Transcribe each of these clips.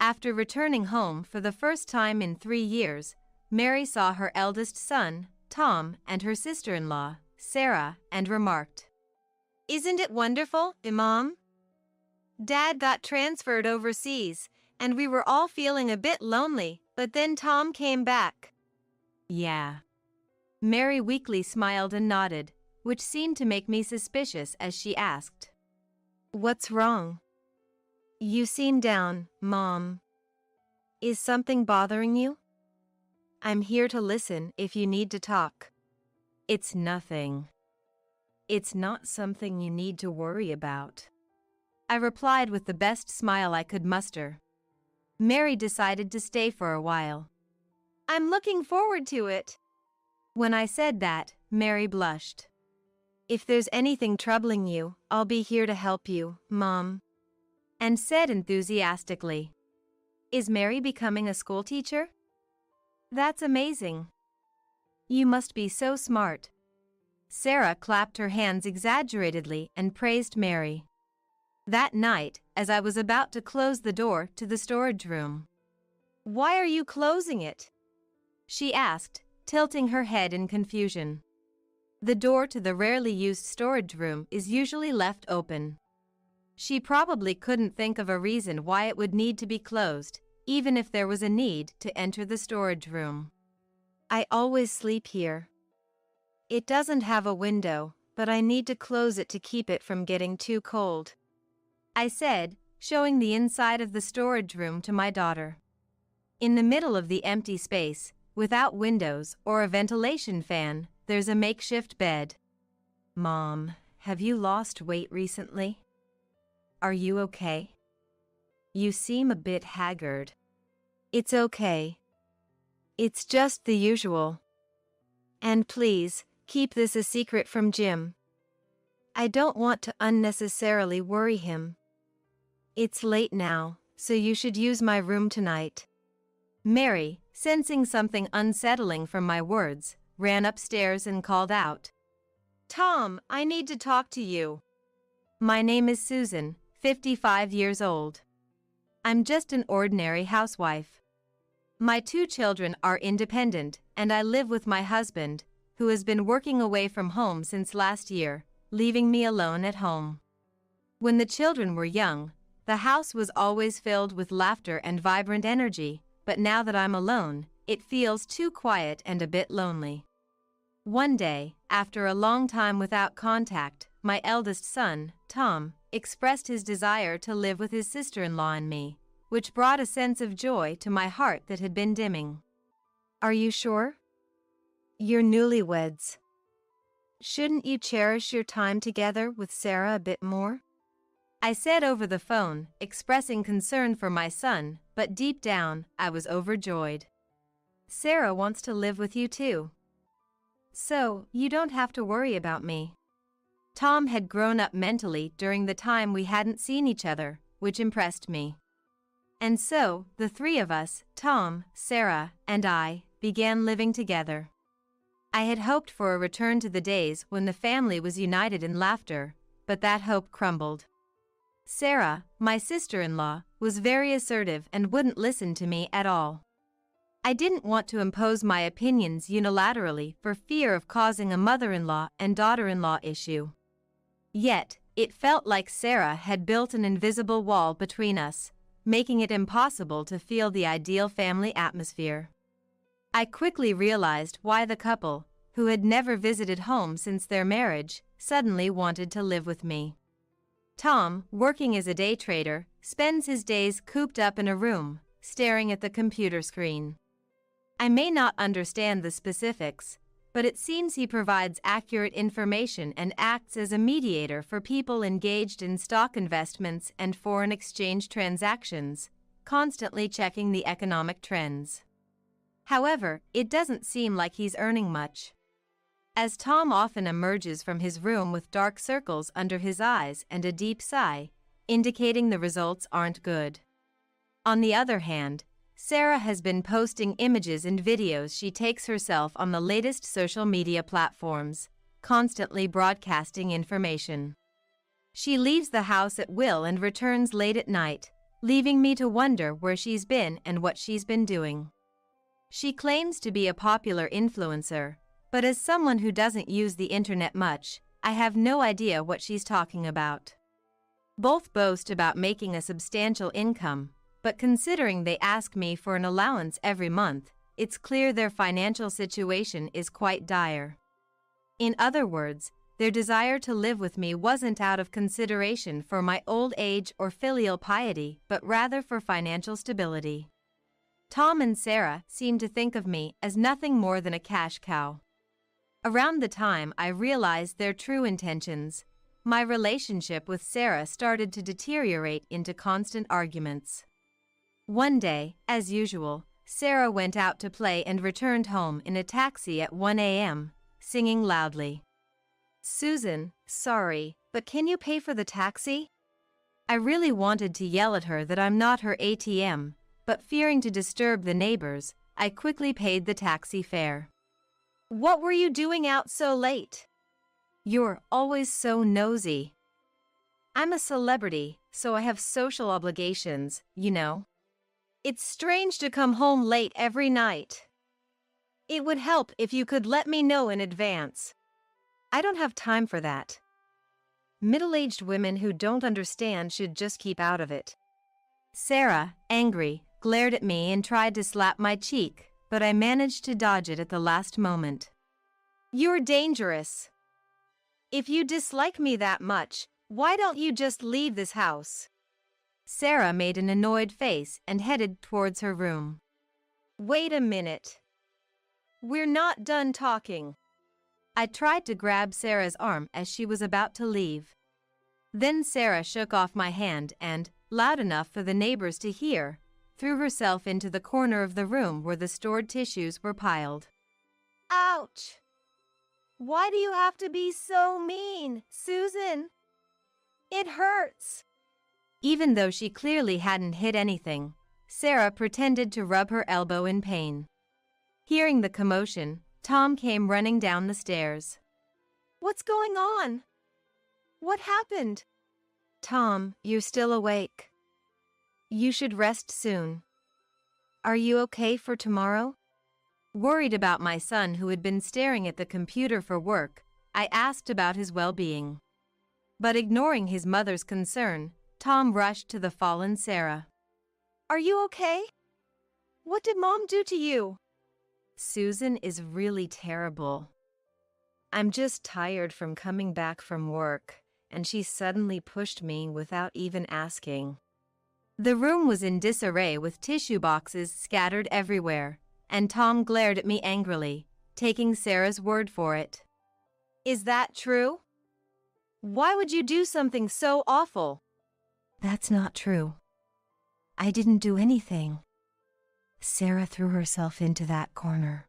After returning home for the first time in 3 years, Mary saw her eldest son, Tom, and her sister-in-law, Sarah, and remarked, "Isn't it wonderful, Mom? Dad got transferred overseas, and we were all feeling a bit lonely, but then Tom came back." "Yeah." Mary weakly smiled and nodded, which seemed to make me suspicious as she asked, "What's wrong? You seem down, Mom. Is something bothering you? I'm here to listen if you need to talk." "It's nothing. It's not something you need to worry about," I replied with the best smile I could muster. Mary decided to stay for a while. "I'm looking forward to it." When I said that, Mary blushed. "If there's anything troubling you, I'll be here to help you, Mom," and said enthusiastically, "Is Mary becoming a school teacher? That's amazing. You must be so smart." Sarah clapped her hands exaggeratedly and praised Mary. That night, as I was about to close the door to the storage room, "Why are you closing it?" she asked, tilting her head in confusion. The door to the rarely used storage room is usually left open. She probably couldn't think of a reason why it would need to be closed, even if there was a need to enter the storage room. "I always sleep here. It doesn't have a window, but I need to close it to keep it from getting too cold," I said, showing the inside of the storage room to my daughter. In the middle of the empty space, without windows or a ventilation fan, there's a makeshift bed. "Mom, have you lost weight recently? Are you okay? You seem a bit haggard." "It's okay. It's just the usual. And please, keep this a secret from Jim. I don't want to unnecessarily worry him. It's late now, so you should use my room tonight." Mary, sensing something unsettling from my words, ran upstairs and called out, "Tom, I need to talk to you." My name is Susan, 55 years old. I'm just an ordinary housewife. My 2 children are independent, and I live with my husband, who has been working away from home since last year, leaving me alone at home. When the children were young, the house was always filled with laughter and vibrant energy, but now that I'm alone, it feels too quiet and a bit lonely. One day, after a long time without contact, my eldest son, Tom, expressed his desire to live with his sister-in-law and me, which brought a sense of joy to my heart that had been dimming. "Are you sure? You're newlyweds. Shouldn't you cherish your time together with Sarah a bit more?" I said over the phone, expressing concern for my son, but deep down, I was overjoyed. "Sarah wants to live with you too. So, you don't have to worry about me." Tom had grown up mentally during the time we hadn't seen each other, which impressed me. And so, the 3 of us, Tom, Sarah, and I, began living together. I had hoped for a return to the days when the family was united in laughter, but that hope crumbled. Sarah, my sister-in-law, was very assertive and wouldn't listen to me at all. I didn't want to impose my opinions unilaterally for fear of causing a mother-in-law and daughter-in-law issue. Yet, it felt like Sarah had built an invisible wall between us, making it impossible to feel the ideal family atmosphere. I quickly realized why the couple, who had never visited home since their marriage, suddenly wanted to live with me. Tom, working as a day trader, spends his days cooped up in a room, staring at the computer screen. I may not understand the specifics, but it seems he provides accurate information and acts as a mediator for people engaged in stock investments and foreign exchange transactions, constantly checking the economic trends. However, it doesn't seem like he's earning much, as Tom often emerges from his room with dark circles under his eyes and a deep sigh, indicating the results aren't good. On the other hand, Sarah has been posting images and videos she takes herself on the latest social media platforms, constantly broadcasting information. She leaves the house at will and returns late at night, leaving me to wonder where she's been and what she's been doing. She claims to be a popular influencer, but as someone who doesn't use the internet much, I have no idea what she's talking about. Both boast about making a substantial income, but considering they ask me for an allowance every month, it's clear their financial situation is quite dire. In other words, their desire to live with me wasn't out of consideration for my old age or filial piety, but rather for financial stability. Tom and Sarah seem to think of me as nothing more than a cash cow. Around the time I realized their true intentions, my relationship with Sarah started to deteriorate into constant arguments. One day, as usual, Sarah went out to play and returned home in a taxi at 1 a.m., singing loudly. "Susan, sorry, but can you pay for the taxi?" I really wanted to yell at her that I'm not her ATM, but fearing to disturb the neighbors, I quickly paid the taxi fare. "What were you doing out so late?" "You're always so nosy." "I'm a celebrity, so I have social obligations, you know. It's strange to come home late every night. It would help if you could let me know in advance." "I don't have time for that. Middle-aged women who don't understand should just keep out of it." Sarah, angry, glared at me and tried to slap my cheek, but I managed to dodge it at the last moment. "You're dangerous. If you dislike me that much, why don't you just leave this house?" Sarah made an annoyed face and headed towards her room. "Wait a minute. We're not done talking." I tried to grab Sarah's arm as she was about to leave. Then Sarah shook off my hand and, loud enough for the neighbors to hear, threw herself into the corner of the room where the stored tissues were piled. "Ouch! Why do you have to be so mean, Susan? It hurts." Even though she clearly hadn't hit anything, Sarah pretended to rub her elbow in pain. Hearing the commotion, Tom came running down the stairs. "What's going on? What happened?" "Tom, you're still awake. You should rest soon. Are you okay for tomorrow?" Worried about my son who had been staring at the computer for work, I asked about his well-being. But ignoring his mother's concern, Tom rushed to the fallen Sarah. "Are you okay? What did Mom do to you?" "Susan is really terrible. I'm just tired from coming back from work, and she suddenly pushed me without even asking." The room was in disarray with tissue boxes scattered everywhere, and Tom glared at me angrily, taking Sarah's word for it. "Is that true? Why would you do something so awful?" "That's not true. I didn't do anything. Sarah threw herself into that corner.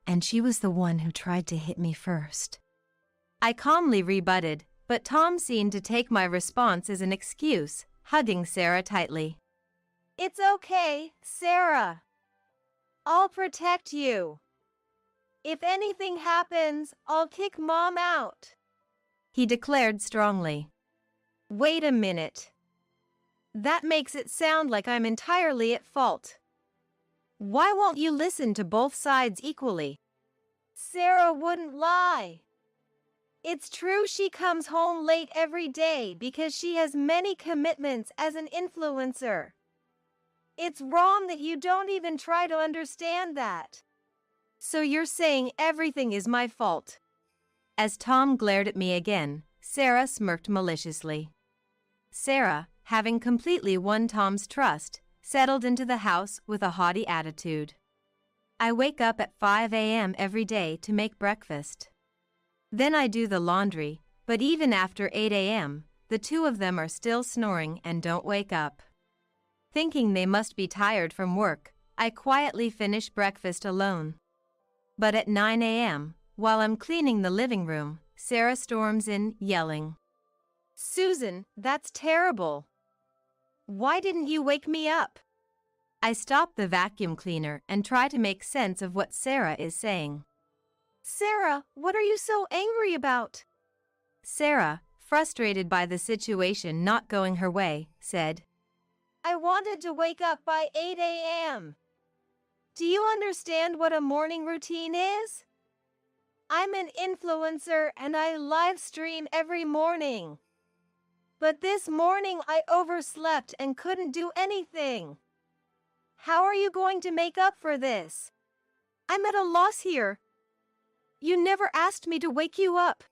And she was the one who tried to hit me first." I calmly rebutted, but Tom seemed to take my response as an excuse, hugging Sarah tightly. "It's okay, Sarah. I'll protect you. If anything happens, I'll kick Mom out," he declared strongly. "Wait a minute. That makes it sound like I'm entirely at fault. Why won't you listen to both sides equally?" "Sarah wouldn't lie. It's true she comes home late every day because she has many commitments as an influencer. It's wrong that you don't even try to understand that." "So you're saying everything is my fault?" As Tom glared at me again, Sarah smirked maliciously. Sarah, having completely won Tom's trust, settled into the house with a haughty attitude. I wake up at 5 a.m. every day to make breakfast. Then I do the laundry, but even after 8 a.m., the two of them are still snoring and don't wake up. Thinking they must be tired from work, I quietly finish breakfast alone. But at 9 a.m., while I'm cleaning the living room, Sarah storms in, yelling, "Susan, that's terrible. Why didn't you wake me up?" I stop the vacuum cleaner and try to make sense of what Sarah is saying. "Sarah, what are you so angry about?" Sarah, frustrated by the situation not going her way, said, I wanted to wake up by 8 a.m. Do you understand what a morning routine is? I'm an influencer and I live stream every morning. But this morning I overslept and couldn't do anything. How are you going to make up for this? I'm at a loss here. You never asked me to wake you up.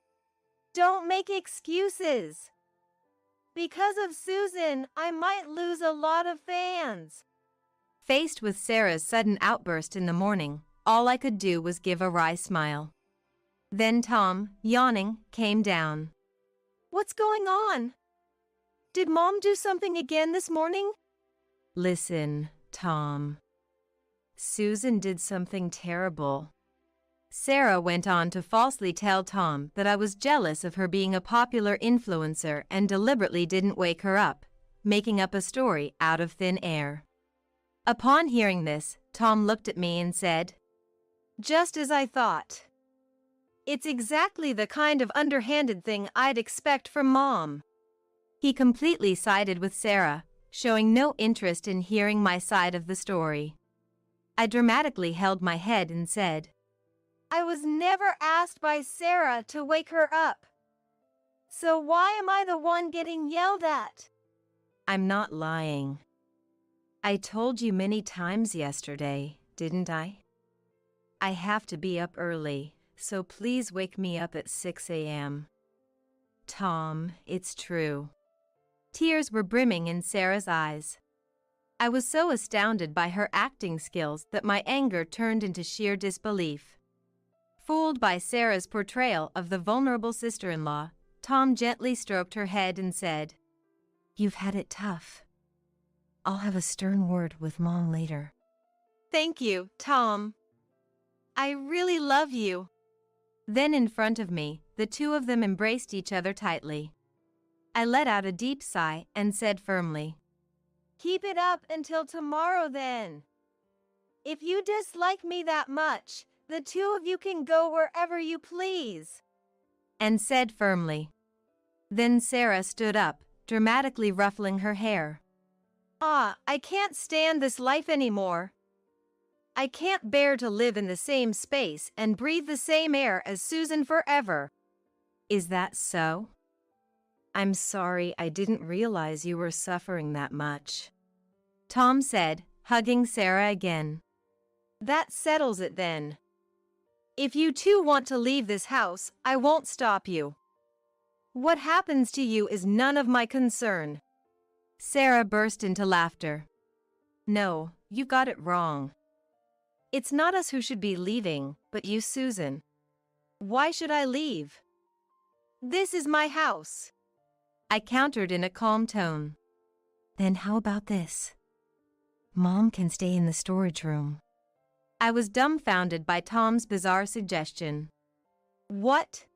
Don't make excuses. Because of Susan, I might lose a lot of fans. Faced with Sarah's sudden outburst in the morning, all I could do was give a wry smile. Then Tom, yawning, came down. What's going on? Did Mom do something again this morning? Listen, Tom. Susan did something terrible. Sarah went on to falsely tell Tom that I was jealous of her being a popular influencer and deliberately didn't wake her up, making up a story out of thin air. Upon hearing this, Tom looked at me and said, "Just as I thought. It's exactly the kind of underhanded thing I'd expect from Mom." He completely sided with Sarah, showing no interest in hearing my side of the story. I dramatically held my head and said, "I was never asked by Sarah to wake her up. So why am I the one getting yelled at?" I'm not lying. I told you many times yesterday, didn't I? I have to be up early, so please wake me up at 6 a.m. Tom, it's true. Tears were brimming in Sarah's eyes. I was so astounded by her acting skills that my anger turned into sheer disbelief. Fooled by Sarah's portrayal of the vulnerable sister-in-law, Tom gently stroked her head and said, "You've had it tough. I'll have a stern word with Mom later." Thank you, Tom. I really love you. Then in front of me, the two of them embraced each other tightly. I let out a deep sigh and said firmly, "Keep it up until tomorrow then. If you dislike me that much, the two of you can go wherever you please." And said firmly. Then Sarah stood up, dramatically ruffling her hair. I can't stand this life anymore. I can't bear to live in the same space and breathe the same air as Susan forever." Is that so? I'm sorry, I didn't realize you were suffering that much. Tom said, hugging Sarah again. That settles it then. If you two want to leave this house, I won't stop you. What happens to you is none of my concern. Sarah burst into laughter. No, you got it wrong. It's not us who should be leaving, but you, Susan. Why should I leave? This is my house. I countered in a calm tone. Then how about this? Mom can stay in the storage room. I was dumbfounded by Tom's bizarre suggestion. What?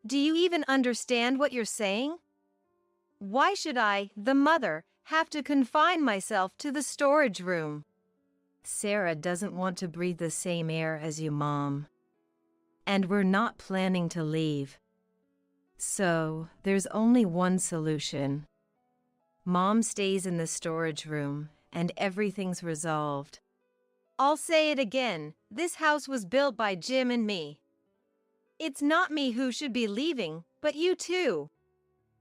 Do you even understand what you're saying? Why should I, the mother, have to confine myself to the storage room? Sarah doesn't want to breathe the same air as you, Mom. And we're not planning to leave. So, there's only one solution. Mom stays in the storage room, and everything's resolved. I'll say it again, this house was built by Jim and me. It's not me who should be leaving, but you too.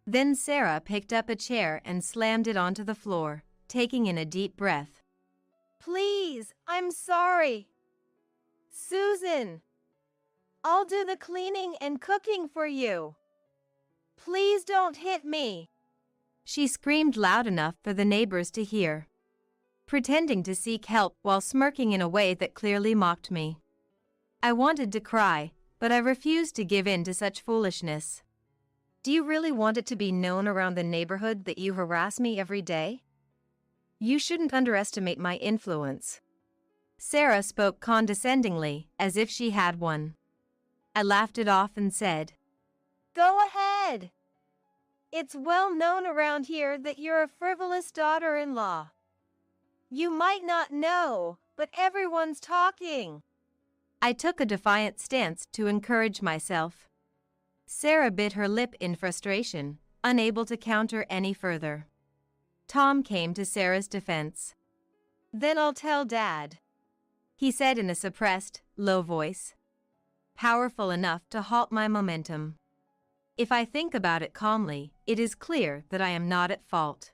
Then Sarah picked up a chair and slammed it onto the floor, taking in a deep breath. Please, I'm sorry. Susan, I'll do the cleaning and cooking for you. Please don't hit me. She screamed loud enough for the neighbors to hear, pretending to seek help while smirking in a way that clearly mocked me. I wanted to cry, but I refused to give in to such foolishness. Do you really want it to be known around the neighborhood that you harass me every day? You shouldn't underestimate my influence. Sarah spoke condescendingly, as if she had one. I laughed it off and said, Go ahead. It's well known around here that you're a frivolous daughter-in-law. You might not know, but everyone's talking. I took a defiant stance to encourage myself. Sarah bit her lip in frustration, unable to counter any further. Tom came to Sarah's defense. "Then I'll tell Dad," he said in a suppressed, low voice, powerful enough to halt my momentum. If I think about it calmly, it is clear that I am not at fault.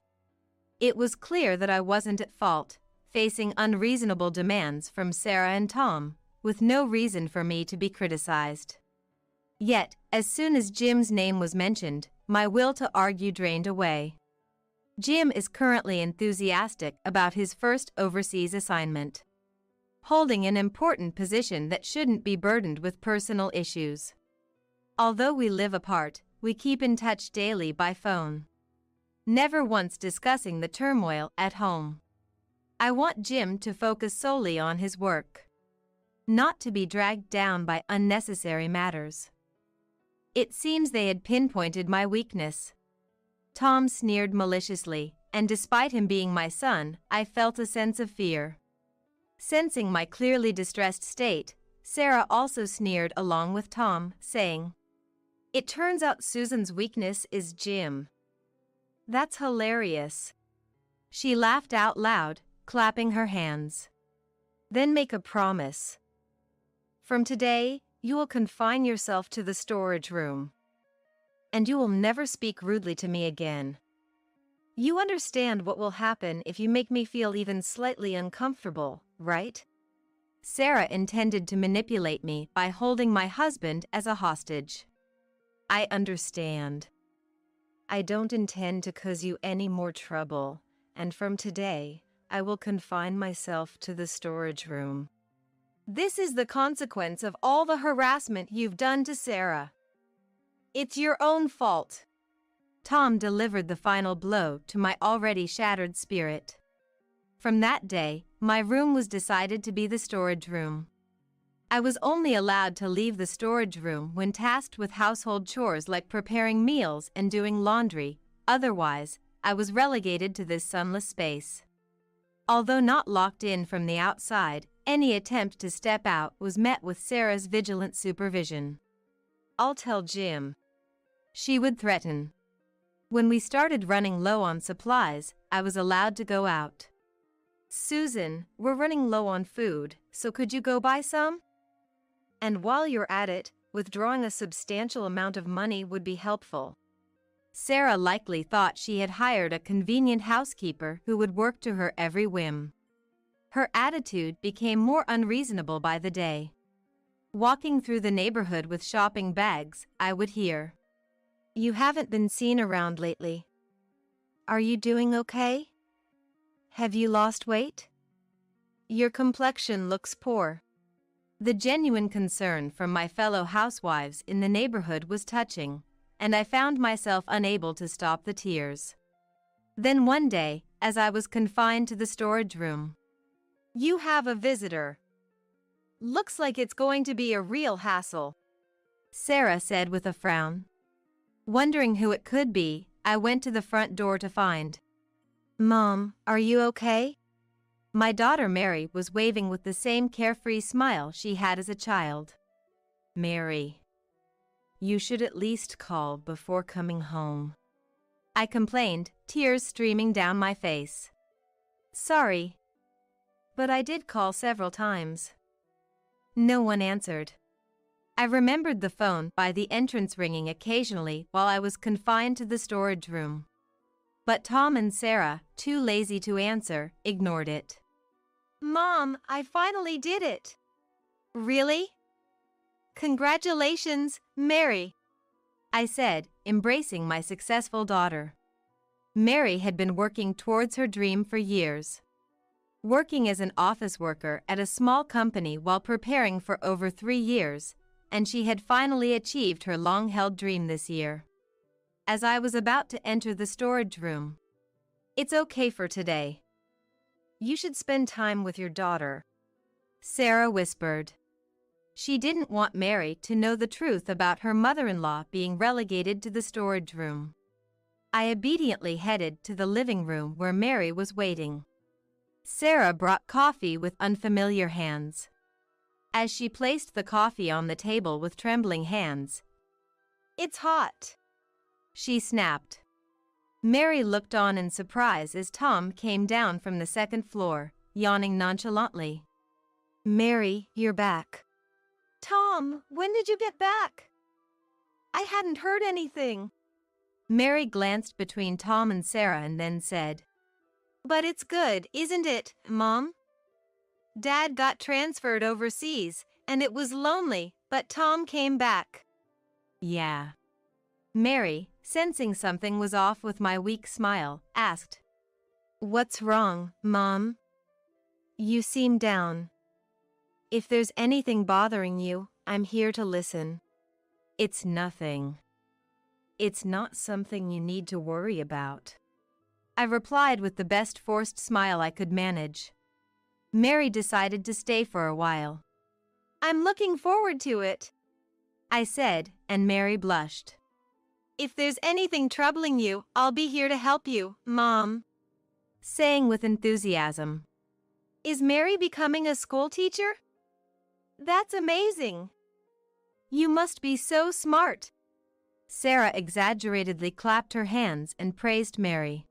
It was clear that I wasn't at fault, facing unreasonable demands from Sarah and Tom, with no reason for me to be criticized. Yet, as soon as Jim's name was mentioned, my will to argue drained away. Jim is currently enthusiastic about his first overseas assignment, holding an important position that shouldn't be burdened with personal issues. Although we live apart, we keep in touch daily by phone, never once discussing the turmoil at home. I want Jim to focus solely on his work, not to be dragged down by unnecessary matters. It seems they had pinpointed my weakness. Tom sneered maliciously, and despite him being my son, I felt a sense of fear. Sensing my clearly distressed state, Sarah also sneered along with Tom, saying, "It turns out Susan's weakness is Jim. That's hilarious." She laughed out loud, clapping her hands. "Then make a promise. From today, you will confine yourself to the storage room. And you will never speak rudely to me again. You understand what will happen if you make me feel even slightly uncomfortable, right?" Sarah intended to manipulate me by holding my husband as a hostage. "I understand. I don't intend to cause you any more trouble, and from today, I will confine myself to the storage room. This is the consequence of all the harassment you've done to Sarah. It's your own fault." Tom delivered the final blow to my already shattered spirit. From that day, my room was decided to be the storage room. I was only allowed to leave the storage room when tasked with household chores like preparing meals and doing laundry. Otherwise, I was relegated to this sunless space. Although not locked in from the outside, any attempt to step out was met with Sarah's vigilant supervision. "I'll tell Jim," she would threaten. When we started running low on supplies, I was allowed to go out. "Susan, we're running low on food, so could you go buy some? And while you're at it, withdrawing a substantial amount of money would be helpful." Sarah likely thought she had hired a convenient housekeeper who would work to her every whim. Her attitude became more unreasonable by the day. Walking through the neighborhood with shopping bags, I would hear, "You haven't been seen around lately. Are you doing okay? Have you lost weight? Your complexion looks poor." The genuine concern from my fellow housewives in the neighborhood was touching, and I found myself unable to stop the tears. Then one day, as I was confined to the storage room, "You have a visitor. Looks like it's going to be a real hassle," Sarah said with a frown. Wondering who it could be, I went to the front door to find. "Mom, are you okay?" My daughter Mary was waving with the same carefree smile she had as a child. "Mary, you should at least call before coming home," I complained, tears streaming down my face. "Sorry, but I did call several times." No one answered. I remembered the phone by the entrance ringing occasionally while I was confined to the storage room. But Tom and Sarah, too lazy to answer, ignored it. "Mom, I finally did it." "Really? Congratulations, Mary," I said, embracing my successful daughter. Mary had been working towards her dream for years. Working as an office worker at a small company while preparing for over 3 years, and she had finally achieved her long-held dream this year. As I was about to enter the storage room, "It's okay for today. You should spend time with your daughter," Sarah whispered. She didn't want Mary to know the truth about her mother-in-law being relegated to the storage room. I obediently headed to the living room where Mary was waiting. Sarah brought coffee with unfamiliar hands. As she placed the coffee on the table with trembling hands, "It's hot," she snapped. Mary looked on in surprise as Tom came down from the second floor, yawning nonchalantly. Mary, you're back. Tom, when did you get back? I hadn't heard anything. Mary glanced between Tom and Sarah and then said, But it's good, isn't it, Mom? Dad got transferred overseas, and it was lonely, but Tom came back. Yeah. Mary, sensing something was off with my weak smile, asked, What's wrong, Mom? You seem down. If there's anything bothering you, I'm here to listen. It's nothing. It's not something you need to worry about. I replied with the best forced smile I could manage. Mary decided to stay for a while. I'm looking forward to it, I said, and Mary blushed. If there's anything troubling you, I'll be here to help you, Mom, saying with enthusiasm. Is Mary becoming a school teacher? That's amazing. You must be so smart. Sarah exaggeratedly clapped her hands and praised Mary.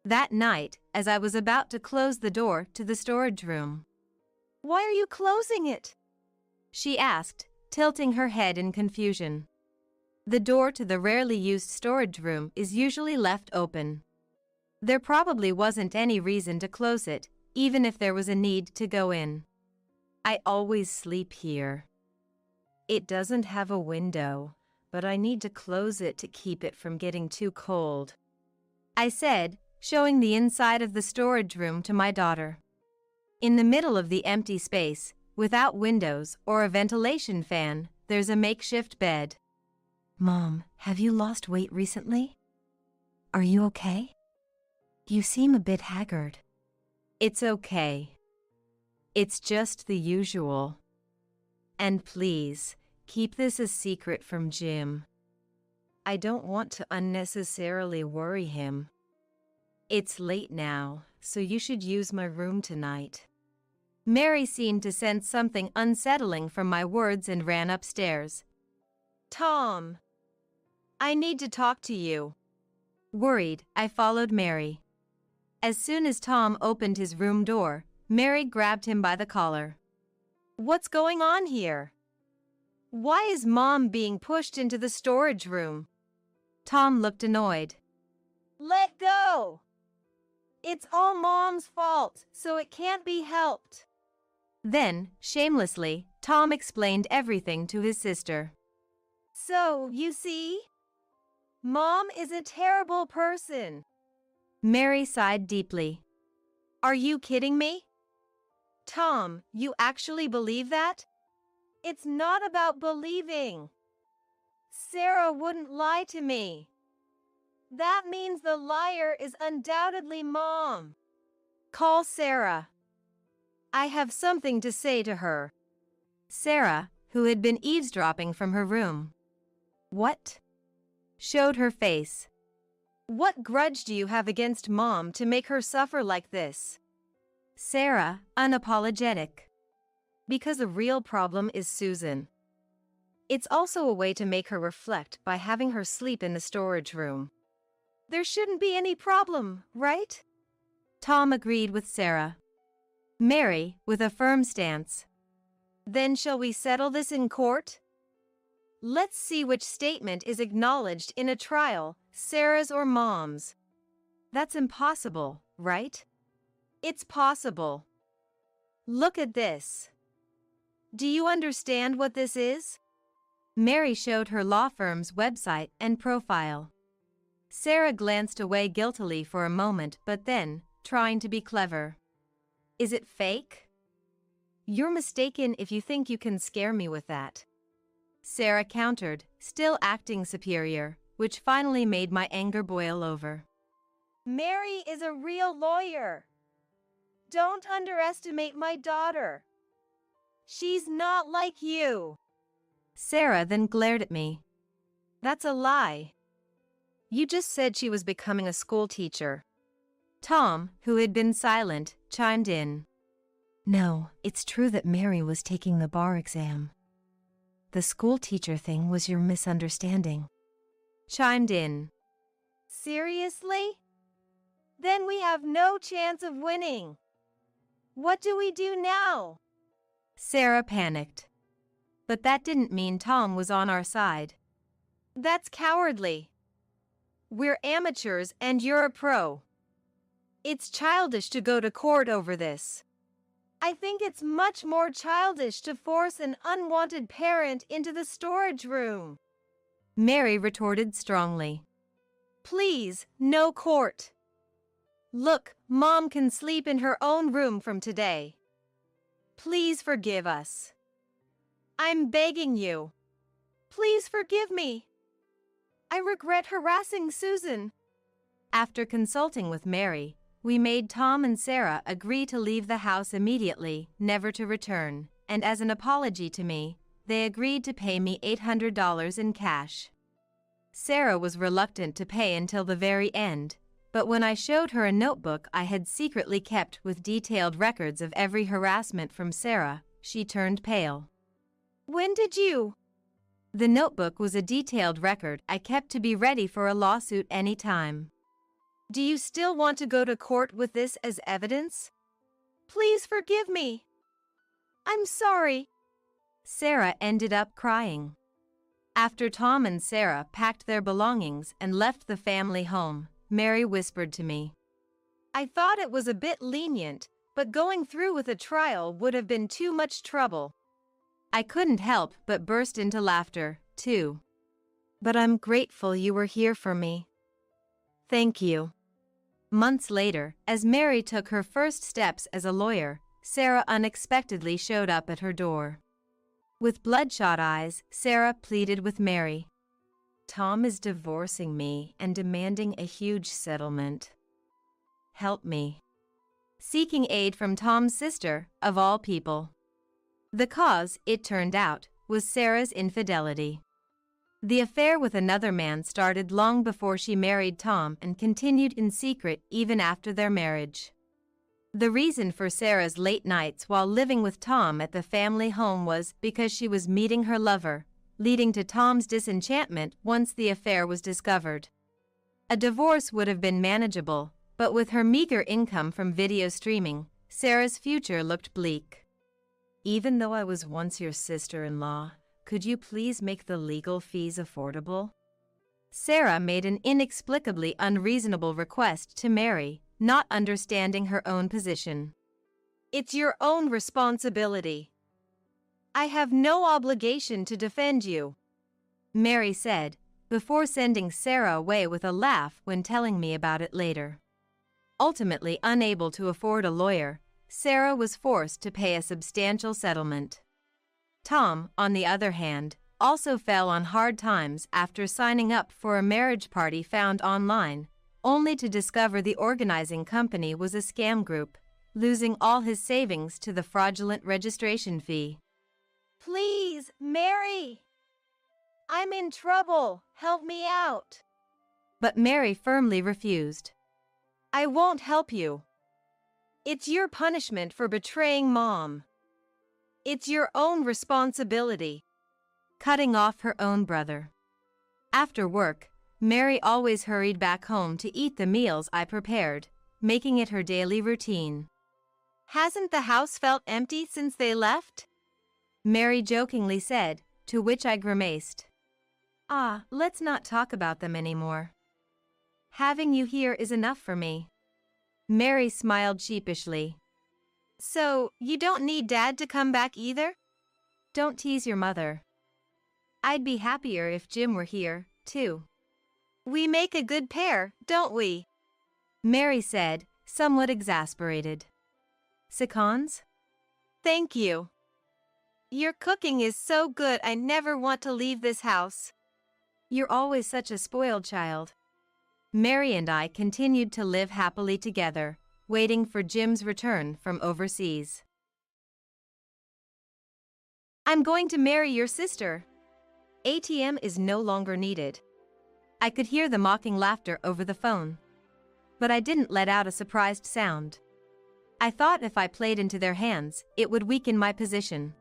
That night, as I was about to close the door to the storage room. Why are you closing it? She asked, tilting her head in confusion. The door to the rarely used storage room is usually left open. There probably wasn't any reason to close it, even if there was a need to go in. I always sleep here. It doesn't have a window, but I need to close it to keep it from getting too cold, I said, showing the inside of the storage room to my daughter. In the middle of the empty space, without windows or a ventilation fan, there's a makeshift bed. Mom, have you lost weight recently? Are you okay? You seem a bit haggard. It's okay. It's just the usual. And please, keep this a secret from Jim. I don't want to unnecessarily worry him. It's late now, so you should use my room tonight. Mary seemed to sense something unsettling from my words and ran upstairs. Tom, I need to talk to you. Worried, I followed Mary. As soon as Tom opened his room door, Mary grabbed him by the collar. What's going on here? Why is Mom being pushed into the storage room? Tom looked annoyed. Let go! It's all Mom's fault, so it can't be helped. Then, shamelessly, Tom explained everything to his sister. So, you see? Mom is a terrible person. Mary sighed deeply. Are you kidding me? Tom, you actually believe that? It's not about believing. Sarah wouldn't lie to me. That means the liar is undoubtedly Mom. Call Sarah. I have something to say to her. Sarah, who had been eavesdropping from her room. What? Showed her face. What grudge do you have against Mom to make her suffer like this? Sarah, unapologetic. Because the real problem is Susan. It's also a way to make her reflect by having her sleep in the storage room. There shouldn't be any problem, right? Tom agreed with Sarah. Mary, with a firm stance. Then shall we settle this in court? Let's see which statement is acknowledged in a trial, Sarah's or Mom's. That's impossible, right? It's possible. Look at this. Do you understand what this is? Mary showed her law firm's website and profile. Sarah glanced away guiltily for a moment, but then, trying to be clever. Is it fake? You're mistaken if you think you can scare me with that. Sarah countered, still acting superior, which finally made my anger boil over. Mary is a real lawyer. Don't underestimate my daughter. She's not like you. Sarah then glared at me. That's a lie. You just said she was becoming a school teacher. Tom, who had been silent, chimed in. No, it's true that Mary was taking the bar exam. The school teacher thing was your misunderstanding. Chimed in. Seriously? Then we have no chance of winning. What do we do now? Sarah panicked. But that didn't mean Tom was on our side. That's cowardly. We're amateurs and you're a pro. It's childish to go to court over this. I think it's much more childish to force an unwanted parent into the storage room. Mary retorted strongly. Please, no court. Look, Mom can sleep in her own room from today. Please forgive us. I'm begging you. Please forgive me. I regret harassing Susan. After consulting with Mary, we made Tom and Sarah agree to leave the house immediately, never to return, and as an apology to me, they agreed to pay me $800 in cash. Sarah was reluctant to pay until the very end, but when I showed her a notebook I had secretly kept with detailed records of every harassment from Sarah, she turned pale. When did you? The notebook was a detailed record I kept to be ready for a lawsuit any time. Do you still want to go to court with this as evidence? Please forgive me. I'm sorry. Sarah ended up crying. After Tom and Sarah packed their belongings and left the family home, Mary whispered to me. I thought it was a bit lenient, but going through with a trial would have been too much trouble. I couldn't help but burst into laughter, too. But I'm grateful you were here for me. Thank you. Months later, as Mary took her first steps as a lawyer, Sarah unexpectedly showed up at her door. With bloodshot eyes, Sarah pleaded with Mary. Tom is divorcing me and demanding a huge settlement. Help me. Seeking aid from Tom's sister, of all people. The cause, it turned out, was Sarah's infidelity. The affair with another man started long before she married Tom and continued in secret even after their marriage. The reason for Sarah's late nights while living with Tom at the family home was because she was meeting her lover, leading to Tom's disenchantment once the affair was discovered. A divorce would have been manageable, but with her meager income from video streaming, Sarah's future looked bleak. Even though I was once your sister-in-law, could you please make the legal fees affordable? Sarah made an inexplicably unreasonable request to Mary, not understanding her own position. It's your own responsibility. I have no obligation to defend you, Mary said, before sending Sarah away with a laugh when telling me about it later. Ultimately unable to afford a lawyer, Sarah was forced to pay a substantial settlement. Tom, on the other hand, also fell on hard times after signing up for a marriage party found online, only to discover the organizing company was a scam group, losing all his savings to the fraudulent registration fee. Please, Mary! I'm in trouble. Help me out. But Mary firmly refused. I won't help you. It's your punishment for betraying Mom. It's your own responsibility. Cutting off her own brother. After work, Mary always hurried back home to eat the meals I prepared, making it her daily routine. Hasn't the house felt empty since they left? Mary jokingly said, to which I grimaced. Let's not talk about them anymore. Having you here is enough for me. Mary smiled sheepishly. So, you don't need Dad to come back either? Don't tease your mother. I'd be happier if Jim were here, too. We make a good pair, don't we? Mary said, somewhat exasperated. Seconds? Thank you. Your cooking is so good I never want to leave this house. You're always such a spoiled child. Mary and I continued to live happily together, waiting for Jim's return from overseas. I'm going to marry your sister. ATM is no longer needed. I could hear the mocking laughter over the phone. But I didn't let out a surprised sound. I thought if I played into their hands, it would weaken my position.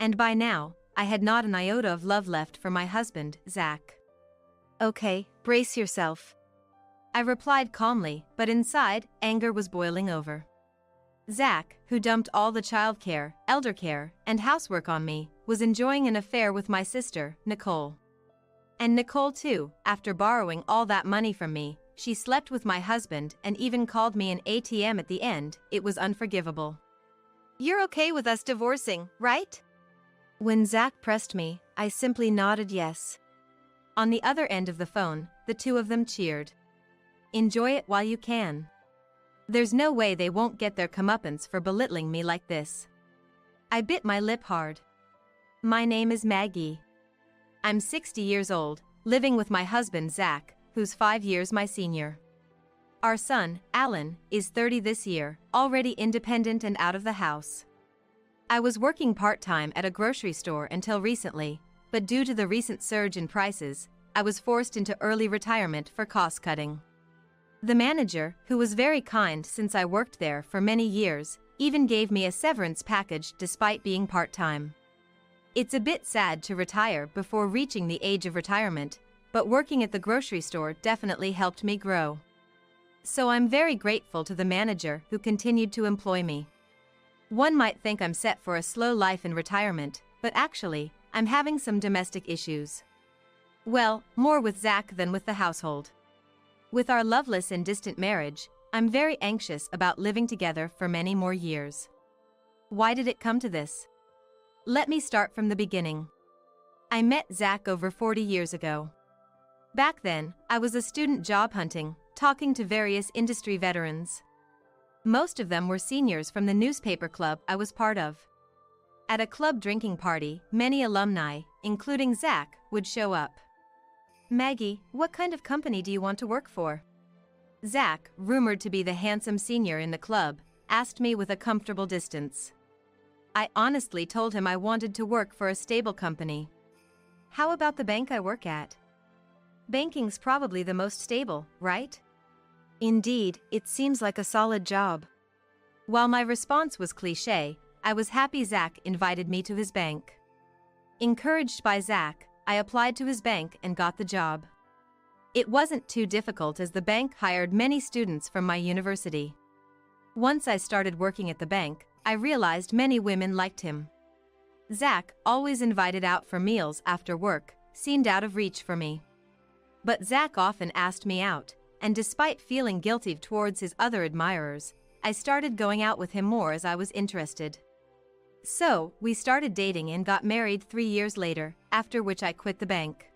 And by now, I had not an iota of love left for my husband, Zach. Okay, brace yourself. I replied calmly, but inside, anger was boiling over. Zach, who dumped all the childcare, elder care, and housework on me, was enjoying an affair with my sister, Nicole. And Nicole too, after borrowing all that money from me, she slept with my husband and even called me an ATM at the end. It was unforgivable. "You're okay with us divorcing, right?" When Zach pressed me, I simply nodded yes. On the other end of the phone, the two of them cheered. Enjoy it while you can. There's no way they won't get their comeuppance for belittling me like this. I bit my lip hard. My name is Maggie. I'm 60 years old, living with my husband Zach, who's 5 years my senior. Our son, Alan, is 30 this year, already independent and out of the house. I was working part-time at a grocery store until recently, but due to the recent surge in prices, I was forced into early retirement for cost-cutting. The manager, who was very kind since I worked there for many years, even gave me a severance package despite being part-time. It's a bit sad to retire before reaching the age of retirement, but working at the grocery store definitely helped me grow. So I'm very grateful to the manager who continued to employ me. One might think I'm set for a slow life in retirement, but actually, I'm having some domestic issues. Well, more with Zach than with the household. With our loveless and distant marriage, I'm very anxious about living together for many more years. Why did it come to this? Let me start from the beginning. I met Zach over 40 years ago. Back then, I was a student job hunting, talking to various industry veterans. Most of them were seniors from the newspaper club I was part of. At a club drinking party, many alumni, including Zach, would show up. "Maggie, what kind of company do you want to work for?" Zach, rumored to be the handsome senior in the club, asked me with a comfortable distance. I honestly told him I wanted to work for a stable company. "How about the bank I work at?" "Banking's probably the most stable, right?" "Indeed, it seems like a solid job." While my response was cliché, I was happy Zach invited me to his bank. Encouraged by Zach, I applied to his bank and got the job. It wasn't too difficult as the bank hired many students from my university. Once I started working at the bank, I realized many women liked him. Zach, always invited out for meals after work, seemed out of reach for me. But Zach often asked me out, and despite feeling guilty towards his other admirers, I started going out with him more as I was interested. So, we started dating and got married 3 years later, after which I quit the bank.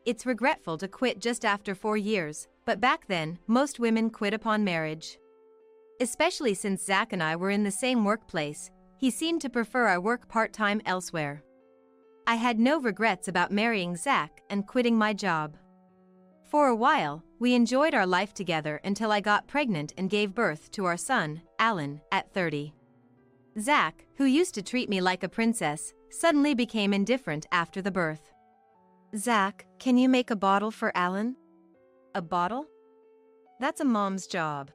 It's regretful to quit just after 4 years, but back then, most women quit upon marriage. Especially since Zach and I were in the same workplace, he seemed to prefer I work part-time elsewhere. I had no regrets about marrying Zach and quitting my job. For a while, we enjoyed our life together until I got pregnant and gave birth to our son, Alan, at 30. Zach, who used to treat me like a princess, suddenly became indifferent after the birth. "Zach, can you make a bottle for Alan?" "A bottle? That's a mom's job.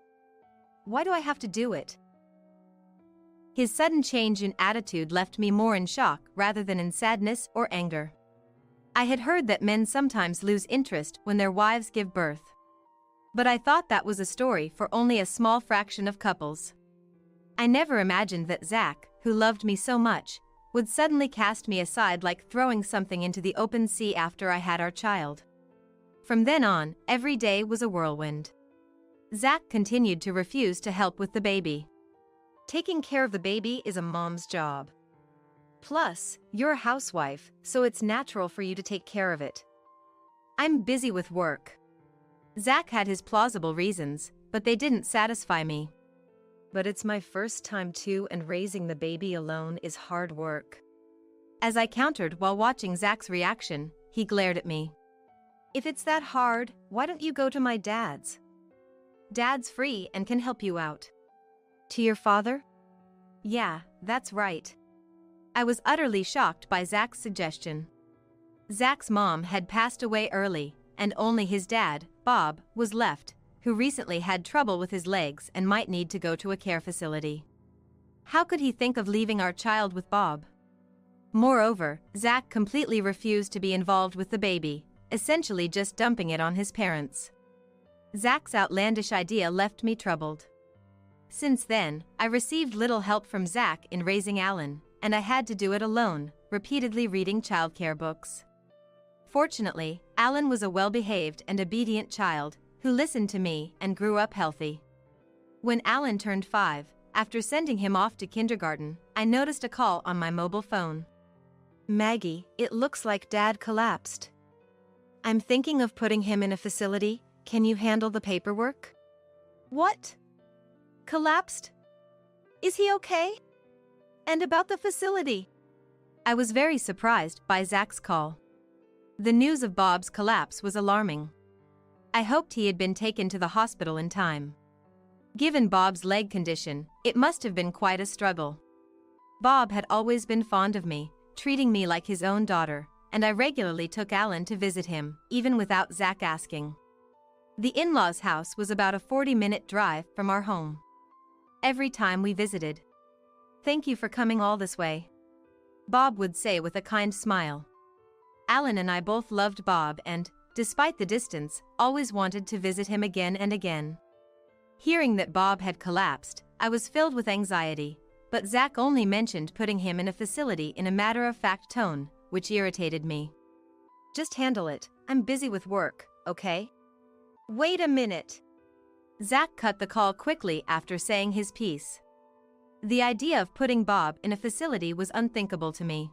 Why do I have to do it?" His sudden change in attitude left me more in shock rather than in sadness or anger. I had heard that men sometimes lose interest when their wives give birth. But I thought that was a story for only a small fraction of couples. I never imagined that Zach, who loved me so much, would suddenly cast me aside like throwing something into the open sea after I had our child. From then on, every day was a whirlwind. Zach continued to refuse to help with the baby. "Taking care of the baby is a mom's job. Plus, you're a housewife, so it's natural for you to take care of it. I'm busy with work." Zach had his plausible reasons, but they didn't satisfy me. "But it's my first time too, and raising the baby alone is hard work." As I countered while watching Zach's reaction, he glared at me. "If it's that hard, why don't you go to my dad's? Dad's free and can help you out." "To your father?" "Yeah, that's right." I was utterly shocked by Zach's suggestion. Zach's mom had passed away early, and only his dad, Bob, was left, who recently had trouble with his legs and might need to go to a care facility. How could he think of leaving our child with Bob? Moreover, Zach completely refused to be involved with the baby, essentially just dumping it on his parents. Zach's outlandish idea left me troubled. Since then, I received little help from Zach in raising Alan, and I had to do it alone, repeatedly reading childcare books. Fortunately, Alan was a well-behaved and obedient child who listened to me and grew up healthy. When Alan turned 5, after sending him off to kindergarten, I noticed a call on my mobile phone. "Maggie, it looks like Dad collapsed. I'm thinking of putting him in a facility. Can you handle the paperwork?" "What? Collapsed? Is he okay? And about the facility?" I was very surprised by Zach's call. The news of Bob's collapse was alarming. I hoped he had been taken to the hospital in time. Given Bob's leg condition, it must have been quite a struggle. Bob had always been fond of me, treating me like his own daughter, and I regularly took Alan to visit him, even without Zach asking. The in-laws' house was about a 40-minute drive from our home. Every time we visited, "Thank you for coming all this way," Bob would say with a kind smile. Alan and I both loved Bob and, despite the distance, always wanted to visit him again and again. Hearing that Bob had collapsed, I was filled with anxiety, but Zach only mentioned putting him in a facility in a matter-of-fact tone, which irritated me. "Just handle it, I'm busy with work, okay?" "Wait a minute." Zach cut the call quickly after saying his piece. The idea of putting Bob in a facility was unthinkable to me.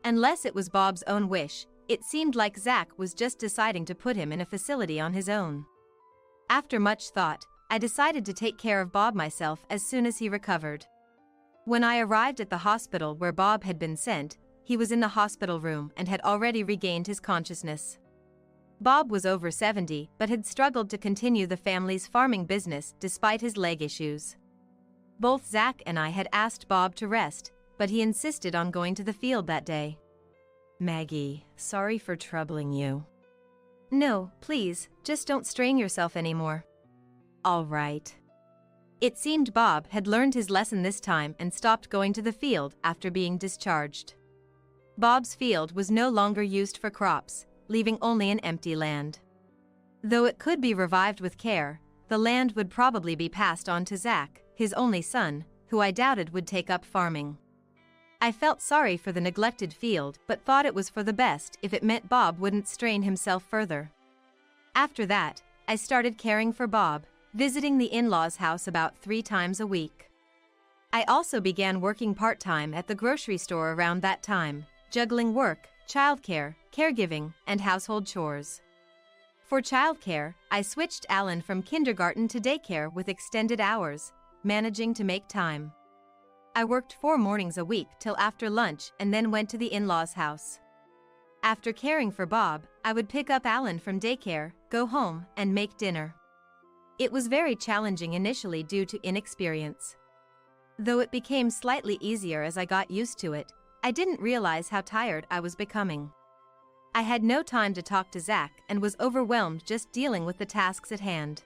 Unless it was Bob's own wish, it seemed like Zach was just deciding to put him in a facility on his own. After much thought, I decided to take care of Bob myself as soon as he recovered. When I arrived at the hospital where Bob had been sent, he was in the hospital room and had already regained his consciousness. Bob was over 70 but had struggled to continue the family's farming business despite his leg issues. Both Zach and I had asked Bob to rest, but he insisted on going to the field that day. "Maggie, sorry for troubling you." "No, please, just don't strain yourself anymore." "All right." It seemed Bob had learned his lesson this time and stopped going to the field after being discharged. Bob's field was no longer used for crops, leaving only an empty land. Though it could be revived with care, the land would probably be passed on to Zach, his only son, who I doubted would take up farming. I felt sorry for the neglected field but thought it was for the best if it meant Bob wouldn't strain himself further. After that, I started caring for Bob, visiting the in-laws' house about 3 times a week. I also began working part-time at the grocery store around that time, juggling work, childcare, caregiving, and household chores. For childcare, I switched Alan from kindergarten to daycare with extended hours, managing to make time. I worked 4 mornings a week till after lunch and then went to the in-laws' house. After caring for Bob, I would pick up Alan from daycare, go home, and make dinner. It was very challenging initially due to inexperience. Though it became slightly easier as I got used to it, I didn't realize how tired I was becoming. I had no time to talk to Zach and was overwhelmed just dealing with the tasks at hand.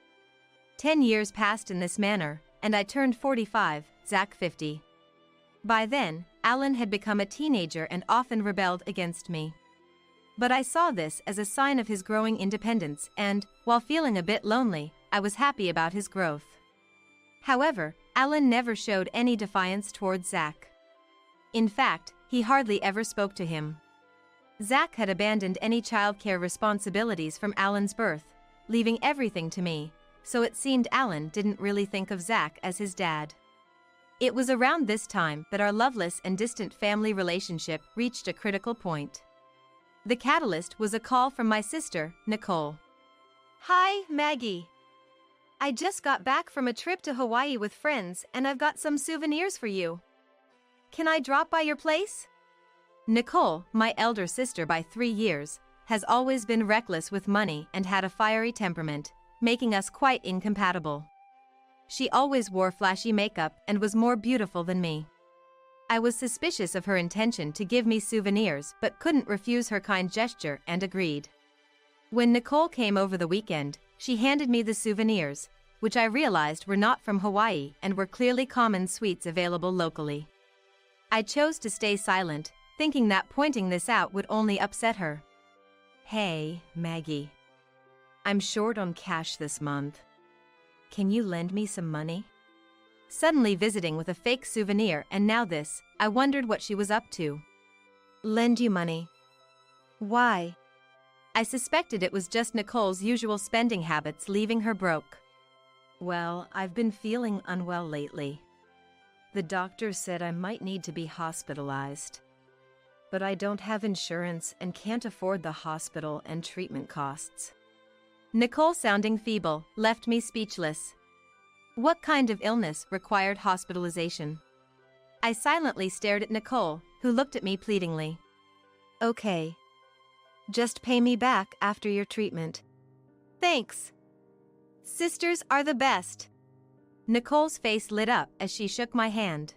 10 years passed in this manner, and I turned 45, Zach 50. By then, Alan had become a teenager and often rebelled against me. But I saw this as a sign of his growing independence and, while feeling a bit lonely, I was happy about his growth. However, Alan never showed any defiance towards Zach. In fact, he hardly ever spoke to him. Zach had abandoned any childcare responsibilities from Alan's birth, leaving everything to me, so it seemed Alan didn't really think of Zach as his dad. It was around this time that our loveless and distant family relationship reached a critical point. The catalyst was a call from my sister, Nicole. "Hi, Maggie. I just got back from a trip to Hawaii with friends and I've got some souvenirs for you. Can I drop by your place?" Nicole, my elder sister by 3 years, has always been reckless with money and had a fiery temperament, making us quite incompatible. She always wore flashy makeup and was more beautiful than me. I was suspicious of her intention to give me souvenirs but couldn't refuse her kind gesture and agreed. When Nicole came over the weekend, she handed me the souvenirs, which I realized were not from Hawaii and were clearly common sweets available locally. I chose to stay silent, thinking that pointing this out would only upset her. "Hey, Maggie. I'm short on cash this month. Can you lend me some money? Suddenly visiting with a fake souvenir and now this, I wondered what she was up to. Lend you money. Why? I suspected it was just Nicole's usual spending habits leaving her broke. Well, I've been feeling unwell lately. The doctor said I might need to be hospitalized. But I don't have insurance and can't afford the hospital and treatment costs. Nicole, sounding feeble, left me speechless. What kind of illness required hospitalization? I silently stared at Nicole, who looked at me pleadingly. Okay. Just pay me back after your treatment. Thanks. Sisters are the best. Nicole's face lit up as she shook my hand.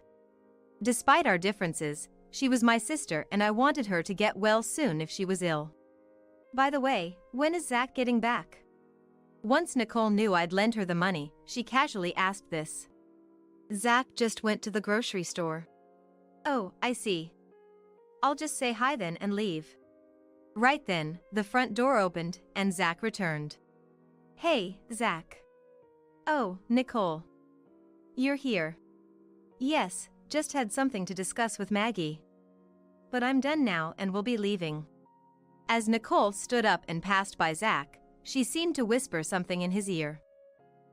Despite our differences, she was my sister and I wanted her to get well soon if she was ill. By the way, when is Zach getting back? Once Nicole knew I'd lend her the money, she casually asked this. Zach just went to the grocery store. Oh, I see. I'll just say hi then and leave. Right then, the front door opened and Zach returned. Hey, Zach. Oh, Nicole. You're here. Yes, just had something to discuss with Maggie. But I'm done now and will be leaving. As Nicole stood up and passed by Zach, she seemed to whisper something in his ear.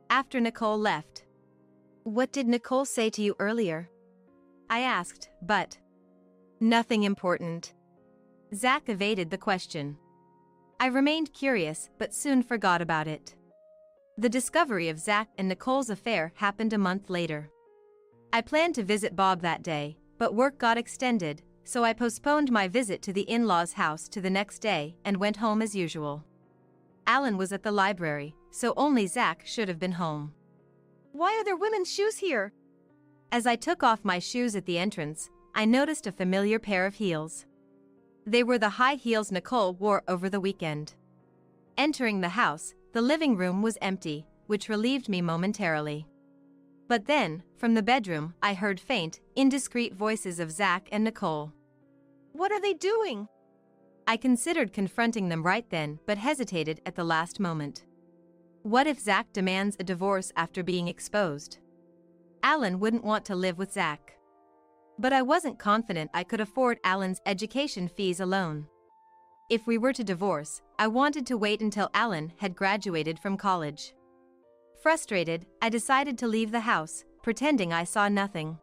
After Nicole left. What did Nicole say to you earlier? I asked, but nothing important. Zach evaded the question. I remained curious but soon forgot about it. The discovery of Zach and Nicole's affair happened a month later. I planned to visit Bob that day, but work got extended, so I postponed my visit to the in-laws' house to the next day and went home as usual. Alan was at the library, so only Zach should have been home. Why are there women's shoes here? As I took off my shoes at the entrance, I noticed a familiar pair of heels. They were the high heels Nicole wore over the weekend. Entering the house, the living room was empty, which relieved me momentarily. But then, from the bedroom, I heard faint, indiscreet voices of Zach and Nicole. What are they doing? I considered confronting them right then but hesitated at the last moment. What if Zach demands a divorce after being exposed? Alan wouldn't want to live with Zach. But I wasn't confident I could afford Alan's education fees alone. If we were to divorce, I wanted to wait until Alan had graduated from college. Frustrated, I decided to leave the house, pretending I saw nothing.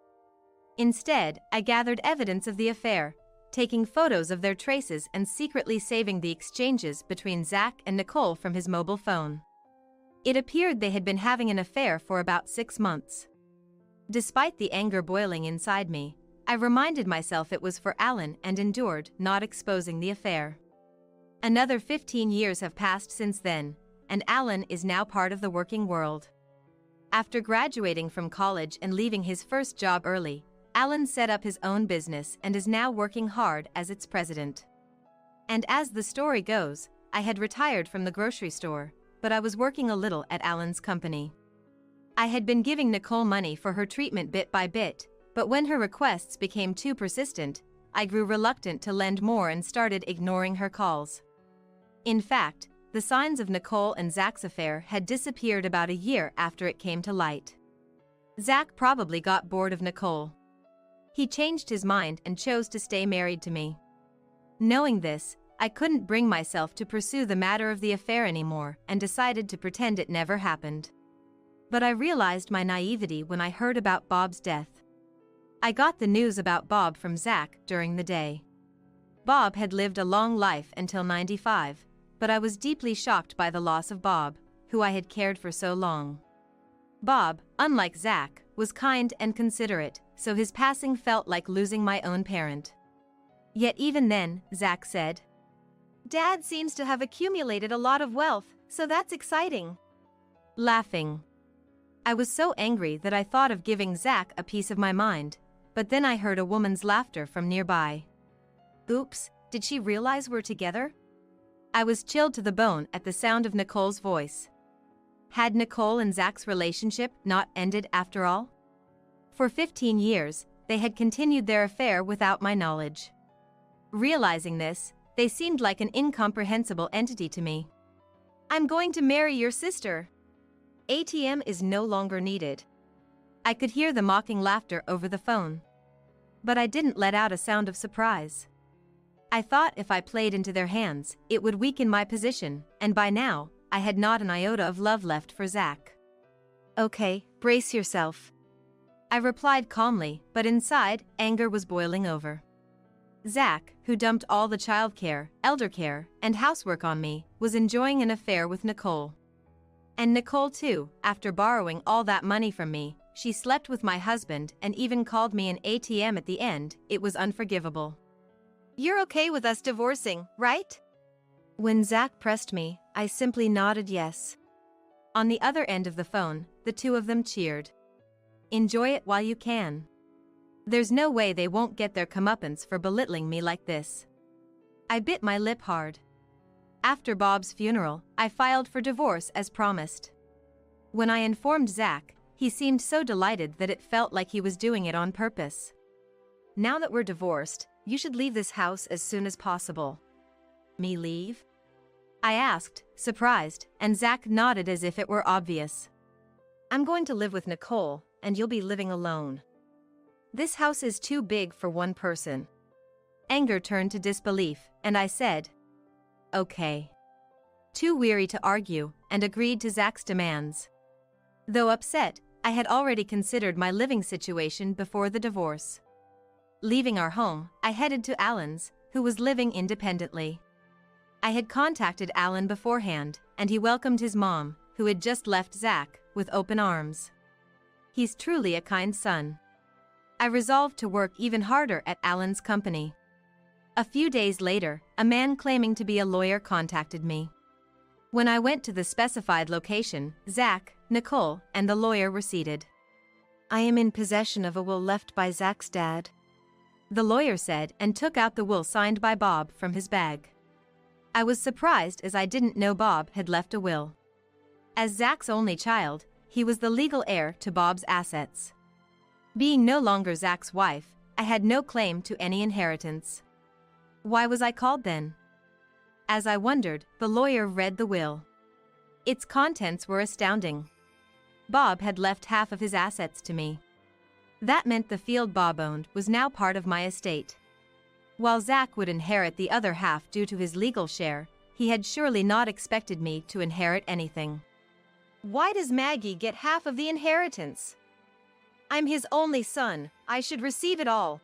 Instead, I gathered evidence of the affair, taking photos of their traces and secretly saving the exchanges between Zach and Nicole from his mobile phone. It appeared they had been having an affair for about 6 months. Despite the anger boiling inside me, I reminded myself it was for Alan and endured, not exposing the affair. Another 15 years have passed since then, and Alan is now part of the working world. After graduating from college and leaving his first job early, Alan set up his own business and is now working hard as its president. And as the story goes, I had retired from the grocery store, but I was working a little at Alan's company. I had been giving Nicole money for her treatment bit by bit, but when her requests became too persistent, I grew reluctant to lend more and started ignoring her calls. In fact, the signs of Nicole and Zach's affair had disappeared about a year after it came to light. Zach probably got bored of Nicole. He changed his mind and chose to stay married to me. Knowing this, I couldn't bring myself to pursue the matter of the affair anymore and decided to pretend it never happened. But I realized my naivety when I heard about Bob's death. I got the news about Bob from Zach during the day. Bob had lived a long life until 95, but I was deeply shocked by the loss of Bob, who I had cared for so long. Bob, unlike Zach, was kind and considerate, so his passing felt like losing my own parent. Yet even then, Zach said, "Dad seems to have accumulated a lot of wealth, so that's exciting." Laughing. I was so angry that I thought of giving Zach a piece of my mind, but then I heard a woman's laughter from nearby. Oops, did she realize we're together? I was chilled to the bone at the sound of Nicole's voice. Had Nicole and Zach's relationship not ended after all? For 15 years, they had continued their affair without my knowledge. Realizing this, they seemed like an incomprehensible entity to me. I'm going to marry your sister. ATM is no longer needed. I could hear the mocking laughter over the phone. But I didn't let out a sound of surprise. I thought if I played into their hands, it would weaken my position, and by now, I had not an iota of love left for Zach. Okay, brace yourself. I replied calmly, but inside, anger was boiling over. Zach, who dumped all the childcare, elder care, and housework on me, was enjoying an affair with Nicole. And Nicole too, after borrowing all that money from me, she slept with my husband and even called me an ATM at the end. It was unforgivable. You're okay with us divorcing, right? When Zach pressed me, I simply nodded yes. On the other end of the phone, the two of them cheered. Enjoy it while you can. There's no way they won't get their comeuppance for belittling me like this. I bit my lip hard. After Bob's funeral, I filed for divorce as promised. When I informed Zach, he seemed so delighted that it felt like he was doing it on purpose. Now that we're divorced, you should leave this house as soon as possible. Me leave? I asked, surprised, and Zach nodded as if it were obvious. I'm going to live with Nicole, and you'll be living alone. This house is too big for one person. Anger turned to disbelief, and I said, okay. Too weary to argue, and agreed to Zach's demands. Though upset, I had already considered my living situation before the divorce. Leaving our home, I headed to Alan's, who was living independently. I had contacted Alan beforehand, and he welcomed his mom, who had just left Zach, with open arms. He's truly a kind son. I resolved to work even harder at Alan's company. A few days later, a man claiming to be a lawyer contacted me. When I went to the specified location, Zach, Nicole, and the lawyer were seated. I am in possession of a will left by Zach's dad, the lawyer said, and took out the will signed by Bob from his bag. I was surprised as I didn't know Bob had left a will. As Zach's only child, he was the legal heir to Bob's assets. Being no longer Zach's wife, I had no claim to any inheritance. Why was I called then? As I wondered, the lawyer read the will. Its contents were astounding. Bob had left half of his assets to me. That meant the field Bob owned was now part of my estate. While Zach would inherit the other half due to his legal share, he had surely not expected me to inherit anything. Why does Maggie get half of the inheritance? I'm his only son, I should receive it all.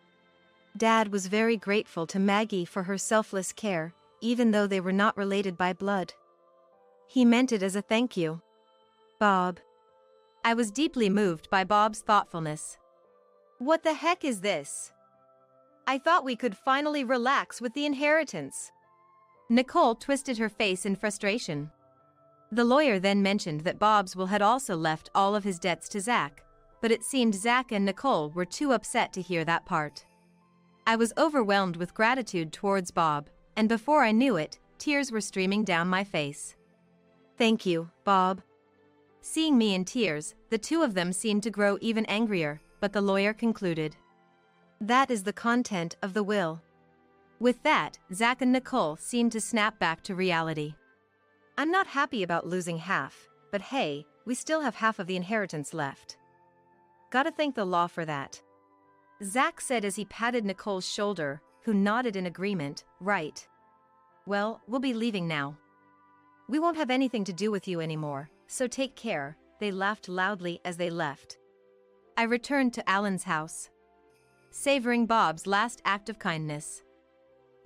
Dad was very grateful to Maggie for her selfless care, even though they were not related by blood. He meant it as a thank you. Bob. I was deeply moved by Bob's thoughtfulness. What the heck is this? I thought we could finally relax with the inheritance. Nicole twisted her face in frustration. The lawyer then mentioned that Bob's will had also left all of his debts to Zach, but it seemed Zach and Nicole were too upset to hear that part. I was overwhelmed with gratitude towards Bob, and before I knew it, tears were streaming down my face. Thank you, Bob. Seeing me in tears, the two of them seemed to grow even angrier, but the lawyer concluded. That is the content of the will. With that, Zach and Nicole seemed to snap back to reality. I'm not happy about losing half, but hey, we still have half of the inheritance left. Gotta thank the law for that. Zach said as he patted Nicole's shoulder, who nodded in agreement, right. Well, we'll be leaving now. We won't have anything to do with you anymore, so take care. They laughed loudly as they left. I returned to Alan's house, savoring Bob's last act of kindness.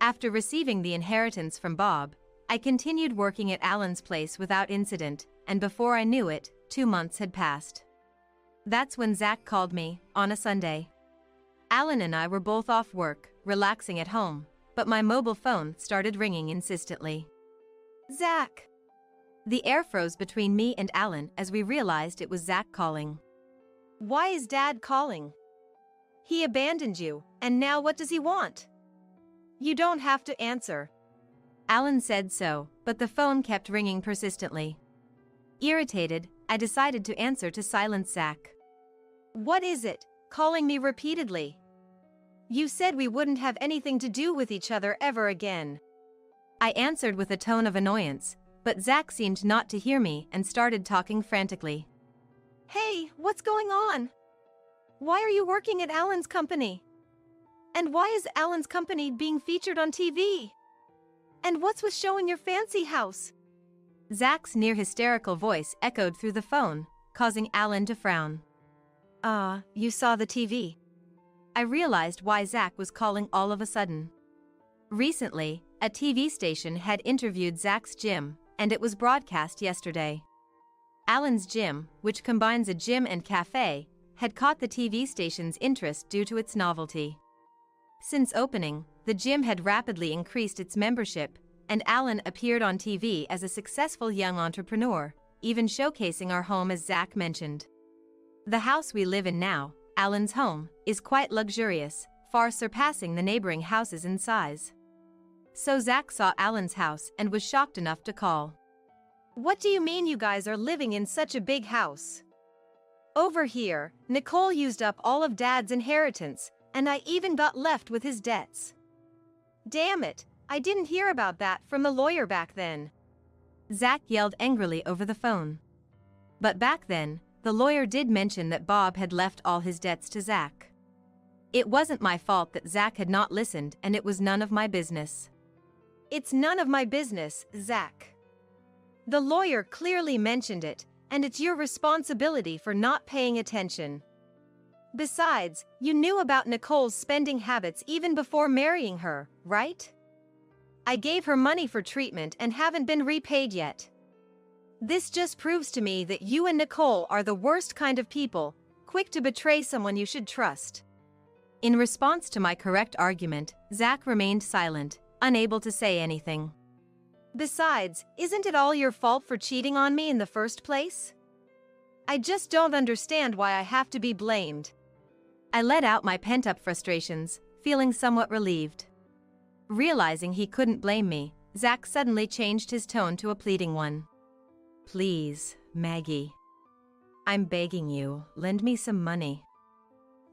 After receiving the inheritance from Bob, I continued working at Alan's place without incident, and before I knew it, 2 months had passed. That's when Zach called me, on a Sunday. Alan and I were both off work, relaxing at home, but my mobile phone started ringing insistently. Zach! The air froze between me and Alan as we realized it was Zach calling. Why is Dad calling? He abandoned you, and now what does he want? You don't have to answer. Alan said so, but the phone kept ringing persistently. Irritated, I decided to answer to silence Zach. What is it, calling me repeatedly? You said we wouldn't have anything to do with each other ever again. I answered with a tone of annoyance, But Zach seemed not to hear me and started talking frantically. Hey, what's going on? Why are you working at Alan's company? And why is Alan's company being featured on TV? And what's with showing your fancy house? Zach's near hysterical voice echoed through the phone, causing Alan to frown. You saw the TV. I realized why Zach was calling all of a sudden. Recently, a TV station had interviewed Zach's gym, and it was broadcast yesterday. Alan's gym, which combines a gym and cafe, had caught the TV station's interest due to its novelty. Since opening, the gym had rapidly increased its membership, and Alan appeared on TV as a successful young entrepreneur, even showcasing our home as Zach mentioned. The house we live in now, Alan's home, is quite luxurious, far surpassing the neighboring houses in size. So Zach saw Alan's house and was shocked enough to call. What do you mean you guys are living in such a big house? Over here, Nicole used up all of Dad's inheritance, and I even got left with his debts. Damn it, I didn't hear about that from the lawyer back then. Zach yelled angrily over the phone. But back then, the lawyer did mention that Bob had left all his debts to Zach. It wasn't my fault that Zach had not listened, and it was none of my business. It's none of my business, Zach. The lawyer clearly mentioned it, and it's your responsibility for not paying attention. Besides, you knew about Nicole's spending habits even before marrying her, right? I gave her money for treatment and haven't been repaid yet. This just proves to me that you and Nicole are the worst kind of people, quick to betray someone you should trust. In response to my correct argument, Zach remained silent, unable to say anything. Besides, isn't it all your fault for cheating on me in the first place? I just don't understand why I have to be blamed. I let out my pent-up frustrations, feeling somewhat relieved. Realizing he couldn't blame me, Zach suddenly changed his tone to a pleading one. Please, Maggie. I'm begging you, lend me some money.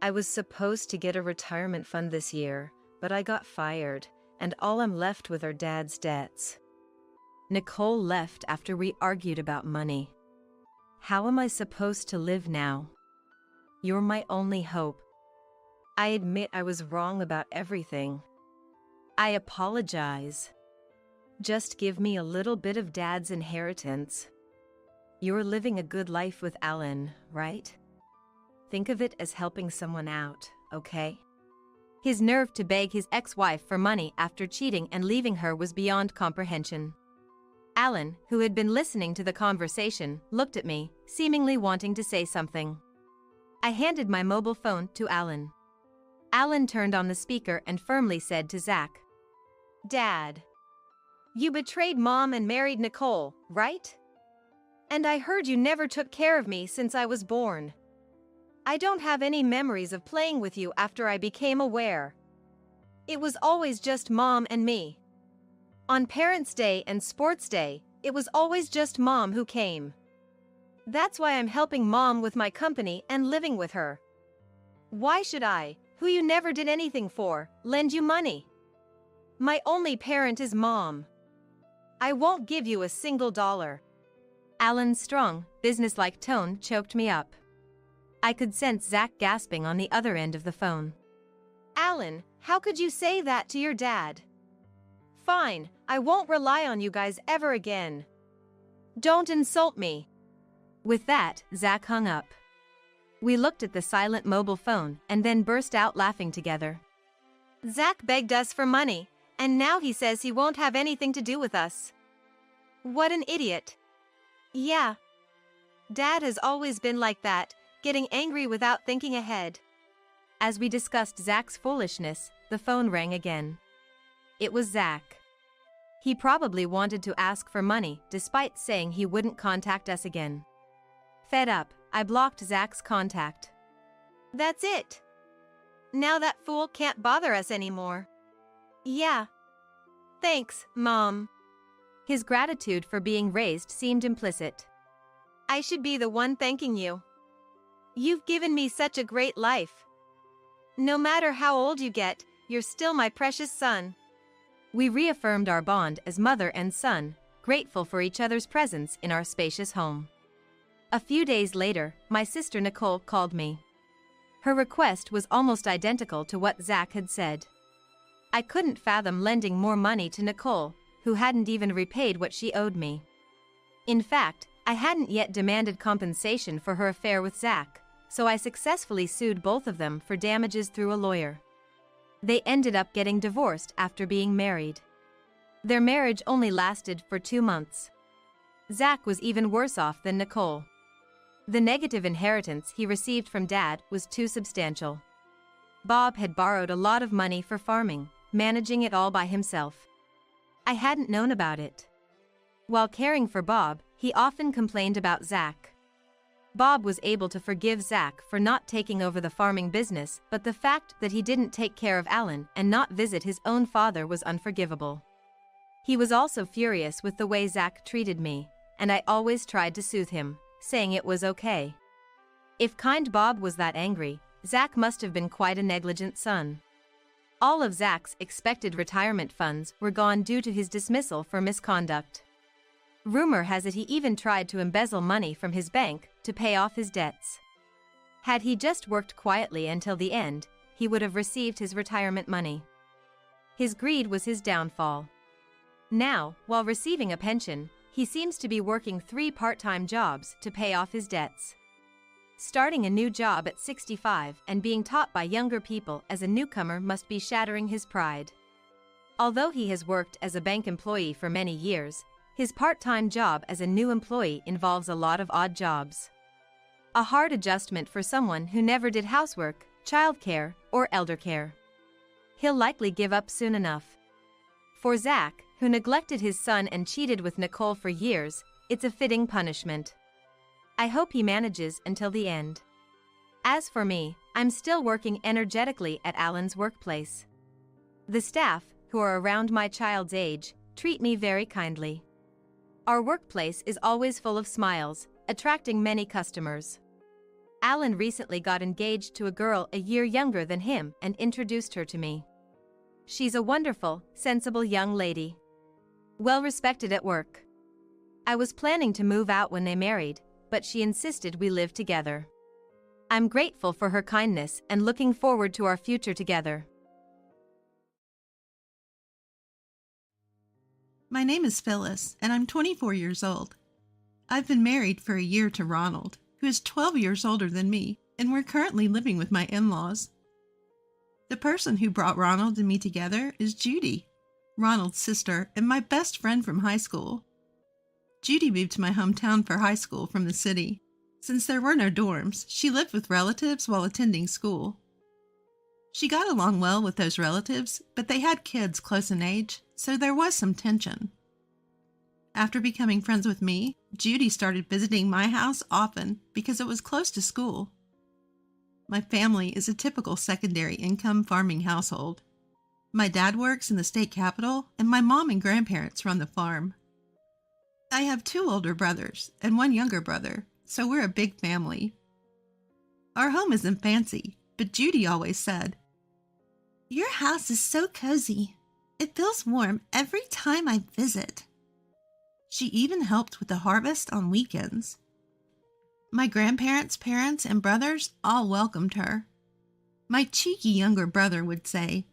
I was supposed to get a retirement fund this year, but I got fired, and all I'm left with are Dad's debts. Nicole left after we argued about money. How am I supposed to live now? You're my only hope. I admit I was wrong about everything. I apologize. Just give me a little bit of Dad's inheritance. You're living a good life with Alan, right? Think of it as helping someone out, okay? His nerve to beg his ex-wife for money after cheating and leaving her was beyond comprehension. Alan, who had been listening to the conversation, looked at me, seemingly wanting to say something. I handed my mobile phone to Alan. Alan turned on the speaker and firmly said to Zach, Dad, you betrayed Mom and married Nicole, right? And I heard you never took care of me since I was born. I don't have any memories of playing with you after I became aware. It was always just Mom and me. On Parents' Day and Sports Day, it was always just Mom who came. That's why I'm helping Mom with my company and living with her. Why should I, who you never did anything for, lend you money? My only parent is Mom. I won't give you a single dollar. Alan's strong, businesslike tone choked me up. I could sense Zach gasping on the other end of the phone. Alan, how could you say that to your dad? Fine, I won't rely on you guys ever again. Don't insult me. With that, Zach hung up. We looked at the silent mobile phone and then burst out laughing together. Zach begged us for money, and now he says he won't have anything to do with us. What an idiot. Yeah. Dad has always been like that, getting angry without thinking ahead. As we discussed Zach's foolishness, the phone rang again. It was Zach. He probably wanted to ask for money, despite saying he wouldn't contact us again. Fed up, I blocked Zach's contact. That's it. Now that fool can't bother us anymore. Yeah. Thanks, Mom. His gratitude for being raised seemed implicit. I should be the one thanking you. You've given me such a great life. No matter how old you get, you're still my precious son. We reaffirmed our bond as mother and son, grateful for each other's presence in our spacious home. A few days later, my sister Nicole called me. Her request was almost identical to what Zach had said. I couldn't fathom lending more money to Nicole, who hadn't even repaid what she owed me. In fact, I hadn't yet demanded compensation for her affair with Zach, so I successfully sued both of them for damages through a lawyer. They ended up getting divorced after being married. Their marriage only lasted for 2 months. Zach was even worse off than Nicole. The negative inheritance he received from Dad was too substantial. Bob had borrowed a lot of money for farming, managing it all by himself. I hadn't known about it. While caring for Bob, he often complained about Zach. Bob was able to forgive Zach for not taking over the farming business, but the fact that he didn't take care of Alan and not visit his own father was unforgivable. He was also furious with the way Zach treated me, and I always tried to soothe him, saying it was okay. If kind Bob was that angry, Zach must have been quite a negligent son. All of Zach's expected retirement funds were gone due to his dismissal for misconduct. Rumor has it he even tried to embezzle money from his bank to pay off his debts. Had he just worked quietly until the end, he would have received his retirement money. His greed was his downfall. Now, while receiving a pension, he seems to be working 3 part-time jobs to pay off his debts. Starting a new job at 65 and being taught by younger people as a newcomer must be shattering his pride. Although he has worked as a bank employee for many years, his part-time job as a new employee involves a lot of odd jobs. A hard adjustment for someone who never did housework, childcare, or elder care. He'll likely give up soon enough. For Zach, who neglected his son and cheated with Nicole for years, it's a fitting punishment. I hope he manages until the end. As for me, I'm still working energetically at Alan's workplace. The staff, who are around my child's age, treat me very kindly. Our workplace is always full of smiles, attracting many customers. Alan recently got engaged to a girl a year younger than him and introduced her to me. She's a wonderful, sensible young lady. Well respected at work. I was planning to move out when they married, but she insisted we live together. I'm grateful for her kindness and looking forward to our future together. My name is Phyllis, and I'm 24 years old. I've been married for a year to Ronald, who is 12 years older than me, and we're currently living with my in-laws. The person who brought Ronald and me together is Judy, Ronald's sister and my best friend from high school. Judy moved to my hometown for high school from the city. Since there were no dorms, she lived with relatives while attending school. She got along well with those relatives, but they had kids close in age, so there was some tension. After becoming friends with me, Judy started visiting my house often because it was close to school. My family is a typical secondary income farming household. My dad works in the state capitol, and my mom and grandparents run the farm. I have 2 older brothers and 1 younger brother, so we're a big family. Our home isn't fancy, but Judy always said, "Your house is so cozy. It feels warm every time I visit." She even helped with the harvest on weekends. My grandparents, parents, and brothers all welcomed her. My cheeky younger brother would say,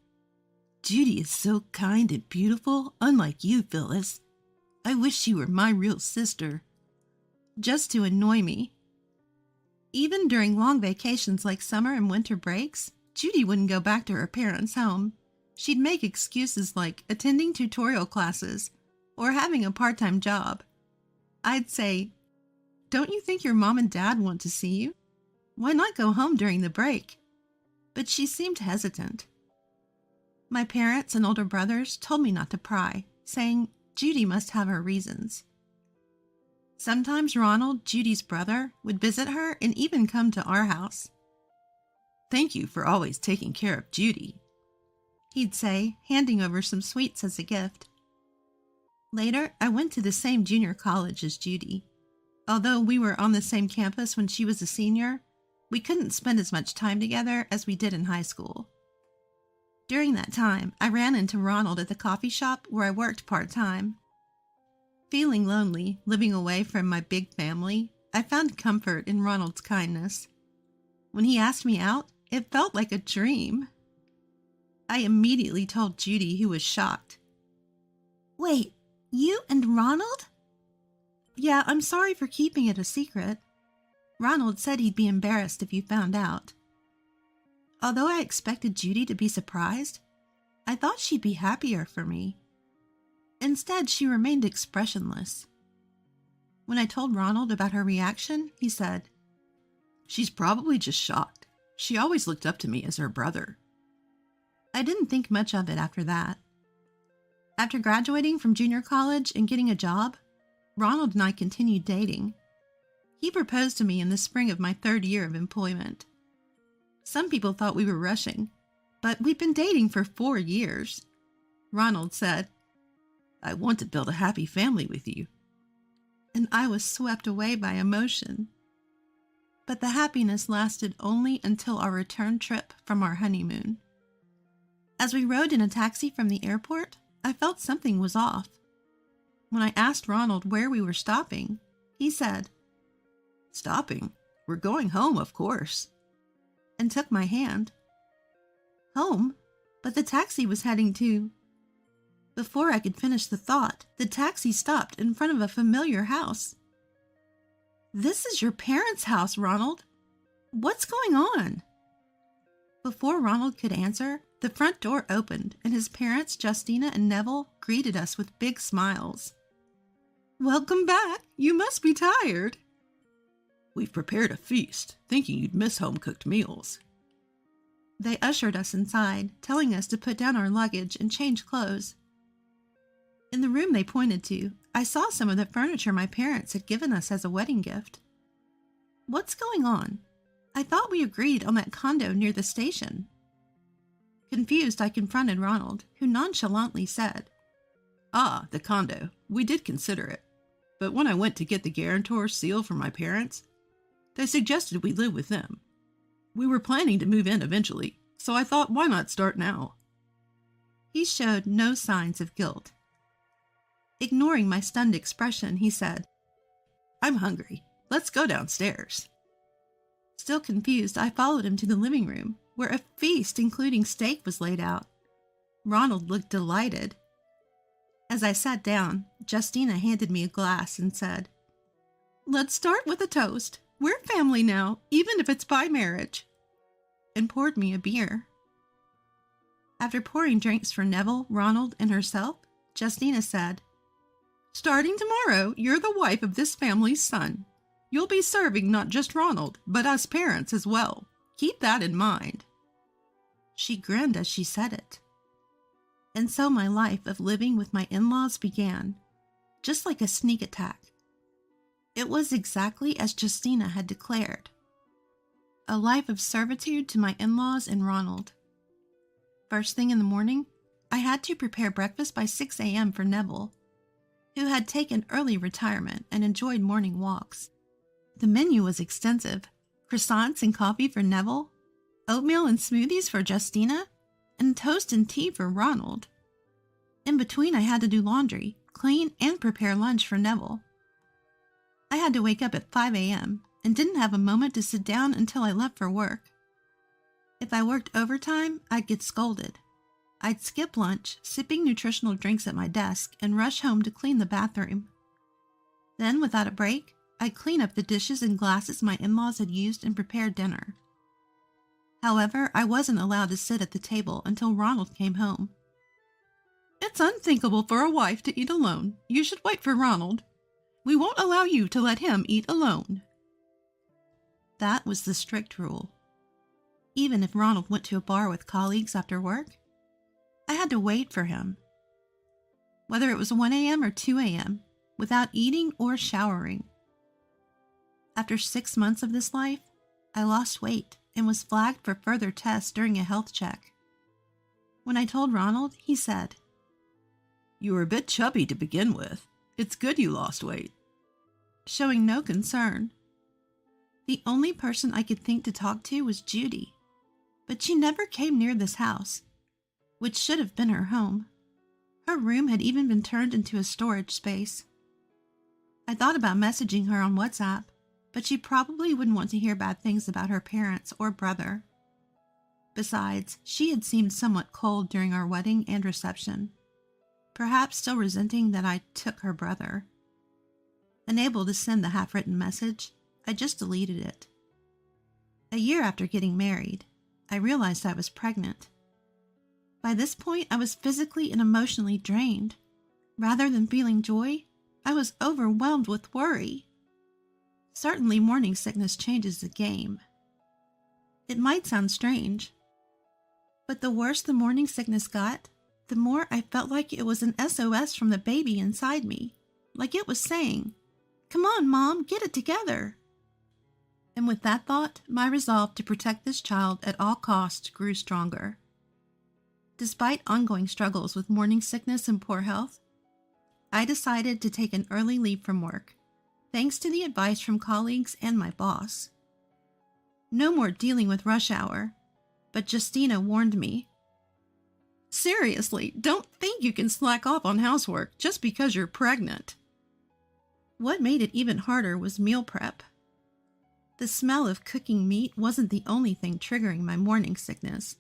"Judy is so kind and beautiful, unlike you, Phyllis. I wish she were my real sister," just to annoy me. Even during long vacations like summer and winter breaks, Judy wouldn't go back to her parents' home. She'd make excuses like attending tutorial classes or having a part-time job. I'd say, "Don't you think your mom and dad want to see you? Why not go home during the break?" But she seemed hesitant. My parents and older brothers told me not to pry, saying Judy must have her reasons. Sometimes Ronald, Judy's brother, would visit her and even come to our house. "Thank you for always taking care of Judy," he'd say, handing over some sweets as a gift. Later, I went to the same junior college as Judy. Although we were on the same campus when she was a senior, we couldn't spend as much time together as we did in high school. During that time, I ran into Ronald at the coffee shop where I worked part-time. Feeling lonely, living away from my big family, I found comfort in Ronald's kindness. When he asked me out, it felt like a dream. I immediately told Judy, who was shocked. "Wait, you and Ronald?" "Yeah, I'm sorry for keeping it a secret. Ronald said he'd be embarrassed if you found out." Although I expected Judy to be surprised, I thought she'd be happier for me. Instead, she remained expressionless. When I told Ronald about her reaction, he said, "She's probably just shocked. She always looked up to me as her brother." I didn't think much of it after that. After graduating from junior college and getting a job, Ronald and I continued dating. He proposed to me in the spring of my 3rd year of employment. Some people thought we were rushing, but we'd been dating for 4 years. Ronald said, "I want to build a happy family with you." And I was swept away by emotion. But the happiness lasted only until our return trip from our honeymoon. As we rode in a taxi from the airport, I felt something was off. When I asked Ronald where we were stopping, he said, "Stopping? We're going home, of course," and took my hand. Home? But the taxi was heading to... Before I could finish the thought, the taxi stopped in front of a familiar house. "This is your parents' house, Ronald. What's going on?" Before Ronald could answer, the front door opened and his parents, Justina and Neville, greeted us with big smiles. "Welcome back. You must be tired." "We've prepared a feast, thinking you'd miss home-cooked meals." They ushered us inside, telling us to put down our luggage and change clothes. In the room they pointed to, I saw some of the furniture my parents had given us as a wedding gift. What's going on? I thought we agreed on that condo near the station. Confused, I confronted Ronald, who nonchalantly said, "Ah, the condo. We did consider it. But when I went to get the guarantor seal from my parents, they suggested we live with them. We were planning to move in eventually, so I thought, why not start now?" He showed no signs of guilt. Ignoring my stunned expression, he said, "I'm hungry. Let's go downstairs." Still confused, I followed him to the living room, where a feast including steak was laid out. Ronald looked delighted. As I sat down, Justina handed me a glass and said, "Let's start with a toast. We're family now, even if it's by marriage," and poured me a beer. After pouring drinks for Neville, Ronald, and herself, Justina said, "Starting tomorrow, you're the wife of this family's son. You'll be serving not just Ronald, but us parents as well. Keep that in mind." She grinned as she said it. And so my life of living with my in-laws began, just like a sneak attack. It was exactly as Justina had declared. A life of servitude to my in-laws and Ronald. First thing in the morning, I had to prepare breakfast by 6 a.m. for Neville, who had taken early retirement and enjoyed morning walks. The menu was extensive: croissants and coffee for Neville, oatmeal and smoothies for Justina, and toast and tea for Ronald. In between, I had to do laundry, clean, and prepare lunch for Neville. I had to wake up at 5 a.m. and didn't have a moment to sit down until I left for work. If I worked overtime, I'd get scolded. I'd skip lunch, sipping nutritional drinks at my desk, and rush home to clean the bathroom. Then, without a break, I'd clean up the dishes and glasses my in-laws had used and prepare dinner. However, I wasn't allowed to sit at the table until Ronald came home. "It's unthinkable for a wife to eat alone. You should wait for Ronald. We won't allow you to let him eat alone." That was the strict rule. Even if Ronald went to a bar with colleagues after work, I had to wait for him. Whether it was 1 a.m. or 2 a.m., without eating or showering. After 6 months of this life, I lost weight and was flagged for further tests during a health check. When I told Ronald, he said, "You were a bit chubby to begin with. It's good you lost weight," showing no concern. The only person I could think to talk to was Judy, but she never came near this house, which should have been her home. Her room had even been turned into a storage space. I thought about messaging her on WhatsApp, but she probably wouldn't want to hear bad things about her parents or brother. Besides, she had seemed somewhat cold during our wedding and reception, perhaps still resenting that I took her brother. Unable to send the half-written message, I just deleted it. A year after getting married, I realized I was pregnant. By this point, I was physically and emotionally drained. Rather than feeling joy, I was overwhelmed with worry. Certainly, morning sickness changes the game. It might sound strange, but the worse the morning sickness got, the more I felt like it was an SOS from the baby inside me, like it was saying, "Come on, Mom, get it together." And with that thought, my resolve to protect this child at all costs grew stronger. Despite ongoing struggles with morning sickness and poor health, I decided to take an early leave from work, thanks to the advice from colleagues and my boss. No more dealing with rush hour, but Justina warned me. "Seriously, don't think you can slack off on housework just because you're pregnant." What made it even harder was meal prep. The smell of cooking meat wasn't the only thing triggering my morning sickness.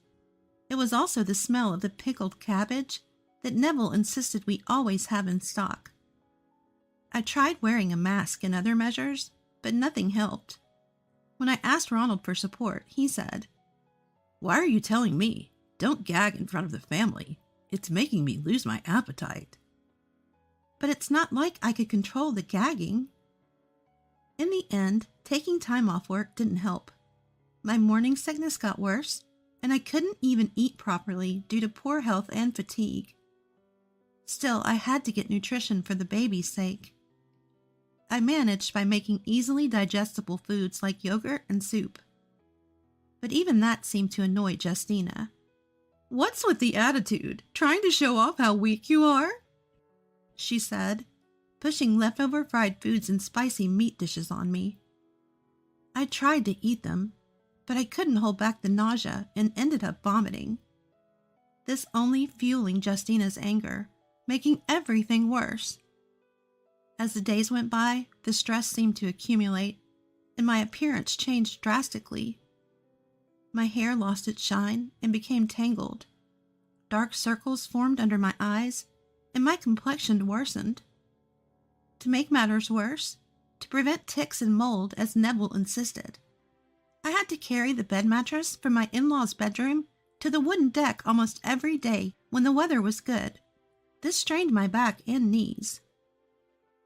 It was also the smell of the pickled cabbage that Neville insisted we always have in stock. I tried wearing a mask and other measures, but nothing helped. When I asked Ronald for support, he said, "Why are you telling me? Don't gag in front of the family. It's making me lose my appetite." But it's not like I could control the gagging. In the end, taking time off work didn't help. My morning sickness got worse, and I couldn't even eat properly due to poor health and fatigue. Still, I had to get nutrition for the baby's sake. I managed by making easily digestible foods like yogurt and soup. But even that seemed to annoy Justina. "What's with the attitude? Trying to show off how weak you are?" she said, pushing leftover fried foods and spicy meat dishes on me. I tried to eat them, but I couldn't hold back the nausea and ended up vomiting. This only fueling Justina's anger, making everything worse. As the days went by, the stress seemed to accumulate, and my appearance changed drastically. My hair lost its shine and became tangled. Dark circles formed under my eyes, and my complexion worsened. To make matters worse, to prevent ticks and mold as Neville insisted, I had to carry the bed mattress from my in-laws' bedroom to the wooden deck almost every day when the weather was good. This strained my back and knees.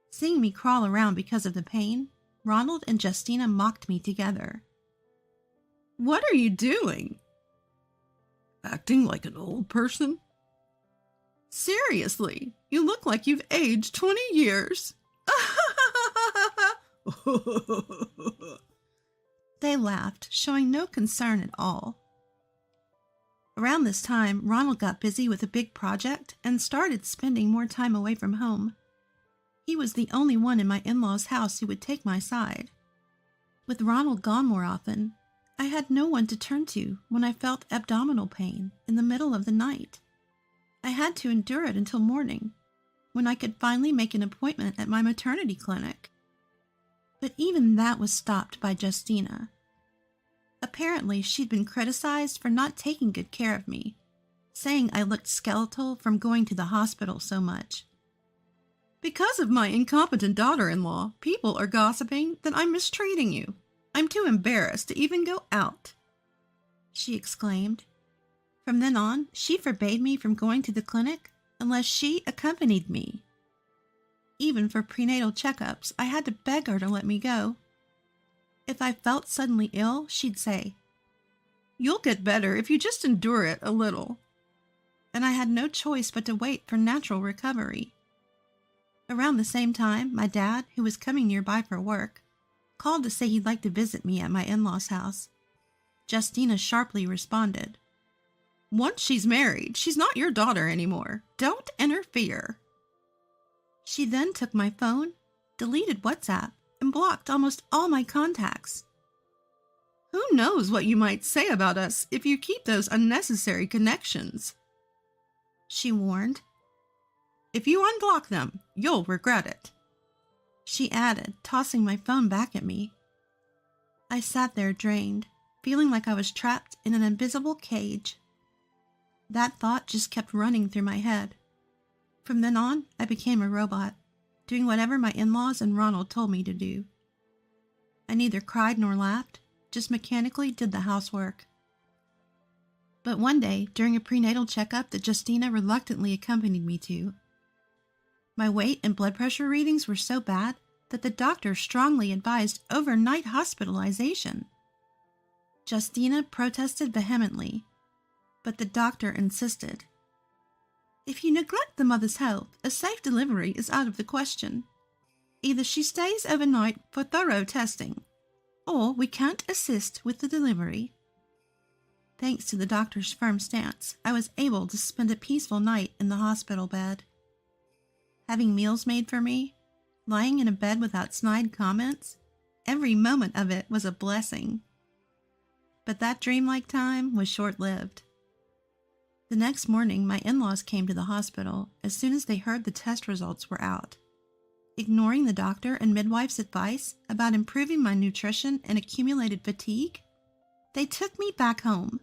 Seeing me crawl around because of the pain, Ronald and Justina mocked me together. "What are you doing?" "Acting like an old person." "Seriously, you look like you've aged 20 years. They laughed, showing no concern at all. Around this time, Ronald got busy with a big project and started spending more time away from home. He was the only one in my in-laws' house who would take my side. With Ronald gone more often, I had no one to turn to when I felt abdominal pain in the middle of the night. I had to endure it until morning, when I could finally make an appointment at my maternity clinic. But even that was stopped by Justina. Apparently, she'd been criticized for not taking good care of me, saying I looked skeletal from going to the hospital so much. "Because of my incompetent daughter-in-law, people are gossiping that I'm mistreating you. I'm too embarrassed to even go out," she exclaimed. From then on, she forbade me from going to the clinic unless she accompanied me. Even for prenatal checkups, I had to beg her to let me go. If I felt suddenly ill, she'd say, "You'll get better if you just endure it a little." And I had no choice but to wait for natural recovery. Around the same time, my dad, who was coming nearby for work, called to say he'd like to visit me at my in-laws' house. Justina sharply responded, "Once she's married, she's not your daughter anymore. Don't interfere." She then took my phone, deleted WhatsApp, and blocked almost all my contacts. "Who knows what you might say about us if you keep those unnecessary connections," she warned. "If you unblock them, you'll regret it." she added, tossing my phone back at me. I sat there drained, feeling like I was trapped in an invisible cage. That thought just kept running through my head. From then on, I became a robot, doing whatever my in-laws and Ronald told me to do. I neither cried nor laughed, just mechanically did the housework. But one day, during a prenatal checkup that Justina reluctantly accompanied me to, my weight and blood pressure readings were so bad that the doctor strongly advised overnight hospitalization. Justina protested vehemently, but the doctor insisted. If you neglect the mother's health, a safe delivery is out of the question. Either she stays overnight for thorough testing, or we can't assist with the delivery. Thanks to the doctor's firm stance, I was able to spend a peaceful night in the hospital bed. Having meals made for me, lying in a bed without snide comments, every moment of it was a blessing. But that dreamlike time was short-lived. The next morning, my in-laws came to the hospital as soon as they heard the test results were out. Ignoring the doctor and midwife's advice about improving my nutrition and accumulated fatigue, they took me back home.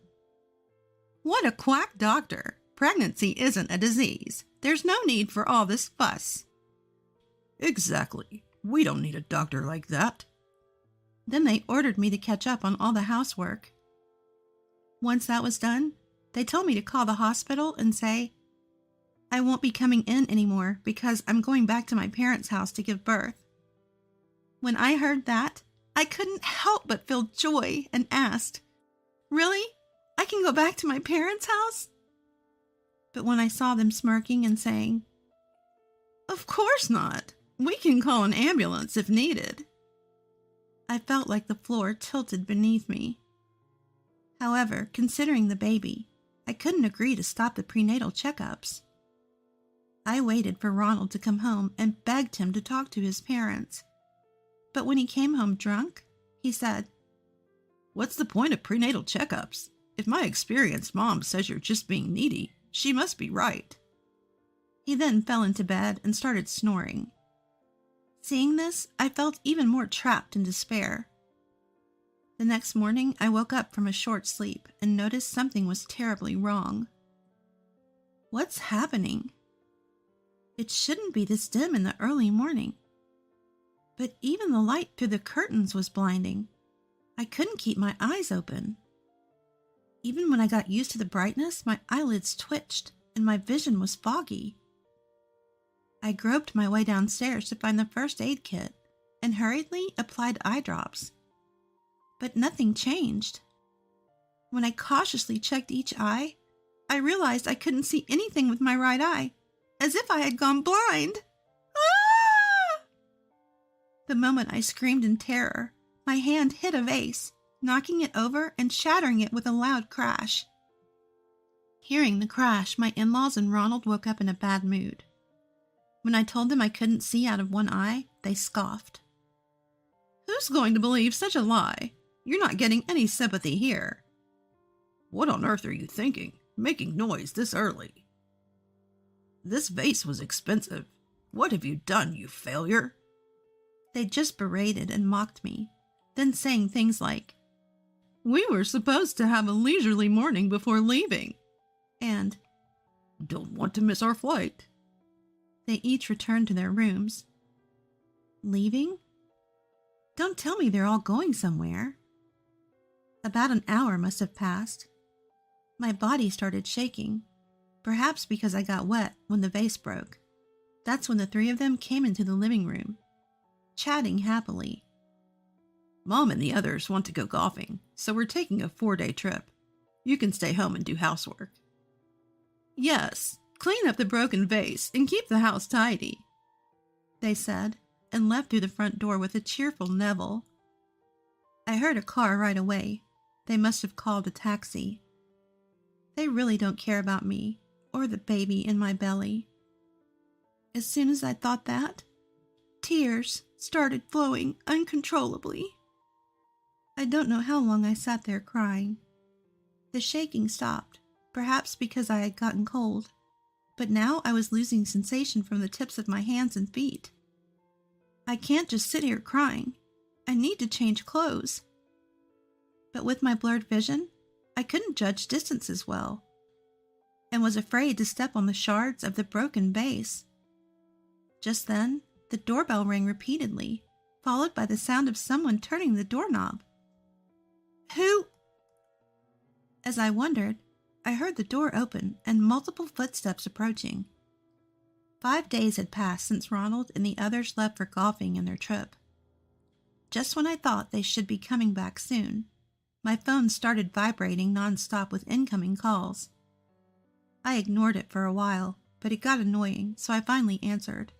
What a quack doctor! Pregnancy isn't a disease. There's no need for all this fuss. Exactly. We don't need a doctor like that. Then they ordered me to catch up on all the housework. Once that was done, they told me to call the hospital and say, I won't be coming in anymore because I'm going back to my parents' house to give birth. When I heard that, I couldn't help but feel joy and asked, Really? I can go back to my parents' house? But when I saw them smirking and saying, Of course not. We can call an ambulance if needed, I felt like the floor tilted beneath me. However, considering the baby, I couldn't agree to stop the prenatal checkups. I waited for Ronald to come home and begged him to talk to his parents. But when he came home drunk, he said, What's the point of prenatal checkups? If my experienced mom says you're just being needy, she must be right. He then fell into bed and started snoring. Seeing this, I felt even more trapped in despair. The next morning, I woke up from a short sleep and noticed something was terribly wrong. What's happening? It shouldn't be this dim in the early morning. But even the light through the curtains was blinding. I couldn't keep my eyes open. Even when I got used to the brightness, my eyelids twitched and my vision was foggy. I groped my way downstairs to find the first aid kit and hurriedly applied eye drops. But nothing changed. When I cautiously checked each eye, I realized I couldn't see anything with my right eye, as if I had gone blind. Ah! The moment I screamed in terror, my hand hit a vase, knocking it over and shattering it with a loud crash. Hearing the crash, my in-laws and Ronald woke up in a bad mood. When I told them I couldn't see out of one eye, they scoffed. Who's going to believe such a lie? You're not getting any sympathy here. What on earth are you thinking, making noise this early? This vase was expensive. What have you done, you failure? They just berated and mocked me, then saying things like, We were supposed to have a leisurely morning before leaving, and Don't want to miss our flight. They each returned to their rooms. Leaving? Don't tell me they're all going somewhere. About an hour must have passed. My body started shaking, perhaps because I got wet when the vase broke. That's when the three of them came into the living room, chatting happily. Mom and the others want to go golfing, so we're taking a 4-day trip. You can stay home and do housework. Yes, clean up the broken vase and keep the house tidy, they said, and left through the front door with a cheerful Neville. I heard a car right away. They must have called a taxi. They really don't care about me or the baby in my belly. As soon as I thought that, tears started flowing uncontrollably. I don't know how long I sat there crying. The shaking stopped, perhaps because I had gotten cold, but now I was losing sensation from the tips of my hands and feet. I can't just sit here crying. I need to change clothes. But with my blurred vision, I couldn't judge distances well, and was afraid to step on the shards of the broken vase. Just then, the doorbell rang repeatedly, followed by the sound of someone turning the doorknob. Who? As I wondered, I heard the door open and multiple footsteps approaching. 5 days had passed since Ronald and the others left for golfing in their trip. Just when I thought they should be coming back soon, my phone started vibrating nonstop with incoming calls. I ignored it for a while, but it got annoying, so I finally answered.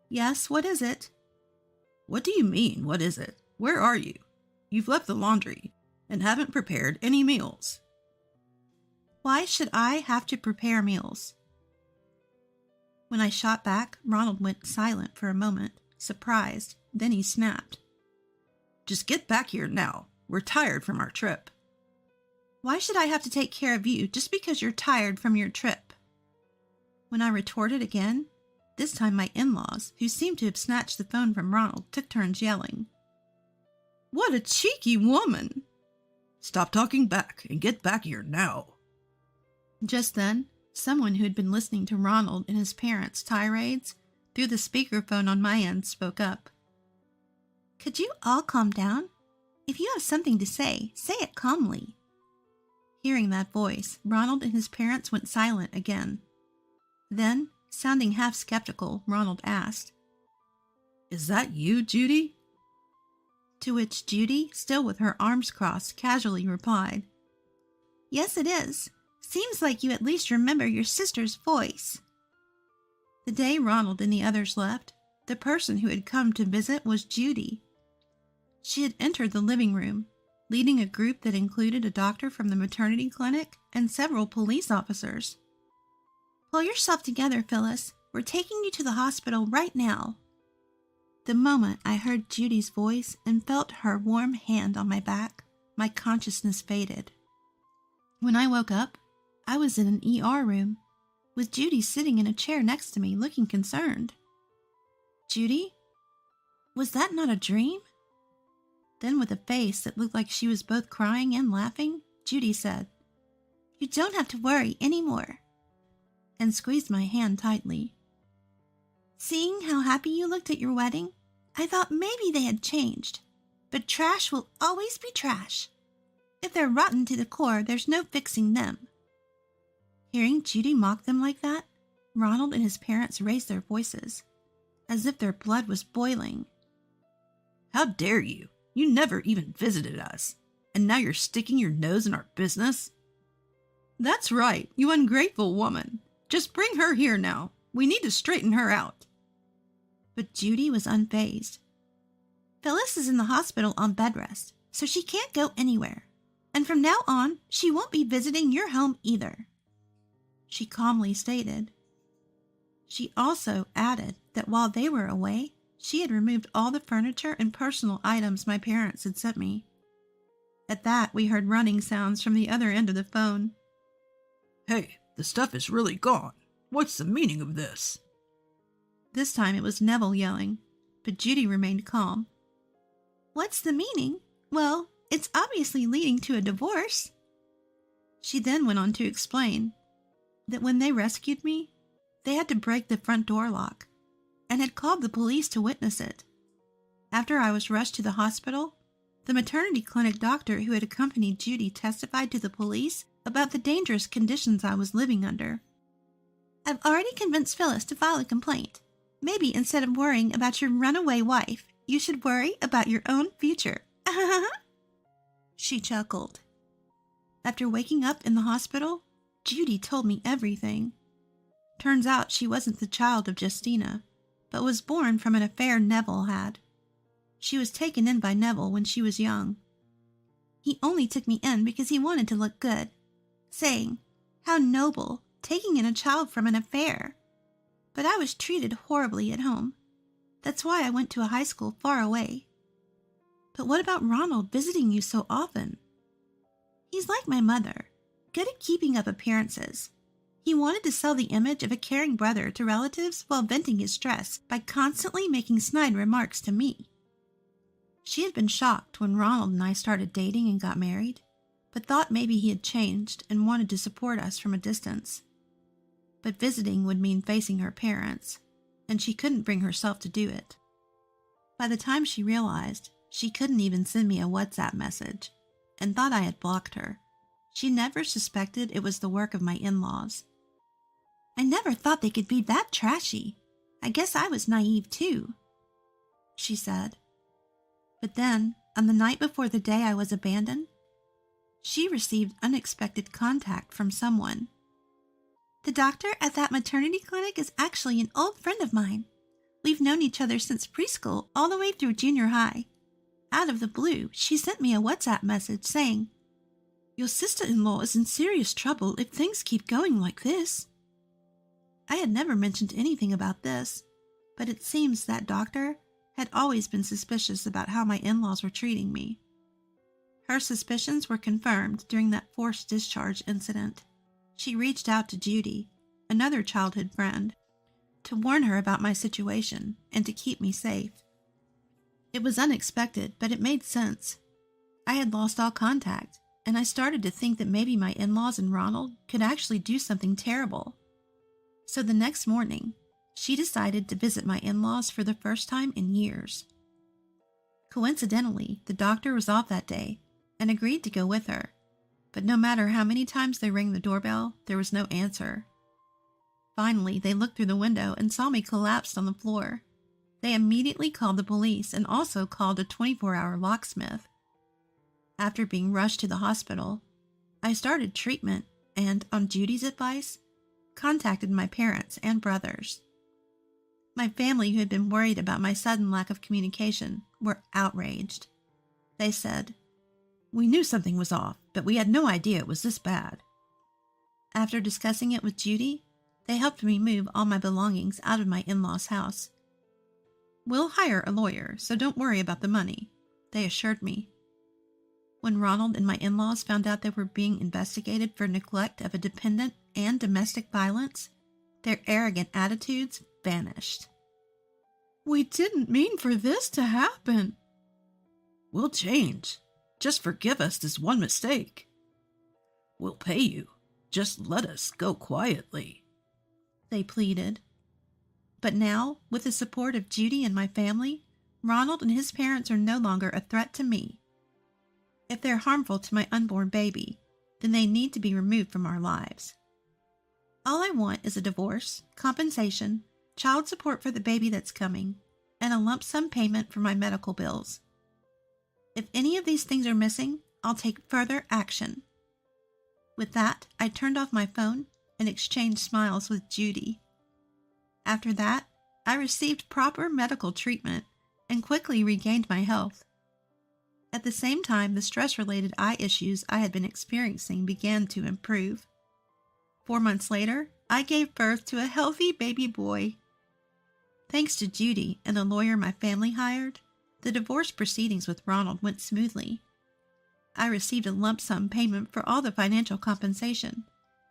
Yes, what is it? What do you mean, what is it? Where are you? You've left the laundry and haven't prepared any meals. Why should I have to prepare meals? When I shot back, Ronald went silent for a moment, surprised. Then he snapped. Just get back here now. We're tired from our trip. Why should I have to take care of you just because you're tired from your trip? When I retorted again, this time my in-laws, who seemed to have snatched the phone from Ronald, took turns yelling. What a cheeky woman! Stop talking back and get back here now. Just then, someone who had been listening to Ronald and his parents' tirades through the speakerphone on my end spoke up. Could you all calm down? If you have something to say it calmly. Hearing that voice, Ronald and his parents went silent again. Then, sounding half skeptical, Ronald asked, Is that you, Judy? To which Judy, still with her arms crossed, casually replied, Yes, it is. Seems like you at least remember your sister's voice. The day Ronald and the others left, the person who had come to visit was Judy. She had entered the living room, leading a group that included a doctor from the maternity clinic and several police officers. Pull yourself together, Phyllis. We're taking you to the hospital right now. The moment I heard Judy's voice and felt her warm hand on my back, my consciousness faded. When I woke up, I was in an ER room, with Judy sitting in a chair next to me looking concerned. Judy? Was that not a dream? Then with a face that looked like she was both crying and laughing, Judy said, You don't have to worry anymore, and squeezed my hand tightly. Seeing how happy you looked at your wedding, I thought maybe they had changed, but trash will always be trash. If they're rotten to the core, there's no fixing them. Hearing Judy mock them like that, Ronald and his parents raised their voices, as if their blood was boiling. How dare you? You never even visited us, and now you're sticking your nose in our business? That's right, you ungrateful woman. Just bring her here now. We need to straighten her out. But Judy was unfazed. Phyllis is in the hospital on bed rest, so she can't go anywhere. And from now on, she won't be visiting your home either, she calmly stated. She also added that while they were away, she had removed all the furniture and personal items my parents had sent me. At that, we heard running sounds from the other end of the phone. Hey, the stuff is really gone. What's the meaning of this? This time it was Neville yelling, but Judy remained calm. What's the meaning? Well, it's obviously leading to a divorce. She then went on to explain that when they rescued me, they had to break the front door lock and had called the police to witness it. After I was rushed to the hospital, the maternity clinic doctor who had accompanied Judy testified to the police about the dangerous conditions I was living under. I've already convinced Phyllis to file a complaint. Maybe instead of worrying about your runaway wife, you should worry about your own future. She chuckled. After waking up in the hospital, Judy told me everything. Turns out she wasn't the child of Justina, but was born from an affair Neville had. She was taken in by Neville when she was young. He only took me in because he wanted to look good, saying, "How noble, taking in a child from an affair." But I was treated horribly at home. That's why I went to a high school far away. But what about Ronald visiting you so often? He's like my mother, good at keeping up appearances. He wanted to sell the image of a caring brother to relatives while venting his stress by constantly making snide remarks to me. She had been shocked when Ronald and I started dating and got married, but thought maybe he had changed and wanted to support us from a distance. But visiting would mean facing her parents, and she couldn't bring herself to do it. By the time she realized, she couldn't even send me a WhatsApp message, and thought I had blocked her. She never suspected it was the work of my in-laws. I never thought they could be that trashy. I guess I was naive too, she said. But then, on the night before the day I was abandoned, she received unexpected contact from someone. The doctor at that maternity clinic is actually an old friend of mine. We've known each other since preschool all the way through junior high. Out of the blue, she sent me a WhatsApp message saying, "Your sister-in-law is in serious trouble if things keep going like this." I had never mentioned anything about this, but it seems that doctor had always been suspicious about how my in-laws were treating me. Her suspicions were confirmed during that forced discharge incident. She reached out to Judy, another childhood friend, to warn her about my situation and to keep me safe. It was unexpected, but it made sense. I had lost all contact, and I started to think that maybe my in-laws and Ronald could actually do something terrible. So the next morning, she decided to visit my in-laws for the first time in years. Coincidentally, the doctor was off that day and agreed to go with her, but no matter how many times they rang the doorbell, there was no answer. Finally, they looked through the window and saw me collapsed on the floor. They immediately called the police and also called a 24-hour locksmith. After being rushed to the hospital, I started treatment and, on Judy's advice, contacted my parents and brothers. My family, who had been worried about my sudden lack of communication, were outraged. They said, "We knew something was off, but we had no idea it was this bad." After discussing it with Judy, they helped me move all my belongings out of my in-laws' house. "We'll hire a lawyer, so don't worry about the money," they assured me. When Ronald and my in-laws found out they were being investigated for neglect of a dependent and domestic violence, their arrogant attitudes vanished. "We didn't mean for this to happen." "We'll change. Just forgive us this one mistake. We'll pay you. Just let us go quietly," they pleaded. But now, with the support of Judy and my family, Ronald and his parents are no longer a threat to me. If they're harmful to my unborn baby, then they need to be removed from our lives. All I want is a divorce, compensation, child support for the baby that's coming, and a lump sum payment for my medical bills. If any of these things are missing, I'll take further action. With that, I turned off my phone and exchanged smiles with Judy. After that, I received proper medical treatment and quickly regained my health. At the same time, the stress-related eye issues I had been experiencing began to improve. 4 months later, I gave birth to a healthy baby boy. Thanks to Judy and a lawyer my family hired, the divorce proceedings with Ronald went smoothly. I received a lump sum payment for all the financial compensation,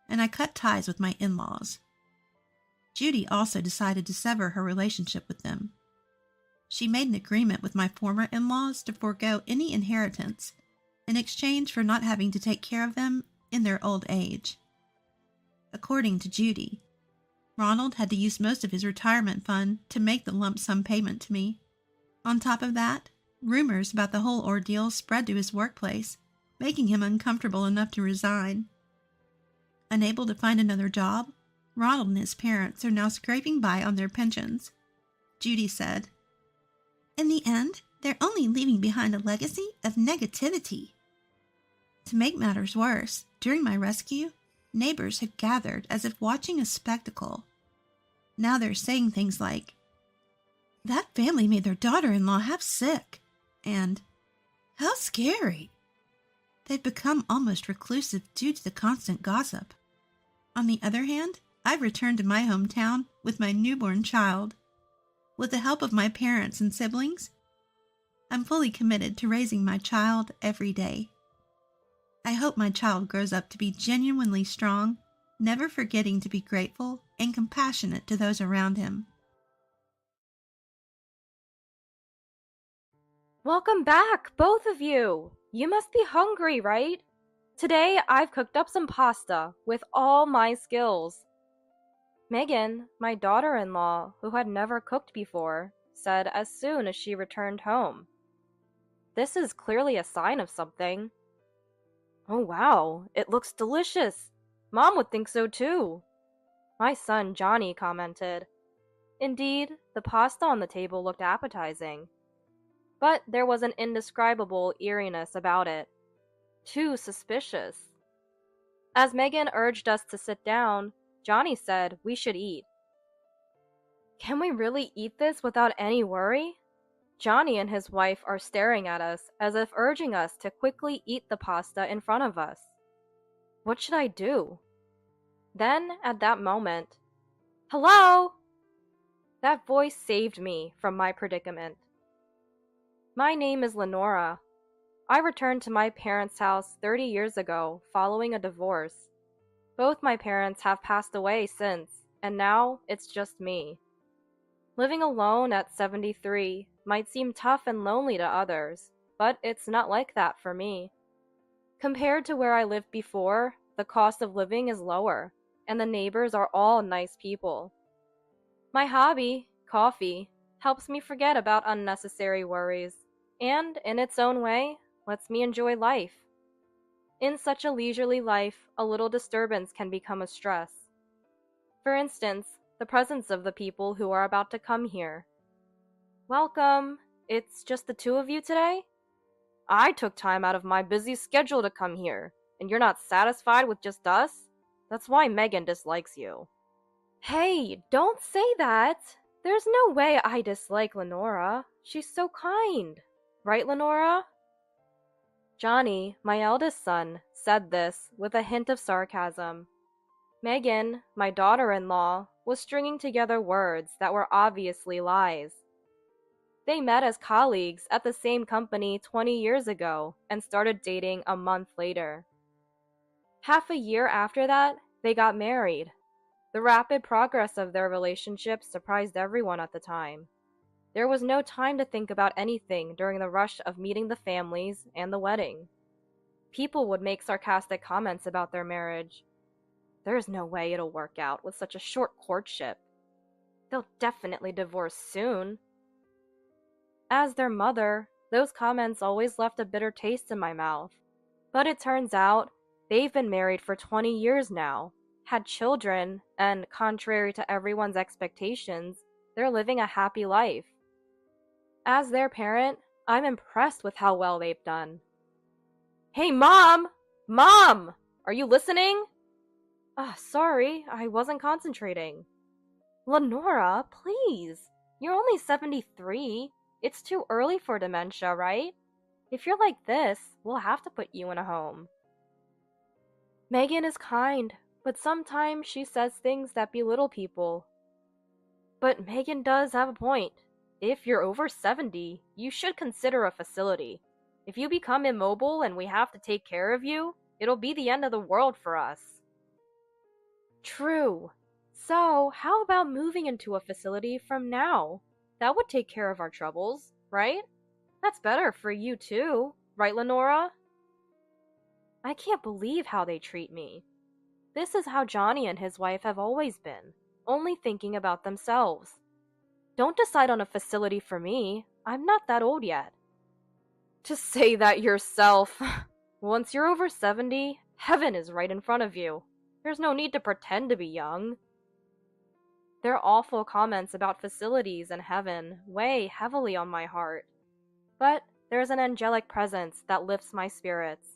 and I cut ties with my in-laws. Judy also decided to sever her relationship with them. She made an agreement with my former in-laws to forego any inheritance in exchange for not having to take care of them in their old age. According to Judy, Ronald had to use most of his retirement fund to make the lump sum payment to me. On top of that, rumors about the whole ordeal spread to his workplace, making him uncomfortable enough to resign. Unable to find another job, Ronald and his parents are now scraping by on their pensions. Judy said, "In the end, they're only leaving behind a legacy of negativity." To make matters worse, during my rescue, neighbors had gathered as if watching a spectacle. Now they're saying things like, "That family made their daughter-in-law half sick," and "How scary." They've become almost reclusive due to the constant gossip. On the other hand, I've returned to my hometown with my newborn child. With the help of my parents and siblings, I'm fully committed to raising my child every day. I hope my child grows up to be genuinely strong, never forgetting to be grateful and compassionate to those around him. Welcome back, both of you! You must be hungry, right? Today I've cooked up some pasta with all my skills. Megan, my daughter-in-law, who had never cooked before, said as soon as she returned home. This is clearly a sign of something. Oh wow, it looks delicious. Mom would think so too. My son Johnny commented. Indeed, the pasta on the table looked appetizing. But there was an indescribable eeriness about it. Too suspicious. As Megan urged us to sit down, Johnny said we should eat. Can we really eat this without any worry? Johnny and his wife are staring at us as if urging us to quickly eat the pasta in front of us. What should I do? Then, at that moment, hello! That voice saved me from my predicament. My name is Lenora. I returned to my parents' house 30 years ago following a divorce. Both my parents have passed away since, and now it's just me. Living alone at 73 might seem tough and lonely to others, but it's not like that for me. Compared to where I lived before, the cost of living is lower, and the neighbors are all nice people. My hobby, coffee, helps me forget about unnecessary worries, and, in its own way, lets me enjoy life. In such a leisurely life, a little disturbance can become a stress. For instance, the presence of the people who are about to come here. Welcome. It's just the two of you today? I took time out of my busy schedule to come here, and you're not satisfied with just us? That's why Megan dislikes you. Hey, don't say that! There's no way I dislike Lenora. She's so kind. Right, Lenora? Johnny, my eldest son, said this with a hint of sarcasm. Megan, my daughter-in-law, was stringing together words that were obviously lies. They met as colleagues at the same company 20 years ago and started dating a month later. Half a year after that, they got married. The rapid progress of their relationship surprised everyone at the time. There was no time to think about anything during the rush of meeting the families and the wedding. People would make sarcastic comments about their marriage. There's no way it'll work out with such a short courtship. They'll definitely divorce soon. As their mother, those comments always left a bitter taste in my mouth. But it turns out, they've been married for 20 years now, had children, and contrary to everyone's expectations, they're living a happy life. As their parent, I'm impressed with how well they've done. Hey, Mom! Mom! Are you listening? Sorry, I wasn't concentrating. Lenora, please! You're only 73. It's too early for dementia, right? If you're like this, we'll have to put you in a home. Megan is kind, but sometimes she says things that belittle people. But Megan does have a point. If you're over 70, you should consider a facility. If you become immobile and we have to take care of you, it'll be the end of the world for us. True. So, how about moving into a facility from now? That would take care of our troubles, right? That's better for you too, right, Lenora? I can't believe how they treat me. This is how Johnny and his wife have always been, only thinking about themselves. Don't decide on a facility for me. I'm not that old yet. To say that yourself. Once you're over 70, heaven is right in front of you. There's no need to pretend to be young. Their awful comments about facilities and heaven weigh heavily on my heart. But there's an angelic presence that lifts my spirits.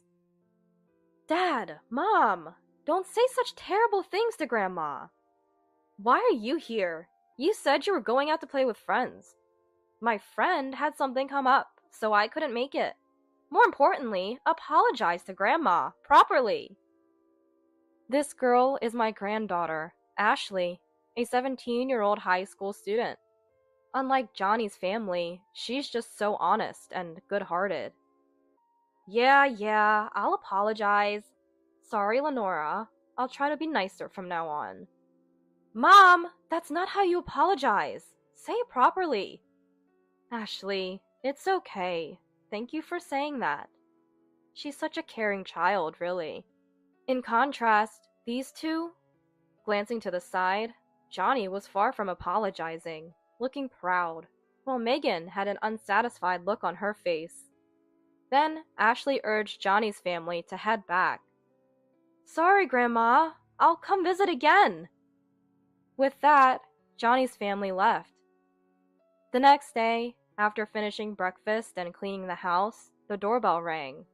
Dad, Mom, don't say such terrible things to Grandma. Why are you here? You said you were going out to play with friends. My friend had something come up, so I couldn't make it. More importantly, apologize to Grandma, properly. This girl is my granddaughter, Ashley, a 17-year-old high school student. Unlike Johnny's family, she's just so honest and good-hearted. Yeah, I'll apologize. Sorry, Lenora. I'll try to be nicer from now on. Mom, that's not how you apologize. Say it properly. Ashley, it's okay. Thank you for saying that. She's such a caring child, really. In contrast, these two, glancing to the side, Johnny was far from apologizing, looking proud, while Megan had an unsatisfied look on her face. Then Ashley urged Johnny's family to head back. Sorry, Grandma. I'll come visit again. With that, Johnny's family left. The next day, after finishing breakfast and cleaning the house, the doorbell rang.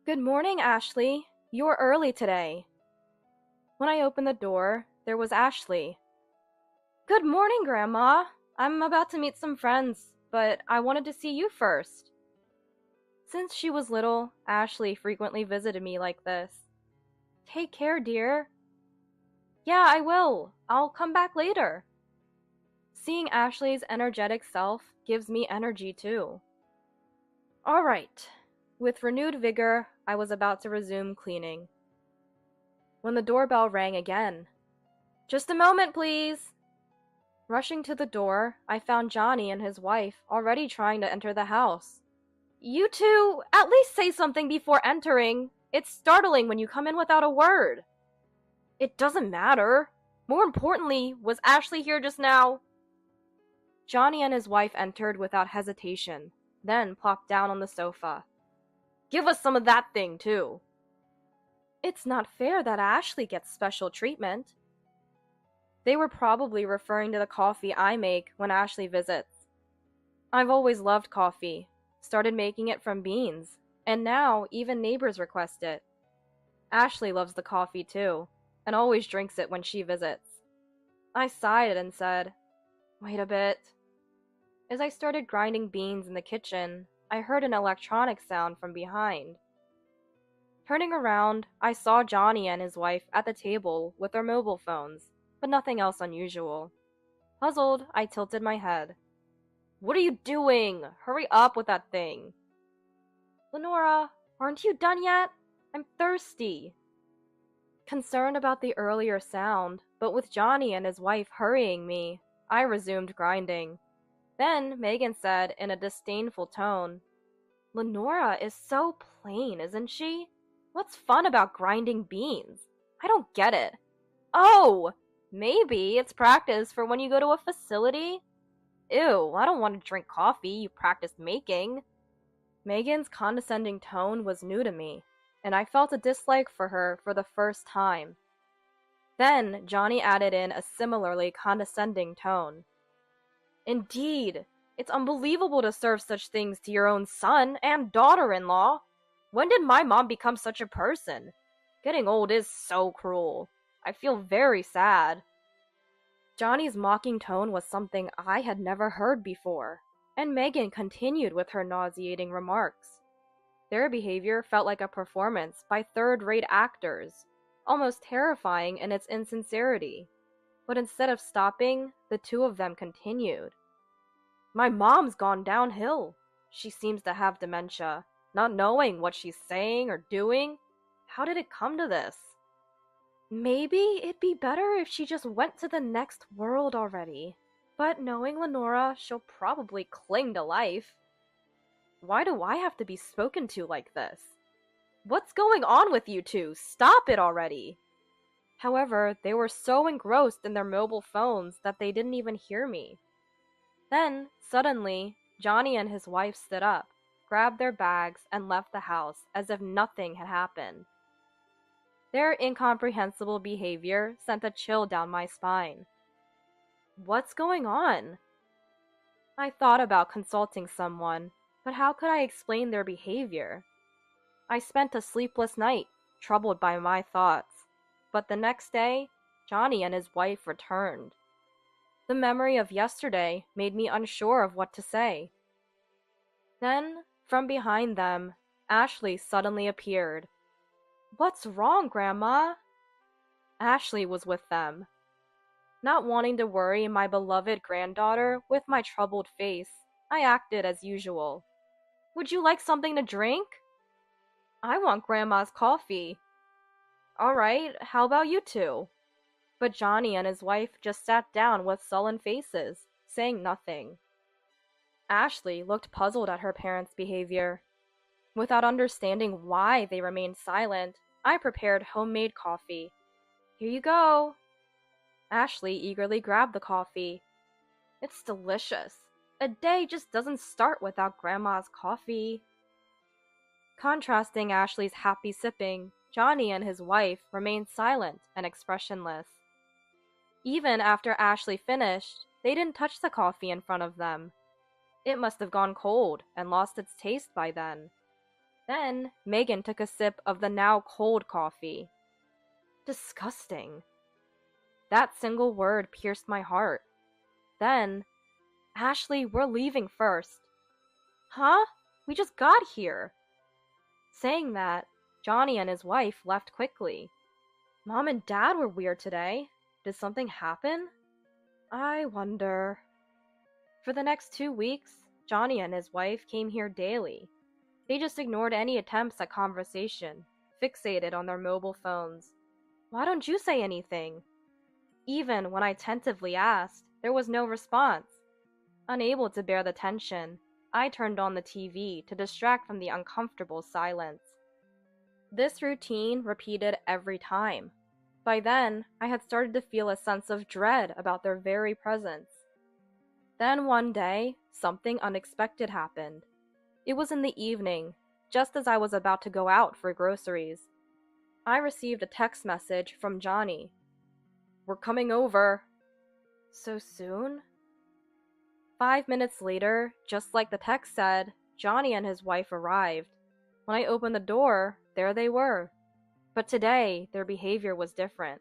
Good morning, Ashley. You're early today. When I opened the door, there was Ashley. Good morning, Grandma. I'm about to meet some friends, but I wanted to see you first. Since she was little, Ashley frequently visited me like this. Take care, dear. Yeah, I will. I'll come back later. Seeing Ashley's energetic self gives me energy too. All right. With renewed vigor, I was about to resume cleaning, when the doorbell rang again. Just a moment, please. Rushing to the door, I found Johnny and his wife already trying to enter the house. You two, at least say something before entering. It's startling when you come in without a word. It doesn't matter. More importantly, was Ashley here just now? Johnny and his wife entered without hesitation, then plopped down on the sofa. Give us some of that thing, too. It's not fair that Ashley gets special treatment. They were probably referring to the coffee I make when Ashley visits. I've always loved coffee, started making it from beans, and now even neighbors request it. Ashley loves the coffee too, and always drinks it when she visits. I sighed and said, Wait a bit. As I started grinding beans in the kitchen, I heard an electronic sound from behind. Turning around, I saw Johnny and his wife at the table with their mobile phones, but nothing else unusual. Puzzled, I tilted my head. What are you doing? Hurry up with that thing. Lenora, aren't you done yet? I'm thirsty. Concerned about the earlier sound, but with Johnny and his wife hurrying me, I resumed grinding. Then Megan said in a disdainful tone, Lenora is so plain, isn't she? What's fun about grinding beans? I don't get it. Oh, maybe it's practice for when you go to a facility? Ew, I don't want to drink coffee you practiced making. Megan's condescending tone was new to me, and I felt a dislike for her for the first time. Then Johnny added in a similarly condescending tone. Indeed, it's unbelievable to serve such things to your own son and daughter-in-law. When did my mom become such a person? Getting old is so cruel. I feel very sad. Johnny's mocking tone was something I had never heard before, and Megan continued with her nauseating remarks. Their behavior felt like a performance by third-rate actors, almost terrifying in its insincerity. But instead of stopping, the two of them continued. My mom's gone downhill. She seems to have dementia, not knowing what she's saying or doing. How did it come to this? Maybe it'd be better if she just went to the next world already. But knowing Lenora, she'll probably cling to life. Why do I have to be spoken to like this? What's going on with you two? Stop it already! However, they were so engrossed in their mobile phones that they didn't even hear me. Then, suddenly, Johnny and his wife stood up, grabbed their bags, and left the house as if nothing had happened. Their incomprehensible behavior sent a chill down my spine. What's going on? I thought about consulting someone, but how could I explain their behavior? I spent a sleepless night, troubled by my thoughts. But the next day, Johnny and his wife returned. The memory of yesterday made me unsure of what to say. Then, from behind them, Ashley suddenly appeared. What's wrong, Grandma? Ashley was with them. Not wanting to worry my beloved granddaughter with my troubled face, I acted as usual. Would you like something to drink? I want Grandma's coffee. Alright, how about you two? But Johnny and his wife just sat down with sullen faces, saying nothing. Ashley looked puzzled at her parents' behavior. Without understanding why they remained silent, I prepared homemade coffee. Here you go. Ashley eagerly grabbed the coffee. It's delicious. A day just doesn't start without Grandma's coffee. Contrasting Ashley's happy sipping, Johnny and his wife remained silent and expressionless. Even after Ashley finished, they didn't touch the coffee in front of them. It must have gone cold and lost its taste by then. Then Megan took a sip of the now cold coffee. Disgusting. That single word pierced my heart. Then, Ashley, we're leaving first. Huh? We just got here. Saying that, Johnny and his wife left quickly. Mom and Dad were weird today. Did something happen? I wonder. For the next 2 weeks, Johnny and his wife came here daily. They just ignored any attempts at conversation, fixated on their mobile phones. Why don't you say anything? Even when I tentatively asked, there was no response. Unable to bear the tension, I turned on the TV to distract from the uncomfortable silence. This routine repeated every time. By then, I had started to feel a sense of dread about their very presence. Then one day, something unexpected happened. It was in the evening, just as I was about to go out for groceries. I received a text message from Johnny. We're coming over. So soon? 5 minutes later, just like the text said, Johnny and his wife arrived. When I opened the door, there they were. But today, their behavior was different.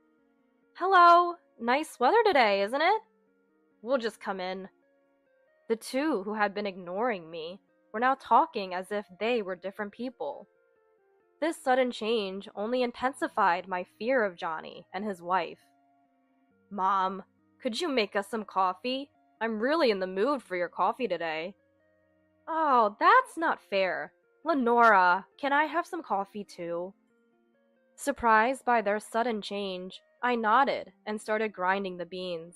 Hello! Nice weather today, isn't it? We'll just come in. The two who had been ignoring me were now talking as if they were different people. This sudden change only intensified my fear of Johnny and his wife. Mom, could you make us some coffee? I'm really in the mood for your coffee today. Oh, that's not fair. Lenora, can I have some coffee too? Surprised by their sudden change, I nodded and started grinding the beans.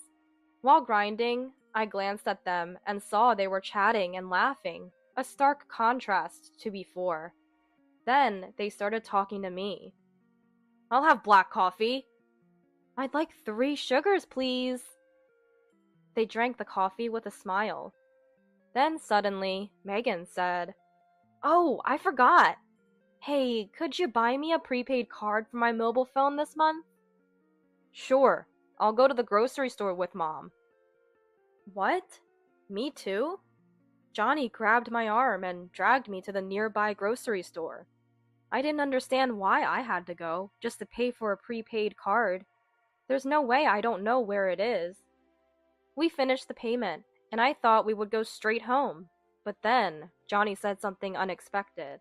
While grinding, I glanced at them and saw they were chatting and laughing, a stark contrast to before. Then they started talking to me. I'll have black coffee. I'd like 3 sugars, please. They drank the coffee with a smile. Then suddenly, Megan said, Oh, I forgot. Hey, could you buy me a prepaid card for my mobile phone this month? Sure, I'll go to the grocery store with Mom. What? Me too? Johnny grabbed my arm and dragged me to the nearby grocery store. I didn't understand why I had to go, just to pay for a prepaid card. There's no way I don't know where it is. We finished the payment, and I thought we would go straight home. But then, Johnny said something unexpected.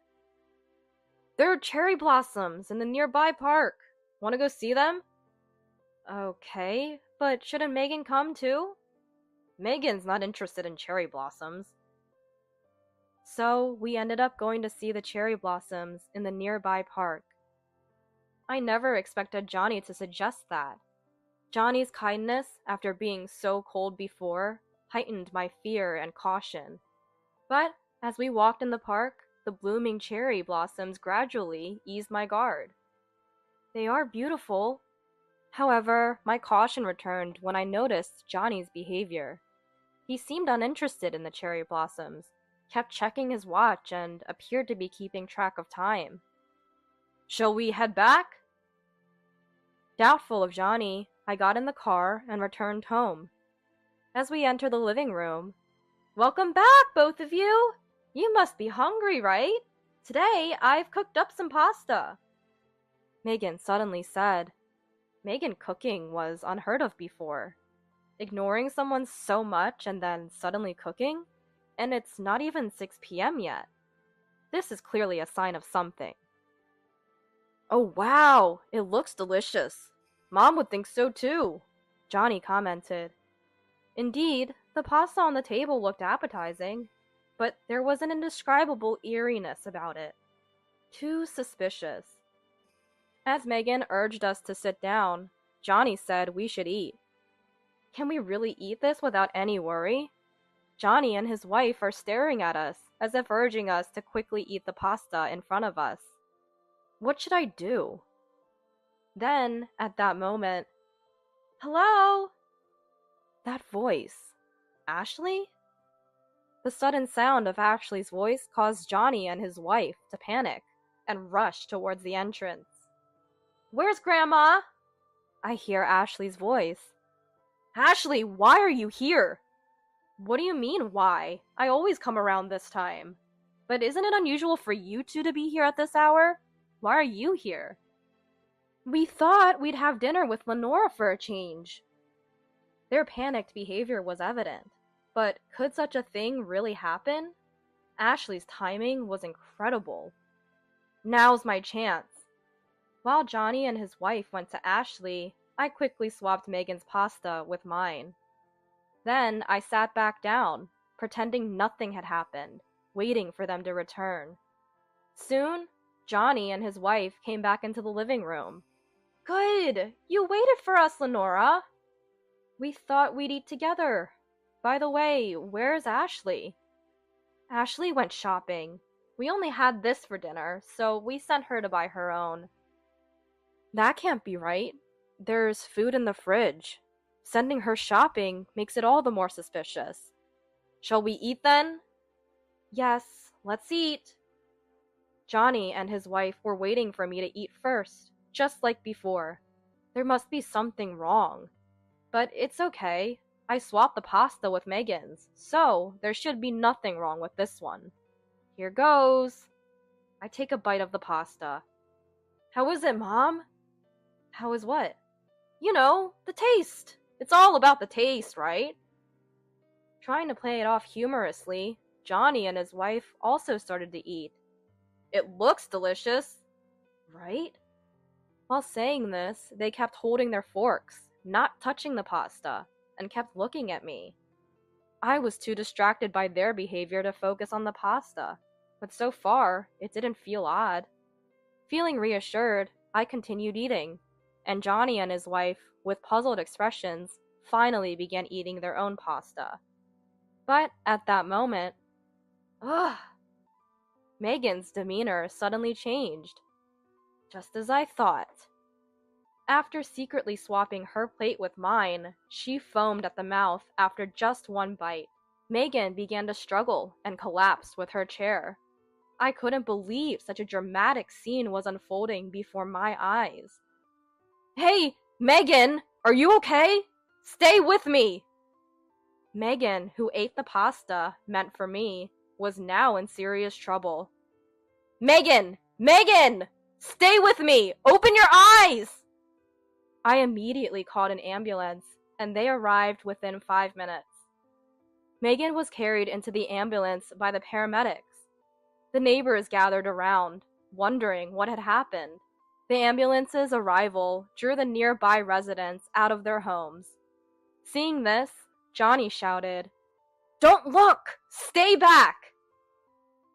There are cherry blossoms in the nearby park. Want to go see them? Okay, but shouldn't Megan come too? Megan's not interested in cherry blossoms. So, we ended up going to see the cherry blossoms in the nearby park. I never expected Johnny to suggest that. Johnny's kindness, after being so cold before, heightened my fear and caution. But, as we walked in the park, the blooming cherry blossoms gradually eased my guard. They are beautiful. However, my caution returned when I noticed Johnny's behavior. He seemed uninterested in the cherry blossoms, kept checking his watch, and appeared to be keeping track of time. Shall we head back? Doubtful of Johnny, I got in the car and returned home. As we entered the living room, Welcome back, both of you! You must be hungry, right? Today, I've cooked up some pasta. Megan suddenly said. Megan cooking was unheard of before. Ignoring someone so much and then suddenly cooking? And it's not even 6 p.m. yet. This is clearly a sign of something. Oh wow, it looks delicious. Mom would think so too, Johnny commented. Indeed, the pasta on the table looked appetizing, but there was an indescribable eeriness about it. Too suspicious. As Megan urged us to sit down, Johnny said we should eat. Can we really eat this without any worry? Johnny and his wife are staring at us, as if urging us to quickly eat the pasta in front of us. What should I do? Then, at that moment, hello? That voice. Ashley? The sudden sound of Ashley's voice caused Johnny and his wife to panic and rush towards the entrance. Where's Grandma? I hear Ashley's voice. Ashley, why are you here? What do you mean, why? I always come around this time. But isn't it unusual for you two to be here at this hour? Why are you here? We thought we'd have dinner with Lenora for a change. Their panicked behavior was evident, but could such a thing really happen? Ashley's timing was incredible. Now's my chance. While Johnny and his wife went to Ashley, I quickly swapped Megan's pasta with mine. Then I sat back down, pretending nothing had happened, waiting for them to return. Soon, Johnny and his wife came back into the living room. Good! You waited for us, Lenora! We thought we'd eat together. By the way, where's Ashley? Ashley went shopping. We only had this for dinner, so we sent her to buy her own. That can't be right. There's food in the fridge. Sending her shopping makes it all the more suspicious. Shall we eat then? Yes, let's eat. Johnny and his wife were waiting for me to eat first, just like before. There must be something wrong. But it's okay. I swapped the pasta with Megan's, so there should be nothing wrong with this one. Here goes. I take a bite of the pasta. How is it, Mom? How is what? You know, the taste. It's all about the taste, right? Trying to play it off humorously, Johnny and his wife also started to eat. It looks delicious, right? While saying this, they kept holding their forks, not touching the pasta, and kept looking at me. I was too distracted by their behavior to focus on the pasta, but so far, it didn't feel odd. Feeling reassured, I continued eating, and Johnny and his wife, with puzzled expressions, finally began eating their own pasta. But at that moment, Megan's demeanor suddenly changed. Just as I thought. After secretly swapping her plate with mine, she foamed at the mouth after just one bite. Megan began to struggle and collapsed with her chair. I couldn't believe such a dramatic scene was unfolding before my eyes. Hey, Megan, are you okay? Stay with me! Megan, who ate the pasta meant for me, was now in serious trouble. Megan! Megan! Stay with me! Open your eyes! I immediately called an ambulance, and they arrived within 5 minutes. Megan was carried into the ambulance by the paramedics. The neighbors gathered around, wondering what had happened. The ambulance's arrival drew the nearby residents out of their homes. Seeing this, Johnny shouted, "Don't look! Stay back!"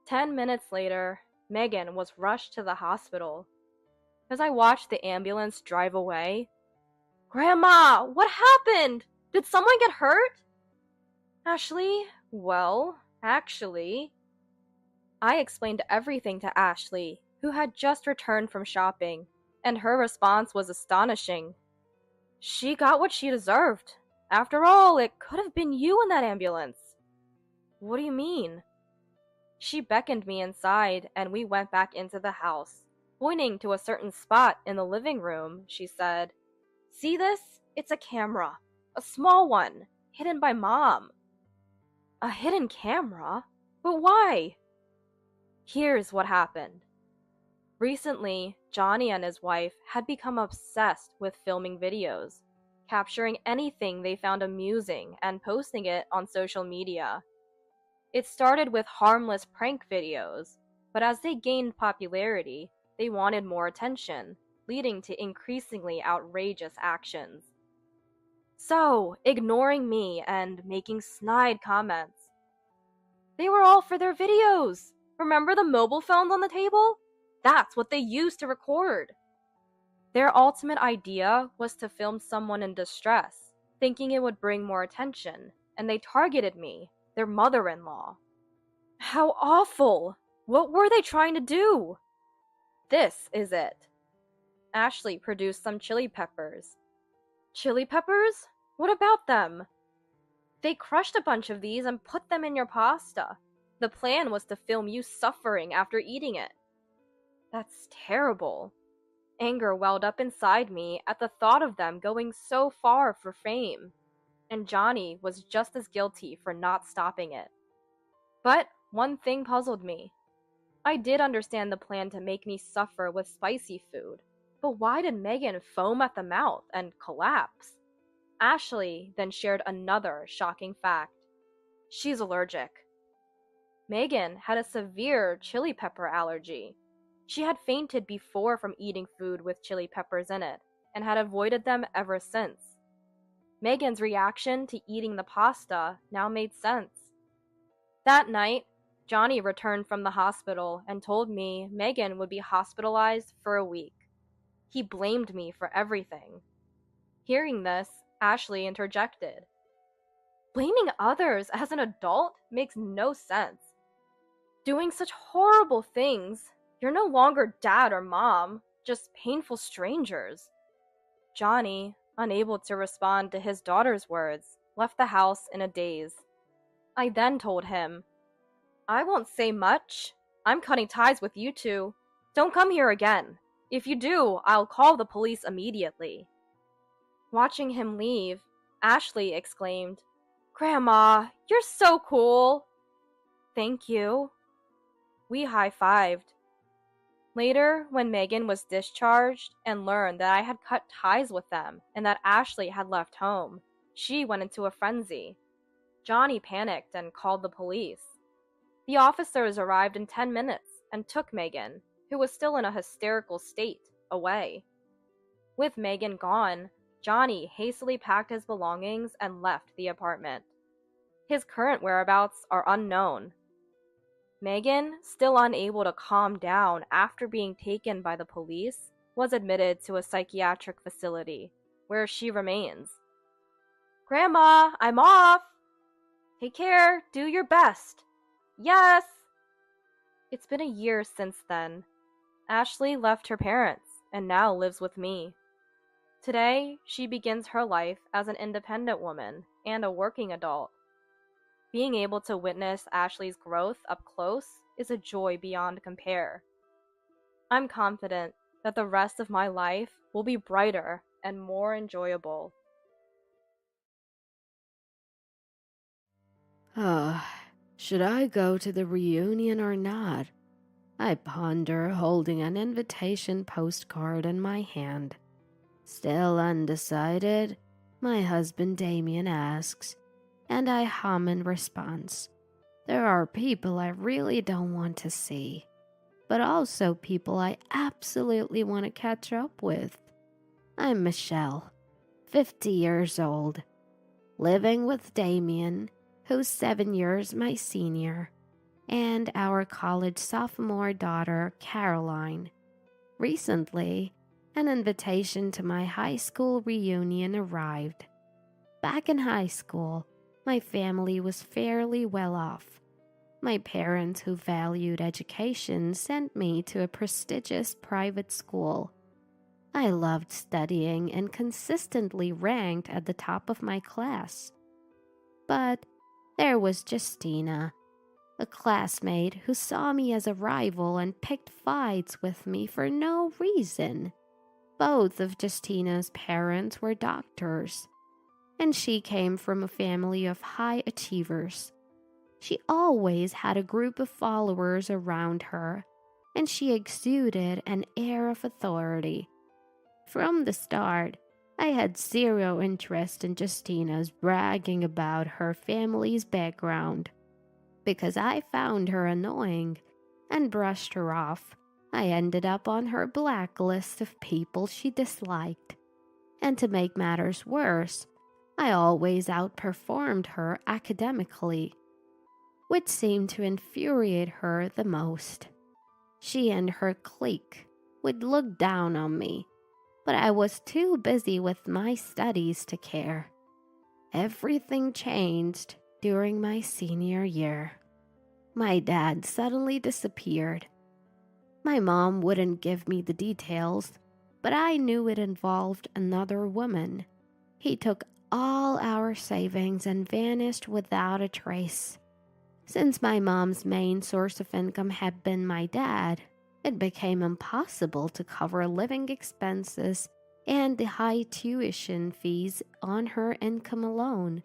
10 minutes later, Megan was rushed to the hospital. As I watched the ambulance drive away, "Grandma, what happened? Did someone get hurt?" Ashley, well, actually... I explained everything to Ashley, who had just returned from shopping, and her response was astonishing. She got what she deserved. After all, it could have been you in that ambulance. What do you mean? She beckoned me inside, and we went back into the house. Pointing to a certain spot in the living room, she said, "See this? It's a camera. A small one, hidden by Mom." A hidden camera? But why? Here's what happened. Recently, Johnny and his wife had become obsessed with filming videos, capturing anything they found amusing and posting it on social media. It started with harmless prank videos, but as they gained popularity, they wanted more attention, leading to increasingly outrageous actions. So, ignoring me and making snide comments. They were all for their videos! Remember the mobile phones on the table? That's what they used to record. Their ultimate idea was to film someone in distress, thinking it would bring more attention, and they targeted me, their mother-in-law. How awful! What were they trying to do? This is it. Ashley produced some chili peppers. Chili peppers? What about them? They crushed a bunch of these and put them in your pasta. The plan was to film you suffering after eating it. That's terrible. Anger welled up inside me at the thought of them going so far for fame. And Johnny was just as guilty for not stopping it. But one thing puzzled me. I did understand the plan to make me suffer with spicy food, but why did Megan foam at the mouth and collapse? Ashley then shared another shocking fact. She's allergic. Megan had a severe chili pepper allergy. She had fainted before from eating food with chili peppers in it, and had avoided them ever since. Megan's reaction to eating the pasta now made sense. That night, Johnny returned from the hospital and told me Megan would be hospitalized for a week. He blamed me for everything. Hearing this, Ashley interjected. Blaming others as an adult makes no sense. Doing such horrible things, you're no longer dad or mom, just painful strangers. Johnny, unable to respond to his daughter's words, left the house in a daze. I then told him, I won't say much. I'm cutting ties with you two. Don't come here again. If you do, I'll call the police immediately. Watching him leave, Ashley exclaimed, Grandma, you're so cool. Thank you. We high-fived. Later, when Megan was discharged and learned that I had cut ties with them and that Ashley had left home, she went into a frenzy. Johnny panicked and called the police. The officers arrived in 10 minutes and took Megan, who was still in a hysterical state, away. With Megan gone, Johnny hastily packed his belongings and left the apartment. His current whereabouts are unknown. Megan, still unable to calm down after being taken by the police, was admitted to a psychiatric facility, where she remains. Grandma, I'm off! Take care, do your best. Yes! It's been a year since then. Ashley left her parents and now lives with me. Today, she begins her life as an independent woman and a working adult. Being able to witness Ashley's growth up close is a joy beyond compare. I'm confident that the rest of my life will be brighter and more enjoyable. Should I go to the reunion or not? I ponder, holding an invitation postcard in my hand. Still undecided, my husband Damien asks, and I hum in response. There are people I really don't want to see, but also people I absolutely want to catch up with. I'm Michelle, 50 years old, living with Damien, who's 7 years my senior, and our college sophomore daughter, Caroline. Recently, an invitation to my high school reunion arrived. Back in high school, my family was fairly well off. My parents, who valued education, sent me to a prestigious private school. I loved studying and consistently ranked at the top of my class. But there was Justina, a classmate who saw me as a rival and picked fights with me for no reason. Both of Justina's parents were doctors, and she came from a family of high achievers. She always had a group of followers around her, and she exuded an air of authority. From the start, I had zero interest in Justina's bragging about her family's background. Because I found her annoying and brushed her off, I ended up on her blacklist of people she disliked. And to make matters worse, I always outperformed her academically, which seemed to infuriate her the most. She and her clique would look down on me, but I was too busy with my studies to care. Everything changed during my senior year. My dad suddenly disappeared. My mom wouldn't give me the details, but I knew it involved another woman. He took all our savings and vanished without a trace. Since my mom's main source of income had been my dad, it became impossible to cover living expenses and the high tuition fees on her income alone.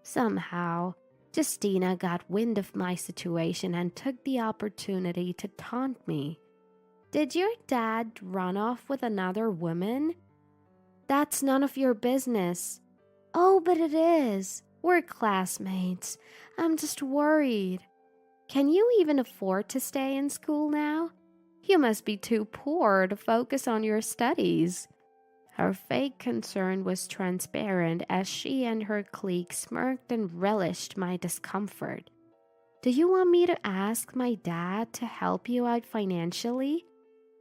Somehow, Justina got wind of my situation and took the opportunity to taunt me. "Did your dad run off with another woman?" "That's none of your business." "Oh, but it is. We're classmates. I'm just worried." "Can you even afford to stay in school now? You must be too poor to focus on your studies." Her fake concern was transparent as she and her clique smirked and relished my discomfort. "Do you want me to ask my dad to help you out financially?"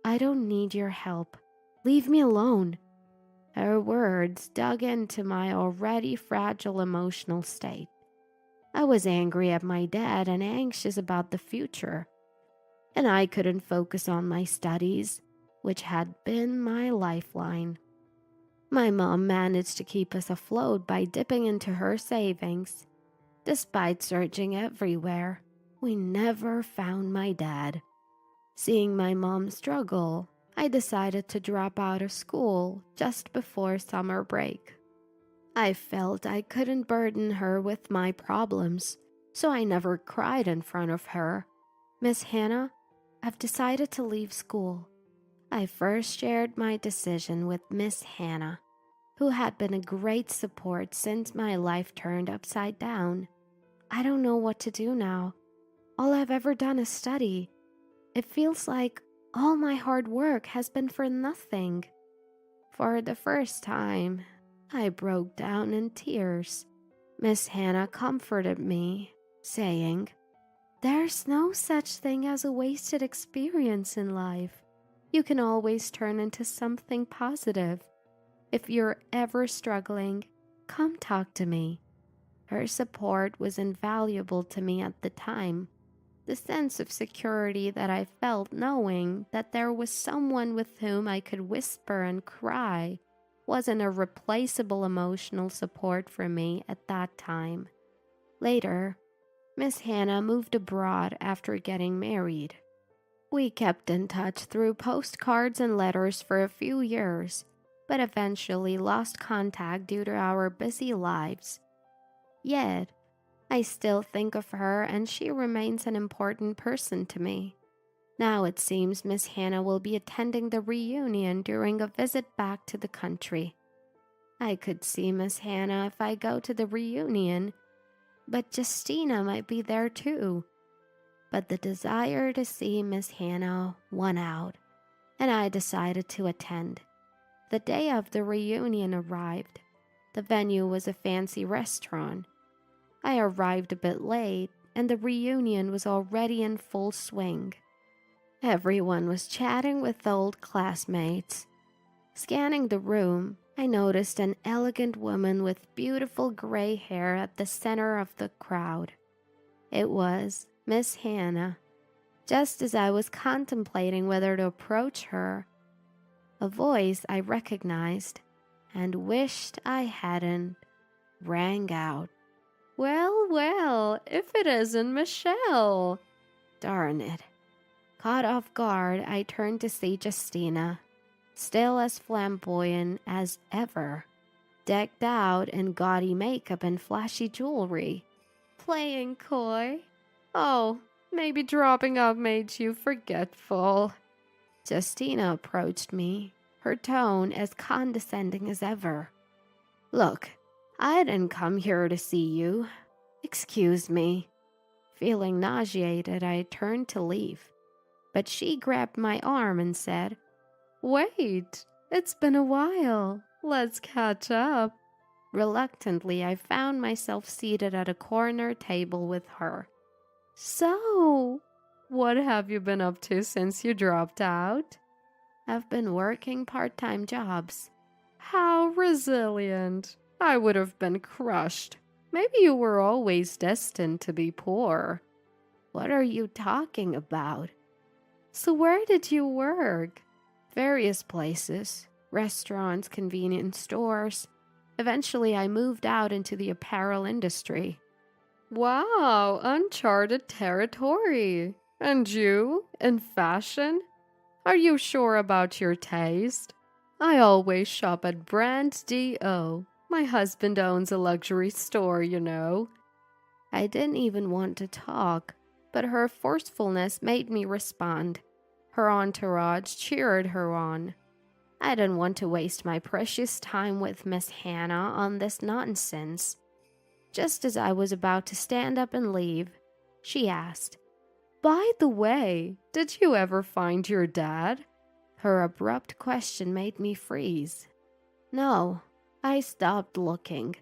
"I don't need your help. Leave me alone." Her words dug into my already fragile emotional state. I was angry at my dad and anxious about the future, and I couldn't focus on my studies, which had been my lifeline. My mom managed to keep us afloat by dipping into her savings. Despite searching everywhere, we never found my dad. Seeing my mom struggle, I decided to drop out of school just before summer break. I felt I couldn't burden her with my problems, so I never cried in front of her. "Miss Hannah, I've decided to leave school." I first shared my decision with Miss Hannah, who had been a great support since my life turned upside down. "I don't know what to do now. All I've ever done is study. It feels like all my hard work has been for nothing." For the first time, I broke down in tears. Miss Hannah comforted me, saying, "There's no such thing as a wasted experience in life. You can always turn into something positive. If you're ever struggling, come talk to me." Her support was invaluable to me at the time. The sense of security that I felt knowing that there was someone with whom I could whisper and cry was an irreplaceable emotional support for me at that time. Later, Miss Hannah moved abroad after getting married. We kept in touch through postcards and letters for a few years, but eventually lost contact due to our busy lives. Yet, I still think of her and she remains an important person to me. Now it seems Miss Hannah will be attending the reunion during a visit back to the country. I could see Miss Hannah if I go to the reunion, but Justina might be there too. But the desire to see Miss Hannah won out, and I decided to attend. The day of the reunion arrived. The venue was a fancy restaurant. I arrived a bit late, and the reunion was already in full swing. Everyone was chatting with old classmates. Scanning the room, I noticed an elegant woman with beautiful gray hair at the center of the crowd. It was Miss Hannah. Just as I was contemplating whether to approach her, a voice I recognized and wished I hadn't rang out. "Well, well, if it isn't Michelle!" Darn it. Caught off guard, I turned to see Justina, still as flamboyant as ever, decked out in gaudy makeup and flashy jewelry. "Playing coy? Oh, maybe dropping out made you forgetful." Justina approached me, her tone as condescending as ever. "Look, I didn't come here to see you. Excuse me." Feeling nauseated, I turned to leave, but she grabbed my arm and said, "Wait, it's been a while. Let's catch up." Reluctantly, I found myself seated at a corner table with her. "So, what have you been up to since you dropped out?" I've been working part-time jobs. How resilient. I would have been crushed. Maybe you were always destined to be poor. What are you talking about? So where did you work? Various places. Restaurants, convenience stores. Eventually, I moved out into the apparel industry. Wow, uncharted territory. And you, in fashion? Are you sure about your taste? I always shop at Brand D.O. My husband owns a luxury store, you know. I didn't even want to talk, but her forcefulness made me respond. Her entourage cheered her on. I didn't want to waste my precious time with Miss Hannah on this nonsense. Just as I was about to stand up and leave, she asked, By the way, did you ever find your dad? Her abrupt question made me freeze. No, I stopped looking.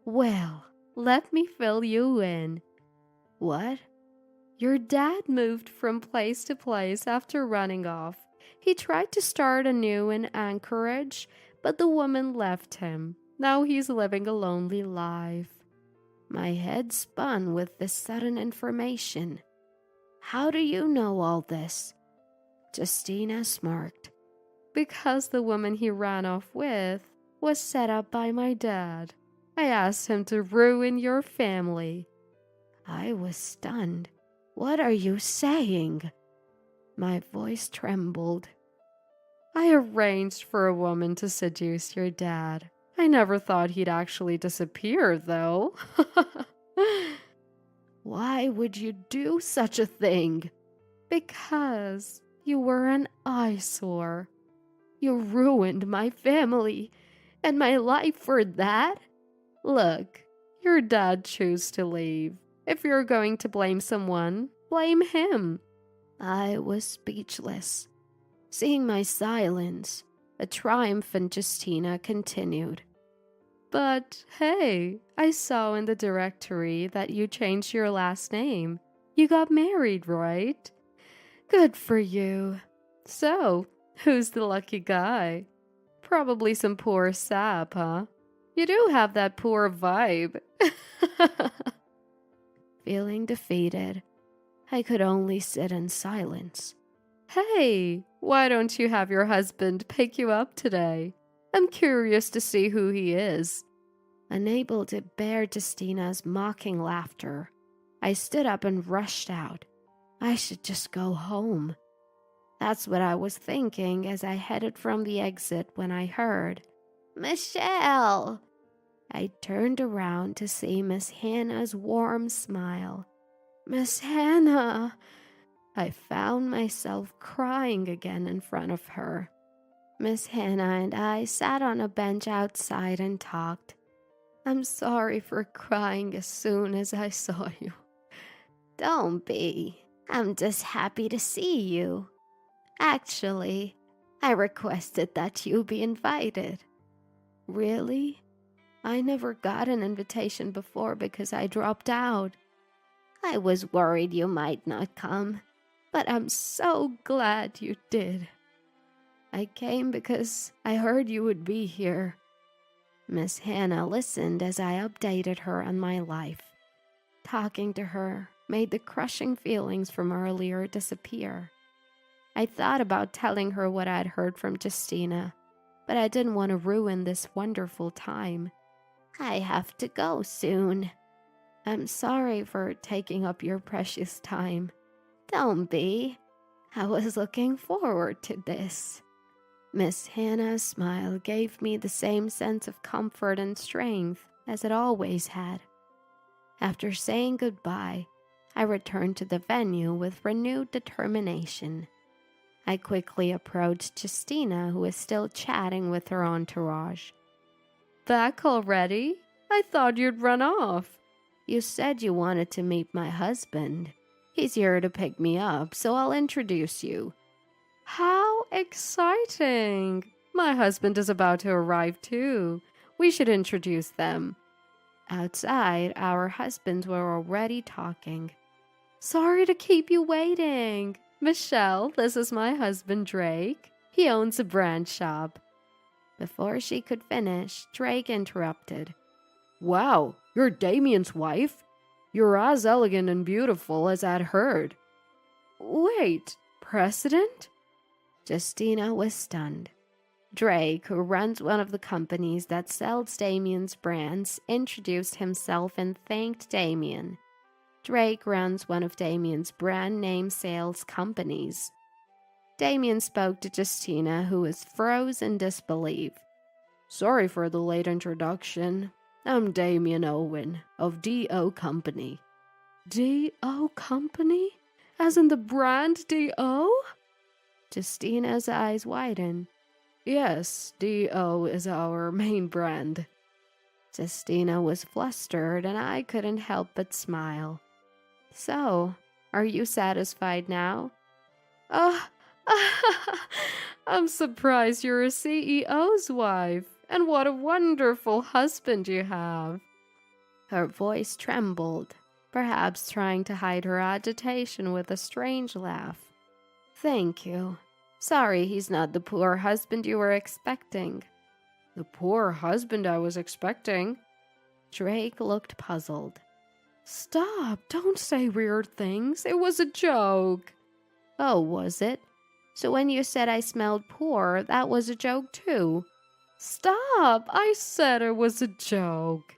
Well, let me fill you in. What? Your dad moved from place to place after running off. He tried to start anew in Anchorage, but the woman left him. Now he's living a lonely life. My head spun with this sudden information. How do you know all this? Justina smirked. Because the woman he ran off with was set up by my dad. I asked him to ruin your family. I was stunned. What are you saying? My voice trembled. I arranged for a woman to seduce your dad. I never thought he'd actually disappear, though. Why would you do such a thing? Because you were an eyesore. You ruined my family and my life for that? Look, your dad chose to leave. If you're going to blame someone, blame him. I was speechless. Seeing my silence, a triumphant Justina continued. But hey, I saw in the directory that you changed your last name. You got married, right? Good for you. So, who's the lucky guy? Probably some poor sap, huh? You do have that poor vibe. Feeling defeated, I could only sit in silence. Hey, why don't you have your husband pick you up today? I'm curious to see who he is. Unable to bear Justina's mocking laughter, I stood up and rushed out. I should just go home. That's what I was thinking as I headed from the exit when I heard, "Michelle!" I turned around to see Miss Hannah's warm smile. "Miss Hannah!" I found myself crying again in front of her. Miss Hannah and I sat on a bench outside and talked. "I'm sorry for crying as soon as I saw you." "Don't be. I'm just happy to see you. Actually, I requested that you be invited." "Really? I never got an invitation before because I dropped out." "I was worried you might not come, but I'm so glad you did." "I came because I heard you would be here." Miss Hannah listened as I updated her on my life. Talking to her made the crushing feelings from earlier disappear. I thought about telling her what I'd heard from Justina, but I didn't want to ruin this wonderful time. "I have to go soon." "I'm sorry for taking up your precious time." "Don't be. I was looking forward to this." Miss Hannah's smile gave me the same sense of comfort and strength as it always had. After saying goodbye, I returned to the venue with renewed determination. I quickly approached Justina, who was still chatting with her entourage. "Back already? I thought you'd run off." "You said you wanted to meet my husband. He's here to pick me up, so I'll introduce you." "How exciting! My husband is about to arrive too. We should introduce them." Outside, our husbands were already talking. "Sorry to keep you waiting. Michelle, this is my husband Drake. He owns a brand shop. Before she could finish, Drake interrupted. Wow, you're Damien's wife? You're as elegant and beautiful as I'd heard. Wait, President? Justina was stunned. Drake, who runs one of the companies that sells Damien's brands, introduced himself and thanked Damien. Drake runs one of Damien's brand name sales companies. Damien spoke to Justina, who was froze in disbelief. Sorry for the late introduction. I'm Damien Owen of D.O. Company. D.O. Company? As in the brand D.O.? Justina's eyes widened. Yes, D.O. is our main brand. Justina was flustered, and I couldn't help but smile. So, are you satisfied now? I'm surprised you're a CEO's wife. And what a wonderful husband you have. Her voice trembled, perhaps trying to hide her agitation with a strange laugh. Thank you. Sorry he's not the poor husband you were expecting. The poor husband I was expecting? Drake looked puzzled. Stop, don't say weird things. It was a joke. Oh, was it? So when you said I smelled poor, that was a joke too? Stop! I said it was a joke.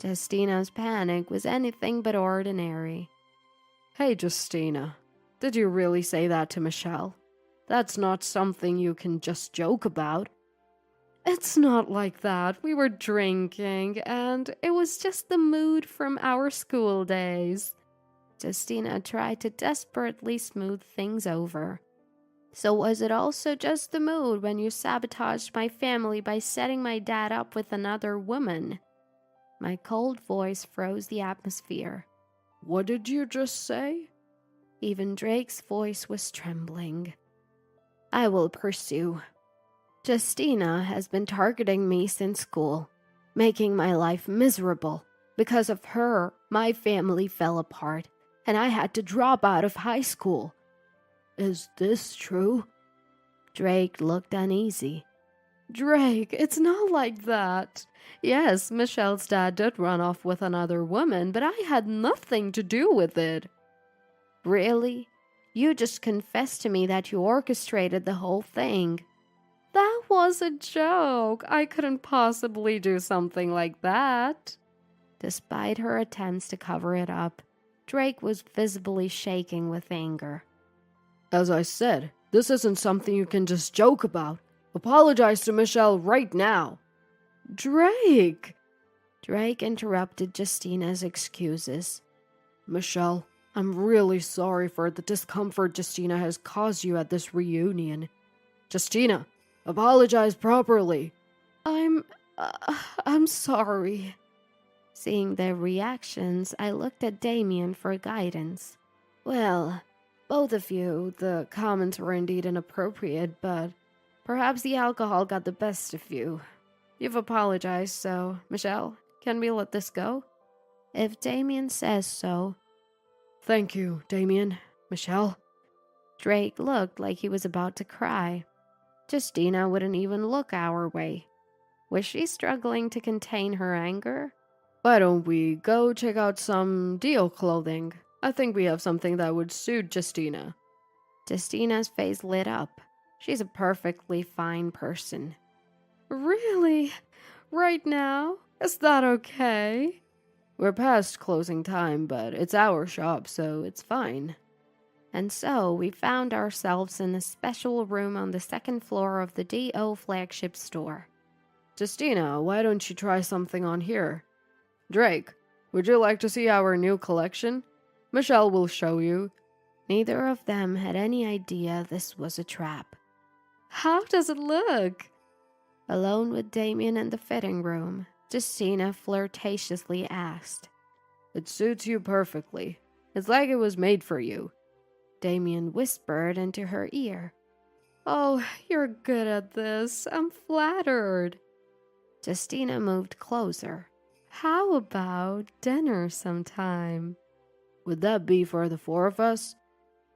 Justina's panic was anything but ordinary. Hey, Justina, did you really say that to Michelle? That's not something you can just joke about. It's not like that. We were drinking, and it was just the mood from our school days. Justina tried to desperately smooth things over. So was it also just the mood when you sabotaged my family by setting my dad up with another woman? My cold voice froze the atmosphere. What did you just say? Even Drake's voice was trembling. I will pursue. Justina has been targeting me since school, making my life miserable. Because of her, my family fell apart, and I had to drop out of high school. Is this true? Drake looked uneasy. Drake, it's not like that. Yes, Michelle's dad did run off with another woman, but I had nothing to do with it. Really? You just confessed to me that you orchestrated the whole thing. That was a joke. I couldn't possibly do something like that. Despite her attempts to cover it up, Drake was visibly shaking with anger. As I said, this isn't something you can just joke about. Apologize to Michelle right now. Drake! Drake interrupted Justina's excuses. Michelle, I'm really sorry for the discomfort Justina has caused you at this reunion. Justina, apologize properly. I'm sorry. Seeing their reactions, I looked at Damien for guidance. Well, both of you, the comments were indeed inappropriate, but perhaps the alcohol got the best of you. You've apologized, so, Michelle, can we let this go? If Damien says so. Thank you, Damien. Michelle? Drake looked like he was about to cry. Justina wouldn't even look our way. Was she struggling to contain her anger? Why don't we go check out some Dio clothing? I think we have something that would suit Justina. Justina's face lit up. She's a perfectly fine person. Really? Right now? Is that okay? We're past closing time, but it's our shop, so it's fine. And so we found ourselves in a special room on the second floor of the D.O. flagship store. Justina, why don't you try something on here? Drake, would you like to see our new collection? Michelle will show you. Neither of them had any idea this was a trap. How does it look? Alone with Damien in the fitting room, Justina flirtatiously asked. It suits you perfectly. It's like it was made for you. Damien whispered into her ear. Oh, you're good at this. I'm flattered. Justina moved closer. How about dinner sometime? Would that be for the four of us?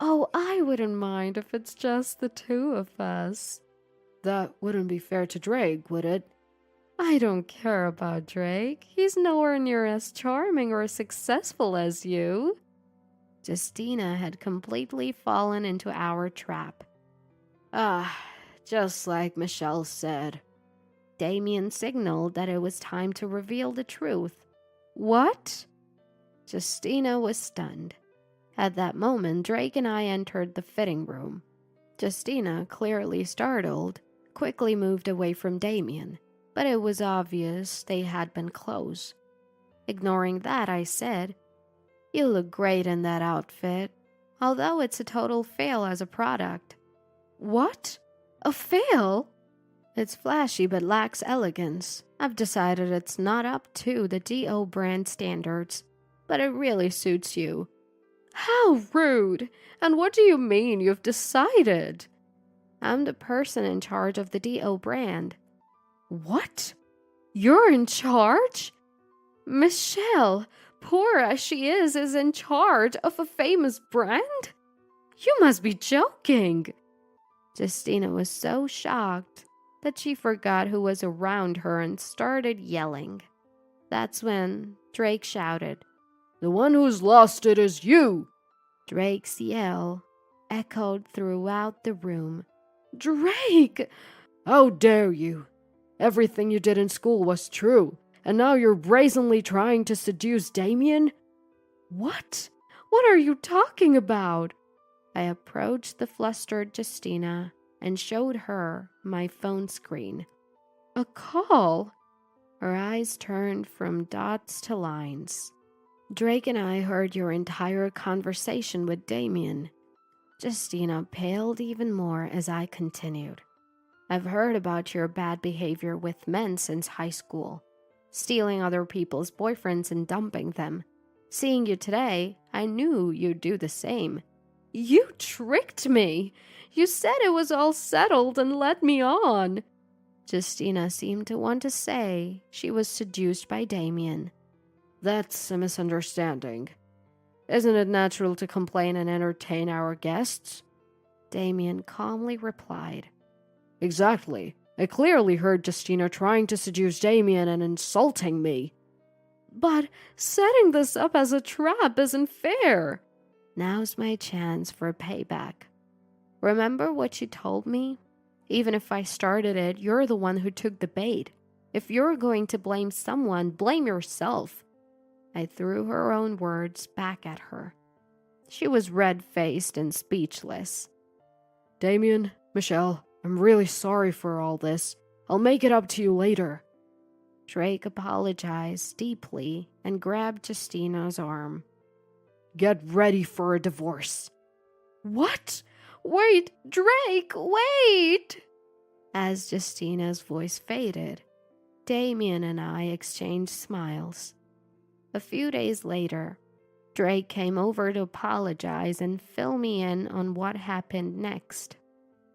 Oh, I wouldn't mind if it's just the two of us. That wouldn't be fair to Drake, would it? I don't care about Drake. He's nowhere near as charming or successful as you. Justina had completely fallen into our trap. Just like Michelle said. Damien signaled that it was time to reveal the truth. What? Justina was stunned. At that moment, Drake and I entered the fitting room. Justina, clearly startled, quickly moved away from Damien, but it was obvious they had been close. Ignoring that, I said, "You look great in that outfit, although it's a total fail as a product." What? A fail? It's flashy but lacks elegance. I've decided it's not up to the DO brand standards, but it really suits you. How rude! And what do you mean you've decided? I'm the person in charge of the DO brand. What? You're in charge? Michelle, poor as she is in charge of a famous brand? You must be joking. Justina was so shocked that she forgot who was around her and started yelling. That's when Drake shouted, "The one who's lost it is you!" Drake's yell echoed throughout the room. Drake! "How dare you! Everything you did in school was true, and now you're brazenly trying to seduce Damien?" What? What are you talking about? I approached the flustered Justina and showed her my phone screen. A call? Her eyes turned from dots to lines. "Drake and I heard your entire conversation with Damien." Justina paled even more as I continued. "I've heard about your bad behavior with men since high school, stealing other people's boyfriends and dumping them. Seeing you today, I knew you'd do the same." You tricked me. You said it was all settled and led me on. Justina seemed to want to say she was seduced by Damien. "That's a misunderstanding. Isn't it natural to complain and entertain our guests?" Damien calmly replied. "Exactly. I clearly heard Justina trying to seduce Damien and insulting me." But setting this up as a trap isn't fair. Now's my chance for payback. Remember what you told me? Even if I started it, you're the one who took the bait. If you're going to blame someone, blame yourself." I threw her own words back at her. She was red-faced and speechless. "Damien, Michelle, I'm really sorry for all this. I'll make it up to you later." Drake apologized deeply and grabbed Justina's arm. "Get ready for a divorce." What? Wait, Drake, wait! As Justina's voice faded, Damien and I exchanged smiles. A few days later, Drake came over to apologize and fill me in on what happened next.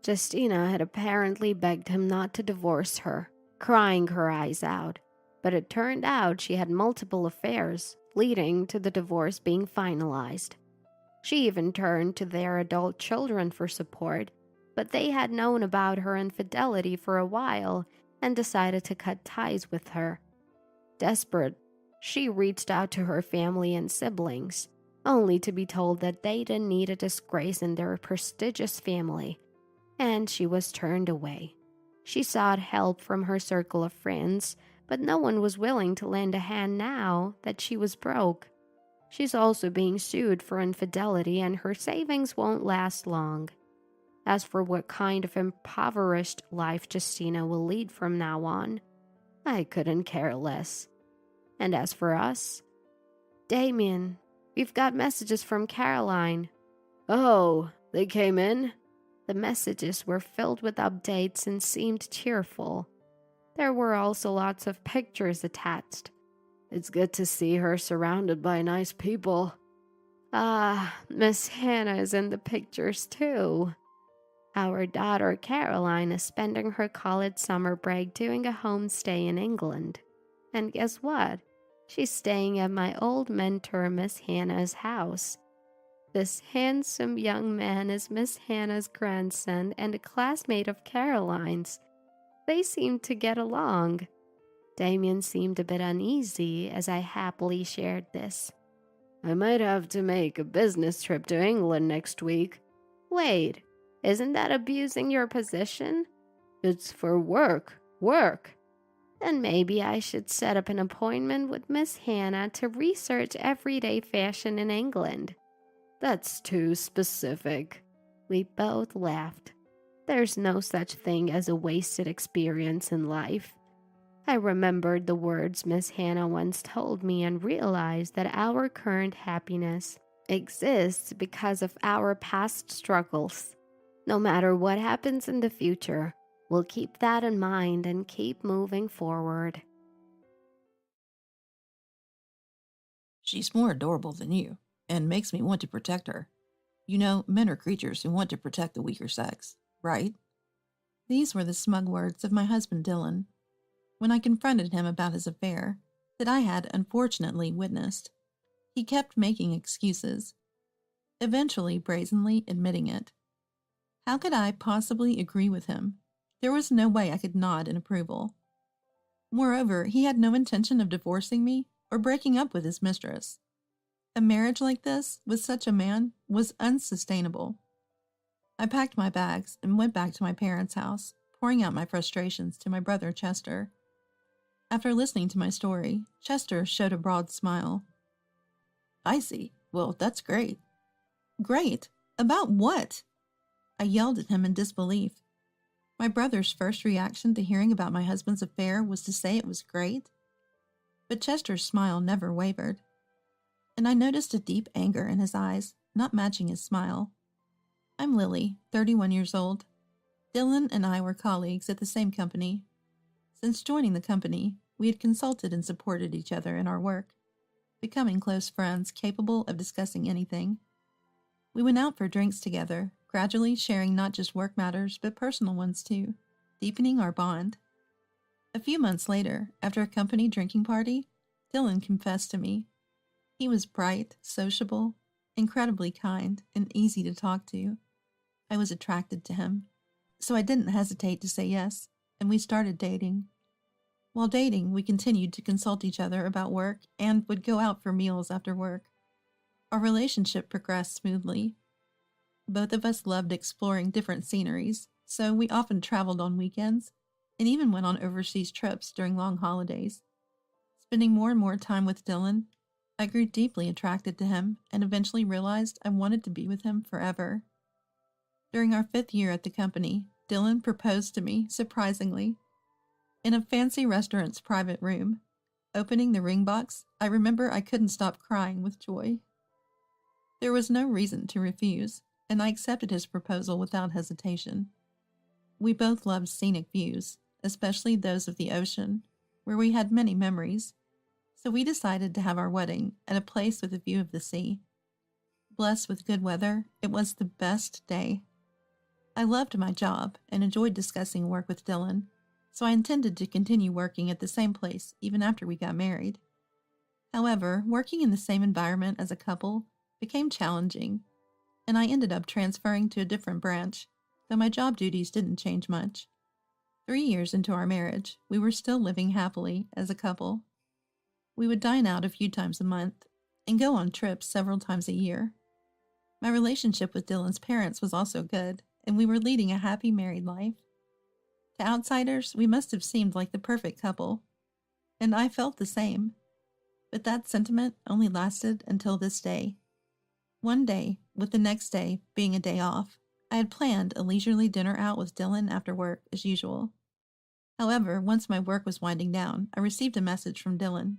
Justina had apparently begged him not to divorce her, crying her eyes out, but it turned out she had multiple affairs, leading to the divorce being finalized. She even turned to their adult children for support, but they had known about her infidelity for a while and decided to cut ties with her. Desperate, she reached out to her family and siblings, only to be told that they didn't need a disgrace in their prestigious family, and she was turned away. She sought help from her circle of friends, but no one was willing to lend a hand now that she was broke. She's also being sued for infidelity, and her savings won't last long. As for what kind of impoverished life Justina will lead from now on, I couldn't care less. And as for us, Damien, we've got messages from Caroline. "Oh, they came in?" The messages were filled with updates and seemed cheerful. There were also lots of pictures attached. "It's good to see her surrounded by nice people." Miss Hannah is in the pictures too. Our daughter Caroline is spending her college summer break doing a homestay in England. And guess what? She's staying at my old mentor Miss Hannah's house. This handsome young man is Miss Hannah's grandson and a classmate of Caroline's. They seemed to get along. Damien seemed a bit uneasy as I happily shared this. I might have to make a business trip to England next week. Wait, isn't that abusing your position? It's for work. Then maybe I should set up an appointment with Miss Hannah to research everyday fashion in England. That's too specific. We both laughed. There's no such thing as a wasted experience in life. I remembered the words Miss Hannah once told me and realized that our current happiness exists because of our past struggles. No matter what happens in the future, we'll keep that in mind and keep moving forward. She's more adorable than you, and makes me want to protect her. You know, men are creatures who want to protect the weaker sex, right? These were the smug words of my husband Dylan, when I confronted him about his affair that I had unfortunately witnessed. He kept making excuses, eventually brazenly admitting it. How could I possibly agree with him? There was no way I could nod in approval. Moreover, he had no intention of divorcing me or breaking up with his mistress. A marriage like this, with such a man, was unsustainable. I packed my bags and went back to my parents' house, pouring out my frustrations to my brother Chester. After listening to my story, Chester showed a broad smile. I see. Well, that's great. Great? About what? I yelled at him in disbelief. My brother's first reaction to hearing about my husband's affair was to say it was great. But Chester's smile never wavered, and I noticed a deep anger in his eyes, not matching his smile. I'm Lily, 31 years old. Dylan and I were colleagues at the same company. Since joining the company, we had consulted and supported each other in our work, becoming close friends capable of discussing anything. We went out for drinks together, gradually sharing not just work matters but personal ones too, deepening our bond. A few months later, after a company drinking party, Dylan confessed to me. He was bright, sociable, incredibly kind, and easy to talk to. I was attracted to him, so I didn't hesitate to say yes, and we started dating. While dating, we continued to consult each other about work and would go out for meals after work. Our relationship progressed smoothly. Both of us loved exploring different sceneries, so we often traveled on weekends and even went on overseas trips during long holidays. Spending more and more time with Dylan, I grew deeply attracted to him and eventually realized I wanted to be with him forever. During our 5th year at the company, Dylan proposed to me, surprisingly, in a fancy restaurant's private room. Opening the ring box, I remember I couldn't stop crying with joy. There was no reason to refuse, and I accepted his proposal without hesitation. We both loved scenic views, especially those of the ocean, where we had many memories, so we decided to have our wedding at a place with a view of the sea. Blessed with good weather, it was the best day. I loved my job and enjoyed discussing work with Dylan, so I intended to continue working at the same place even after we got married. However, working in the same environment as a couple became challenging, and I ended up transferring to a different branch, though my job duties didn't change much. 3 years into our marriage, we were still living happily as a couple. We would dine out a few times a month and go on trips several times a year. My relationship with Dylan's parents was also good, and we were leading a happy married life. To outsiders, we must have seemed like the perfect couple, and I felt the same. But that sentiment only lasted until this day. One day, with the next day being a day off, I had planned a leisurely dinner out with Dylan after work as usual. However, once my work was winding down, I received a message from Dylan.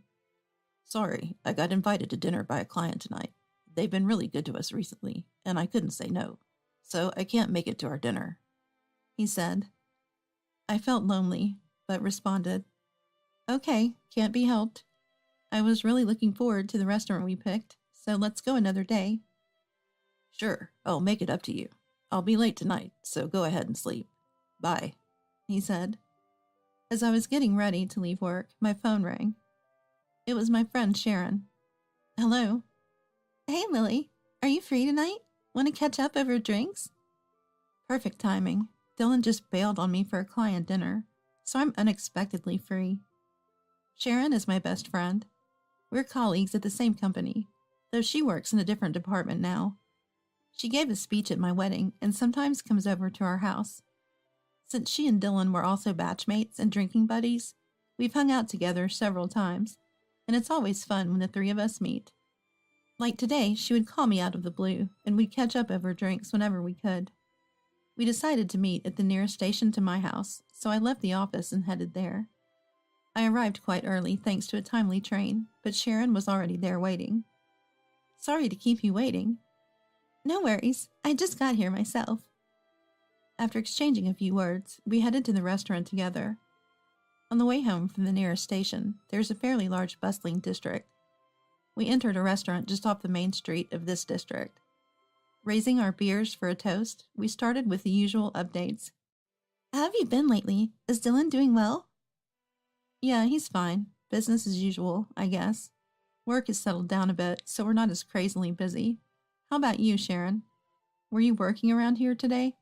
Sorry, I got invited to dinner by a client tonight. They've been really good to us recently, and I couldn't say no, so I can't make it to our dinner, he said. I felt lonely, but responded, Okay, can't be helped. I was really looking forward to the restaurant we picked, so let's go another day. Sure, I'll make it up to you. I'll be late tonight, so go ahead and sleep. Bye, he said. As I was getting ready to leave work, my phone rang. It was my friend Sharon. Hello. Hey, Lily. Are you free tonight? Want to catch up over drinks? Perfect timing. Dylan just bailed on me for a client dinner, so I'm unexpectedly free. Sharon is my best friend. We're colleagues at the same company, though she works in a different department now. She gave a speech at my wedding and sometimes comes over to our house. Since she and Dylan were also batchmates and drinking buddies, we've hung out together several times, and it's always fun when the three of us meet. Like today, she would call me out of the blue, and we'd catch up over drinks whenever we could. We decided to meet at the nearest station to my house, so I left the office and headed there. I arrived quite early thanks to a timely train, but Sharon was already there waiting. Sorry to keep you waiting. No worries, I just got here myself. After exchanging a few words, we headed to the restaurant together. On the way home from the nearest station, there's a fairly large bustling district. We entered a restaurant just off the main street of this district. Raising our beers for a toast, we started with the usual updates. How have you been lately? Is Dylan doing well? Yeah, he's fine. Business as usual, I guess. Work has settled down a bit, so we're not as crazily busy. How about you, Sharon? Were you working around here today?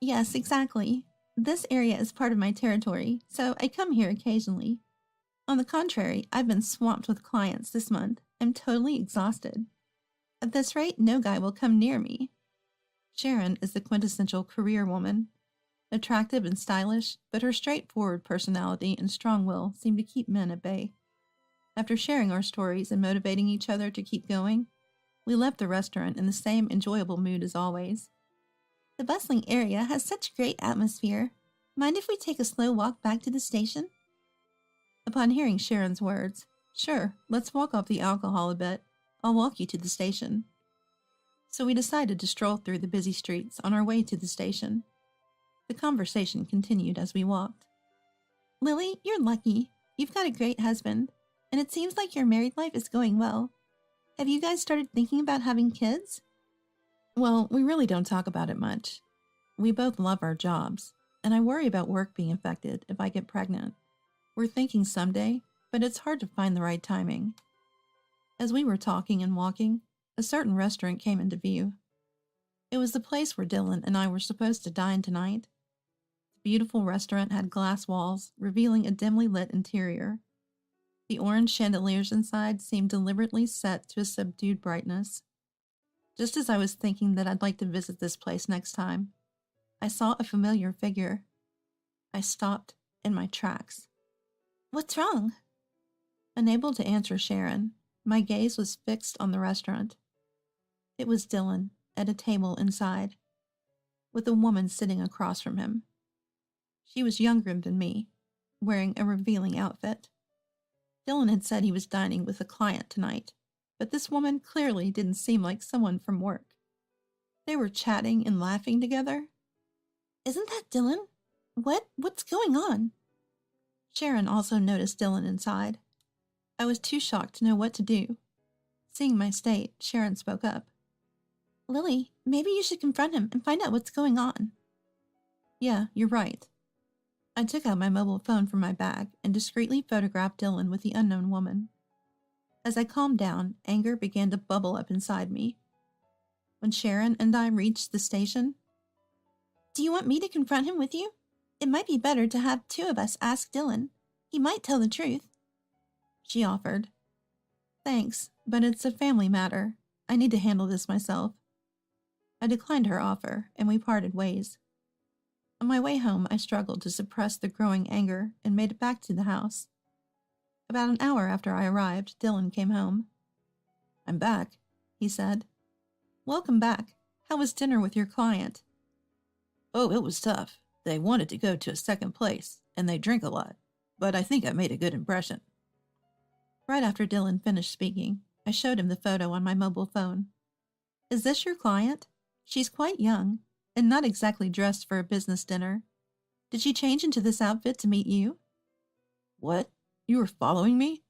Yes, exactly. This area is part of my territory, so I come here occasionally. On the contrary, I've been swamped with clients this month. I'm totally exhausted. At this rate, no guy will come near me. Sharon is the quintessential career woman. Attractive and stylish, but her straightforward personality and strong will seem to keep men at bay. After sharing our stories and motivating each other to keep going, we left the restaurant in the same enjoyable mood as always. The bustling area has such great atmosphere. Mind if we take a slow walk back to the station? Upon hearing Sharon's words, sure, let's walk off the alcohol a bit. I'll walk you to the station. So we decided to stroll through the busy streets on our way to the station. The conversation continued as we walked. Lily, you're lucky. You've got a great husband, and it seems like your married life is going well. Have you guys started thinking about having kids? Well, we really don't talk about it much. We both love our jobs, and I worry about work being affected if I get pregnant. We're thinking someday, but it's hard to find the right timing. As we were talking and walking, a certain restaurant came into view. It was the place where Dylan and I were supposed to dine tonight. The beautiful restaurant had glass walls, revealing a dimly lit interior. The orange chandeliers inside seemed deliberately set to a subdued brightness. Just as I was thinking that I'd like to visit this place next time, I saw a familiar figure. I stopped in my tracks. What's wrong? Unable to answer Sharon, my gaze was fixed on the restaurant. It was Dylan at a table inside, with a woman sitting across from him. She was younger than me, wearing a revealing outfit. Dylan had said he was dining with a client tonight, but this woman clearly didn't seem like someone from work. They were chatting and laughing together. Isn't that Dylan? What's going on? Sharon also noticed Dylan inside. I was too shocked to know what to do. Seeing my state, Sharon spoke up. Lily, maybe you should confront him and find out what's going on. Yeah, you're right. I took out my mobile phone from my bag and discreetly photographed Dylan with the unknown woman. As I calmed down, anger began to bubble up inside me. When Sharon and I reached the station, do you want me to confront him with you? It might be better to have two of us ask Dylan. He might tell the truth. She offered. Thanks, but it's a family matter. I need to handle this myself. I declined her offer, and we parted ways. On my way home, I struggled to suppress the growing anger and made it back to the house. About an hour after I arrived, Dylan came home. I'm back, he said. Welcome back. How was dinner with your client? Oh, it was tough. They wanted to go to a second place, and they drink a lot, but I think I made a good impression. Right after Dylan finished speaking, I showed him the photo on my mobile phone. Is this your client? She's quite young, and not exactly dressed for a business dinner. Did she change into this outfit to meet you? What? You were following me?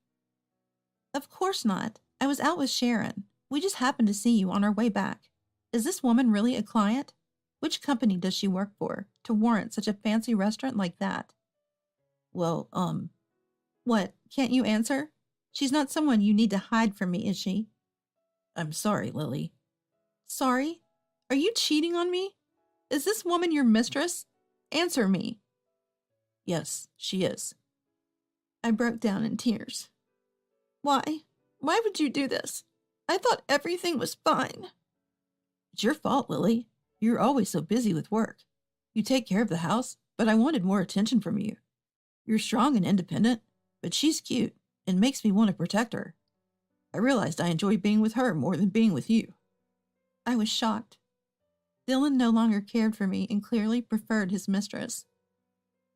Of course not. I was out with Sharon. We just happened to see you on our way back. Is this woman really a client? Which company does she work for to warrant such a fancy restaurant like that? Well, What, can't you answer? She's not someone you need to hide from me, is she? I'm sorry, Lily. Sorry? Are you cheating on me? Is this woman your mistress? Answer me. Yes, she is. I broke down in tears. Why? Why would you do this? I thought everything was fine. It's your fault, Lily. You're always so busy with work. You take care of the house, but I wanted more attention from you. You're strong and independent, but she's cute and makes me want to protect her. I realized I enjoy being with her more than being with you. I was shocked. Dylan no longer cared for me and clearly preferred his mistress.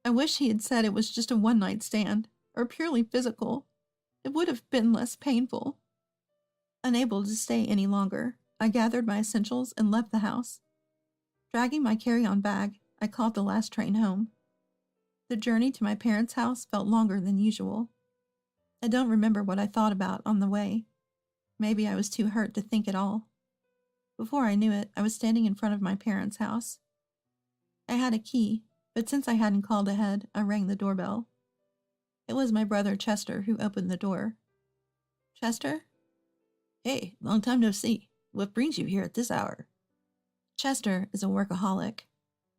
I wish he had said it was just a one-night stand, or purely physical. It would have been less painful. Unable to stay any longer, I gathered my essentials and left the house. Dragging my carry-on bag, I caught the last train home. The journey to my parents' house felt longer than usual. I don't remember what I thought about on the way. Maybe I was too hurt to think at all. Before I knew it, I was standing in front of my parents' house. I had a key, but since I hadn't called ahead, I rang the doorbell. It was my brother Chester who opened the door. Chester? Hey, long time no see. What brings you here at this hour? Chester is a workaholic.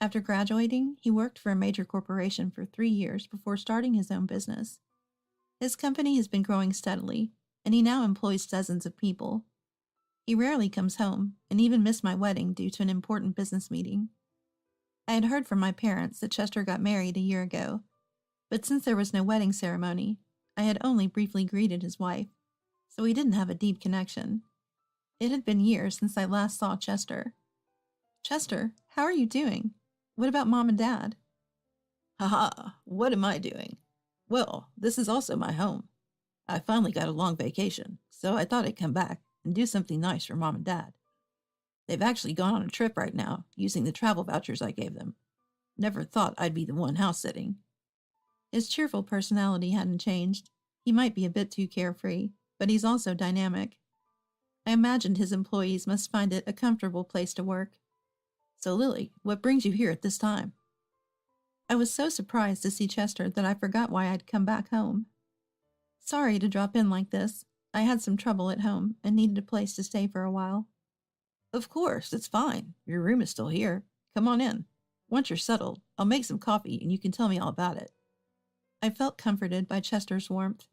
After graduating, he worked for a major corporation for 3 years before starting his own business. His company has been growing steadily, and he now employs dozens of people. He rarely comes home, and even missed my wedding due to an important business meeting. I had heard from my parents that Chester got married a year ago, but since there was no wedding ceremony, I had only briefly greeted his wife, so we didn't have a deep connection. It had been years since I last saw Chester. Chester, how are you doing? What about Mom and Dad? Haha, what am I doing? Well, this is also my home. I finally got a long vacation, so I thought I'd come back and do something nice for Mom and Dad. They've actually gone on a trip right now, using the travel vouchers I gave them. Never thought I'd be the one house-sitting. His cheerful personality hadn't changed. He might be a bit too carefree, but he's also dynamic. I imagined his employees must find it a comfortable place to work. So, Lily, what brings you here at this time? I was so surprised to see Chester that I forgot why I'd come back home. Sorry to drop in like this. I had some trouble at home and needed a place to stay for a while. Of course, it's fine. Your room is still here. Come on in. Once you're settled, I'll make some coffee and you can tell me all about it. I felt comforted by Chester's warmth.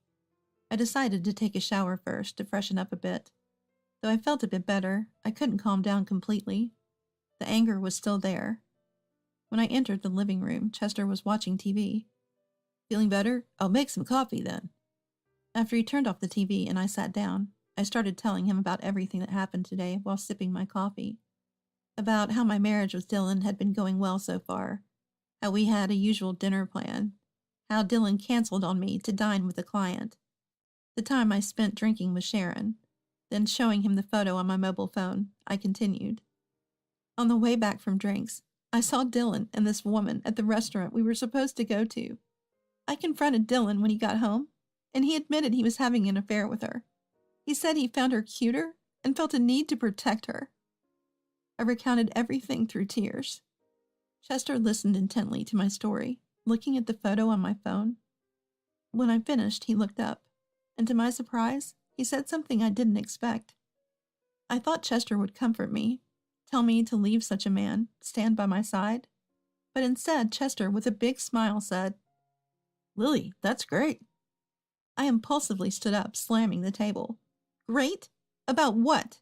I decided to take a shower first to freshen up a bit. Though I felt a bit better, I couldn't calm down completely. The anger was still there. When I entered the living room, Chester was watching TV. Feeling better? I'll make some coffee then. After he turned off the TV and I sat down, I started telling him about everything that happened today while sipping my coffee. About how my marriage with Dylan had been going well so far, how we had a usual dinner plan, how Dylan canceled on me to dine with a client, the time I spent drinking with Sharon. Then showing him the photo on my mobile phone, I continued. On the way back from drinks, I saw Dylan and this woman at the restaurant we were supposed to go to. I confronted Dylan when he got home, and he admitted he was having an affair with her. He said he found her cuter and felt a need to protect her. I recounted everything through tears. Chester listened intently to my story, looking at the photo on my phone. When I finished, he looked up, and to my surprise, he said something I didn't expect. I thought Chester would comfort me, tell me to leave such a man, stand by my side. But instead, Chester, with a big smile, said, Lily, that's great. I impulsively stood up, slamming the table. Great? About what?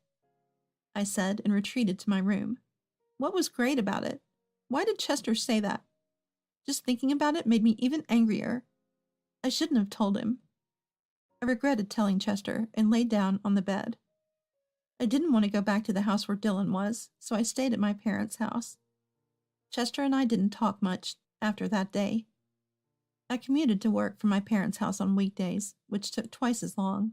I said, and retreated to my room. What was great about it? Why did Chester say that? Just thinking about it made me even angrier. I shouldn't have told him. I regretted telling Chester and laid down on the bed. I didn't want to go back to the house where Dylan was, so I stayed at my parents' house. Chester and I didn't talk much after that day. I commuted to work from my parents' house on weekdays, which took twice as long,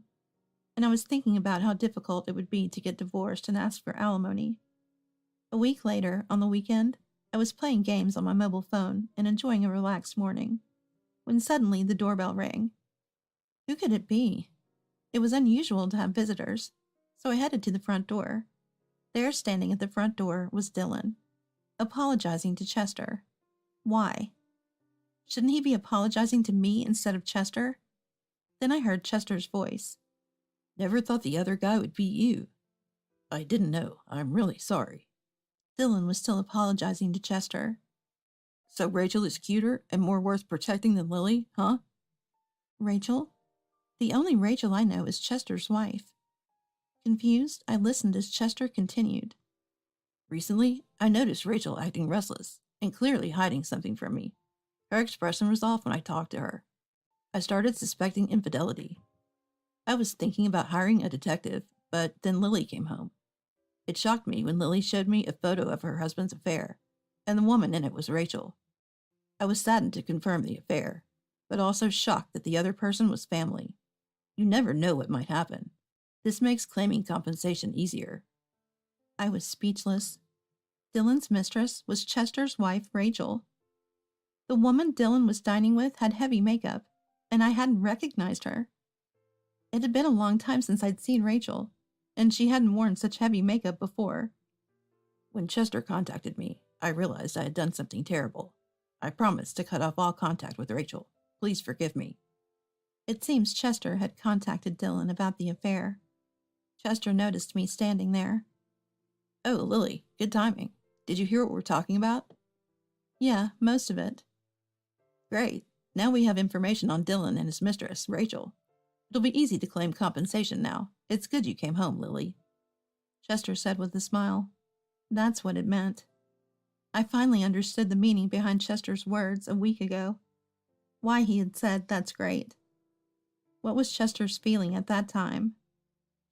and I was thinking about how difficult it would be to get divorced and ask for alimony. A week later, on the weekend, I was playing games on my mobile phone and enjoying a relaxed morning, when suddenly the doorbell rang. Who could it be? It was unusual to have visitors, so I headed to the front door. There, standing at the front door, was Dylan, apologizing to Chester. Why? Shouldn't he be apologizing to me instead of Chester? Then I heard Chester's voice. Never thought the other guy would be you. I didn't know. I'm really sorry. Dylan was still apologizing to Chester. So Rachel is cuter and more worth protecting than Lily, huh? Rachel? The only Rachel I know is Chester's wife. Confused, I listened as Chester continued. Recently, I noticed Rachel acting restless and clearly hiding something from me. Her expression was off when I talked to her. I started suspecting infidelity. I was thinking about hiring a detective, but then Lily came home. It shocked me when Lily showed me a photo of her husband's affair, and the woman in it was Rachel. I was saddened to confirm the affair, but also shocked that the other person was family. You never know what might happen. This makes claiming compensation easier. I was speechless. Dylan's mistress was Chester's wife, Rachel. The woman Dylan was dining with had heavy makeup, and I hadn't recognized her. It had been a long time since I'd seen Rachel, and she hadn't worn such heavy makeup before. When Chester contacted me, I realized I had done something terrible. I promised to cut off all contact with Rachel. Please forgive me. It seems Chester had contacted Dylan about the affair. Chester noticed me standing there. Oh, Lily, good timing. Did you hear what we're talking about? Yeah, most of it. Great. Now we have information on Dylan and his mistress, Rachel. It'll be easy to claim compensation now. It's good you came home, Lily. Chester said with a smile. That's what it meant. I finally understood the meaning behind Chester's words a week ago. Why he had said, "That's great." What was Chester's feeling at that time?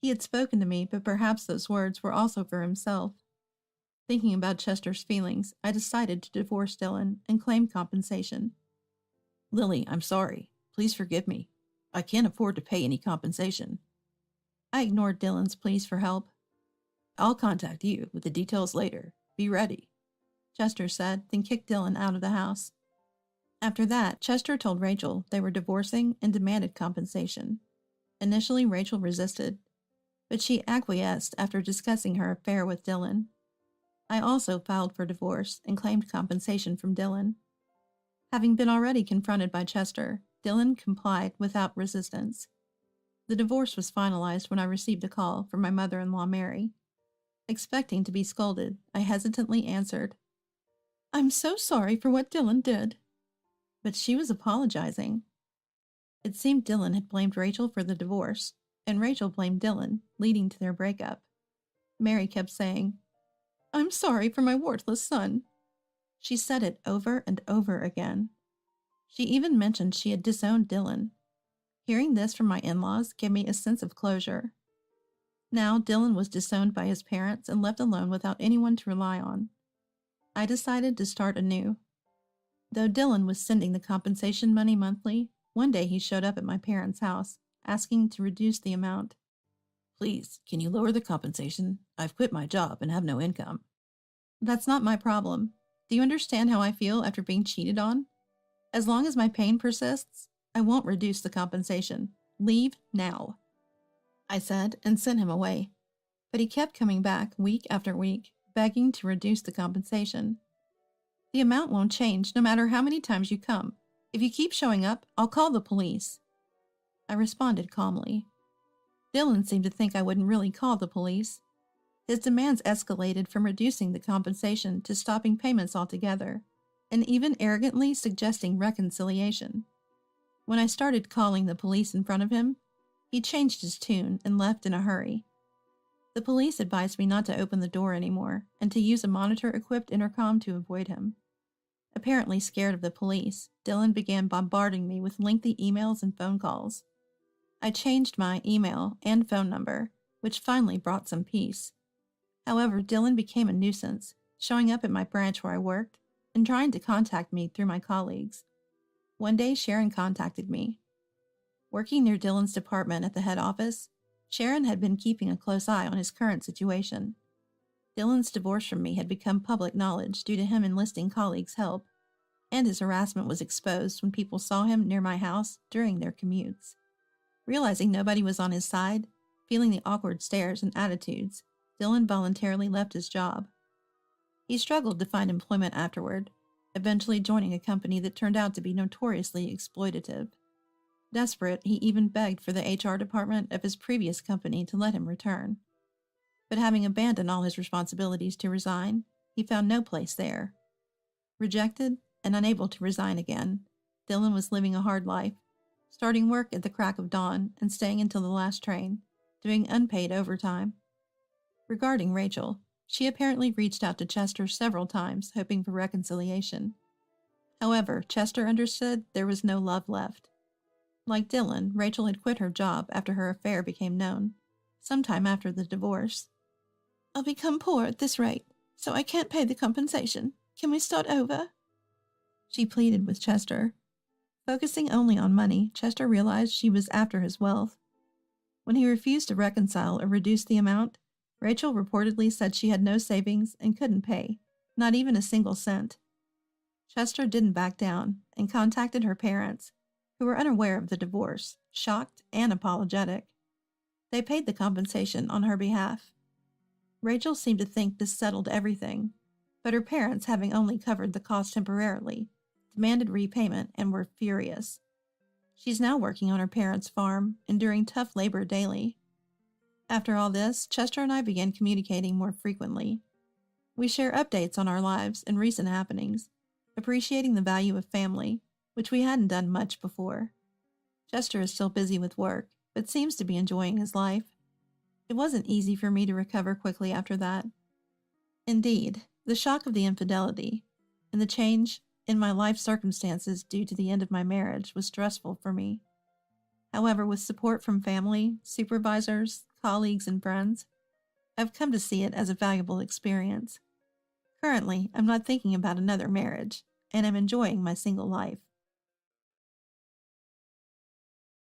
He had spoken to me, but perhaps those words were also for himself. Thinking about Chester's feelings, I decided to divorce Dylan and claim compensation. Lily, I'm sorry. Please forgive me. I can't afford to pay any compensation. I ignored Dylan's pleas for help. I'll contact you with the details later. Be ready, Chester said, then kicked Dylan out of the house. After that, Chester told Rachel they were divorcing and demanded compensation. Initially, Rachel resisted, but she acquiesced after discussing her affair with Dylan. I also filed for divorce and claimed compensation from Dylan. Having been already confronted by Chester, Dylan complied without resistance. The divorce was finalized when I received a call from my mother-in-law, Mary. Expecting to be scolded, I hesitantly answered, "I'm so sorry for what Dylan did." But she was apologizing. It seemed Dylan had blamed Rachel for the divorce, and Rachel blamed Dylan, leading to their breakup. Mary kept saying, "I'm sorry for my worthless son." She said it over and over again. She even mentioned she had disowned Dylan. Hearing this from my in-laws gave me a sense of closure. Now Dylan was disowned by his parents and left alone without anyone to rely on. I decided to start anew. Though Dylan was sending the compensation money monthly, one day he showed up at my parents' house, asking to reduce the amount. Please, can you lower the compensation? I've quit my job and have no income. That's not my problem. Do you understand how I feel after being cheated on? As long as my pain persists, I won't reduce the compensation. Leave now, I said, and sent him away. But he kept coming back week after week, begging to reduce the compensation. "The amount won't change no matter how many times you come. If you keep showing up, I'll call the police." I responded calmly. Dylan seemed to think I wouldn't really call the police. His demands escalated from reducing the compensation to stopping payments altogether, and even arrogantly suggesting reconciliation. When I started calling the police in front of him, he changed his tune and left in a hurry. The police advised me not to open the door anymore and to use a monitor-equipped intercom to avoid him. Apparently scared of the police, Dylan began bombarding me with lengthy emails and phone calls. I changed my email and phone number, which finally brought some peace. However, Dylan became a nuisance, showing up at my branch where I worked and trying to contact me through my colleagues. One day, Sharon contacted me. Working near Dylan's department at the head office, Sharon had been keeping a close eye on his current situation. Dylan's divorce from me had become public knowledge due to him enlisting colleagues' help, and his harassment was exposed when people saw him near my house during their commutes. Realizing nobody was on his side, feeling the awkward stares and attitudes, Dylan voluntarily left his job. He struggled to find employment afterward, eventually joining a company that turned out to be notoriously exploitative. Desperate, he even begged for the HR department of his previous company to let him return. but having abandoned all his responsibilities to resign, he found no place there. Rejected and unable to resign again, Dylan was living a hard life, starting work at the crack of dawn and staying until the last train, doing unpaid overtime. Regarding Rachel, she apparently reached out to Chester several times, hoping for reconciliation. However, Chester understood there was no love left. Like Dylan, Rachel had quit her job after her affair became known, sometime after the divorce. "I'll become poor at this rate, so I can't pay the compensation. Can we start over?" she pleaded with Chester. Focusing only on money, Chester realized she was after his wealth. When he refused to reconcile or reduce the amount, Rachel reportedly said she had no savings and couldn't pay, not even a single cent. Chester didn't back down and contacted her parents, who were unaware of the divorce, shocked and apologetic. They paid the compensation on her behalf. Rachel seemed to think this settled everything, but her parents, having only covered the cost temporarily, demanded repayment and were furious. She's now working on her parents' farm, enduring tough labor daily. After all this, Chester and I began communicating more frequently. We share updates on our lives and recent happenings, appreciating the value of family, which we hadn't done much before. Chester is still busy with work, but seems to be enjoying his life. It wasn't easy for me to recover quickly after that. Indeed, the shock of the infidelity and the change in my life circumstances due to the end of my marriage was stressful for me. However, with support from family, supervisors, colleagues, and friends, I've come to see it as a valuable experience. Currently, I'm not thinking about another marriage, and I'm enjoying my single life.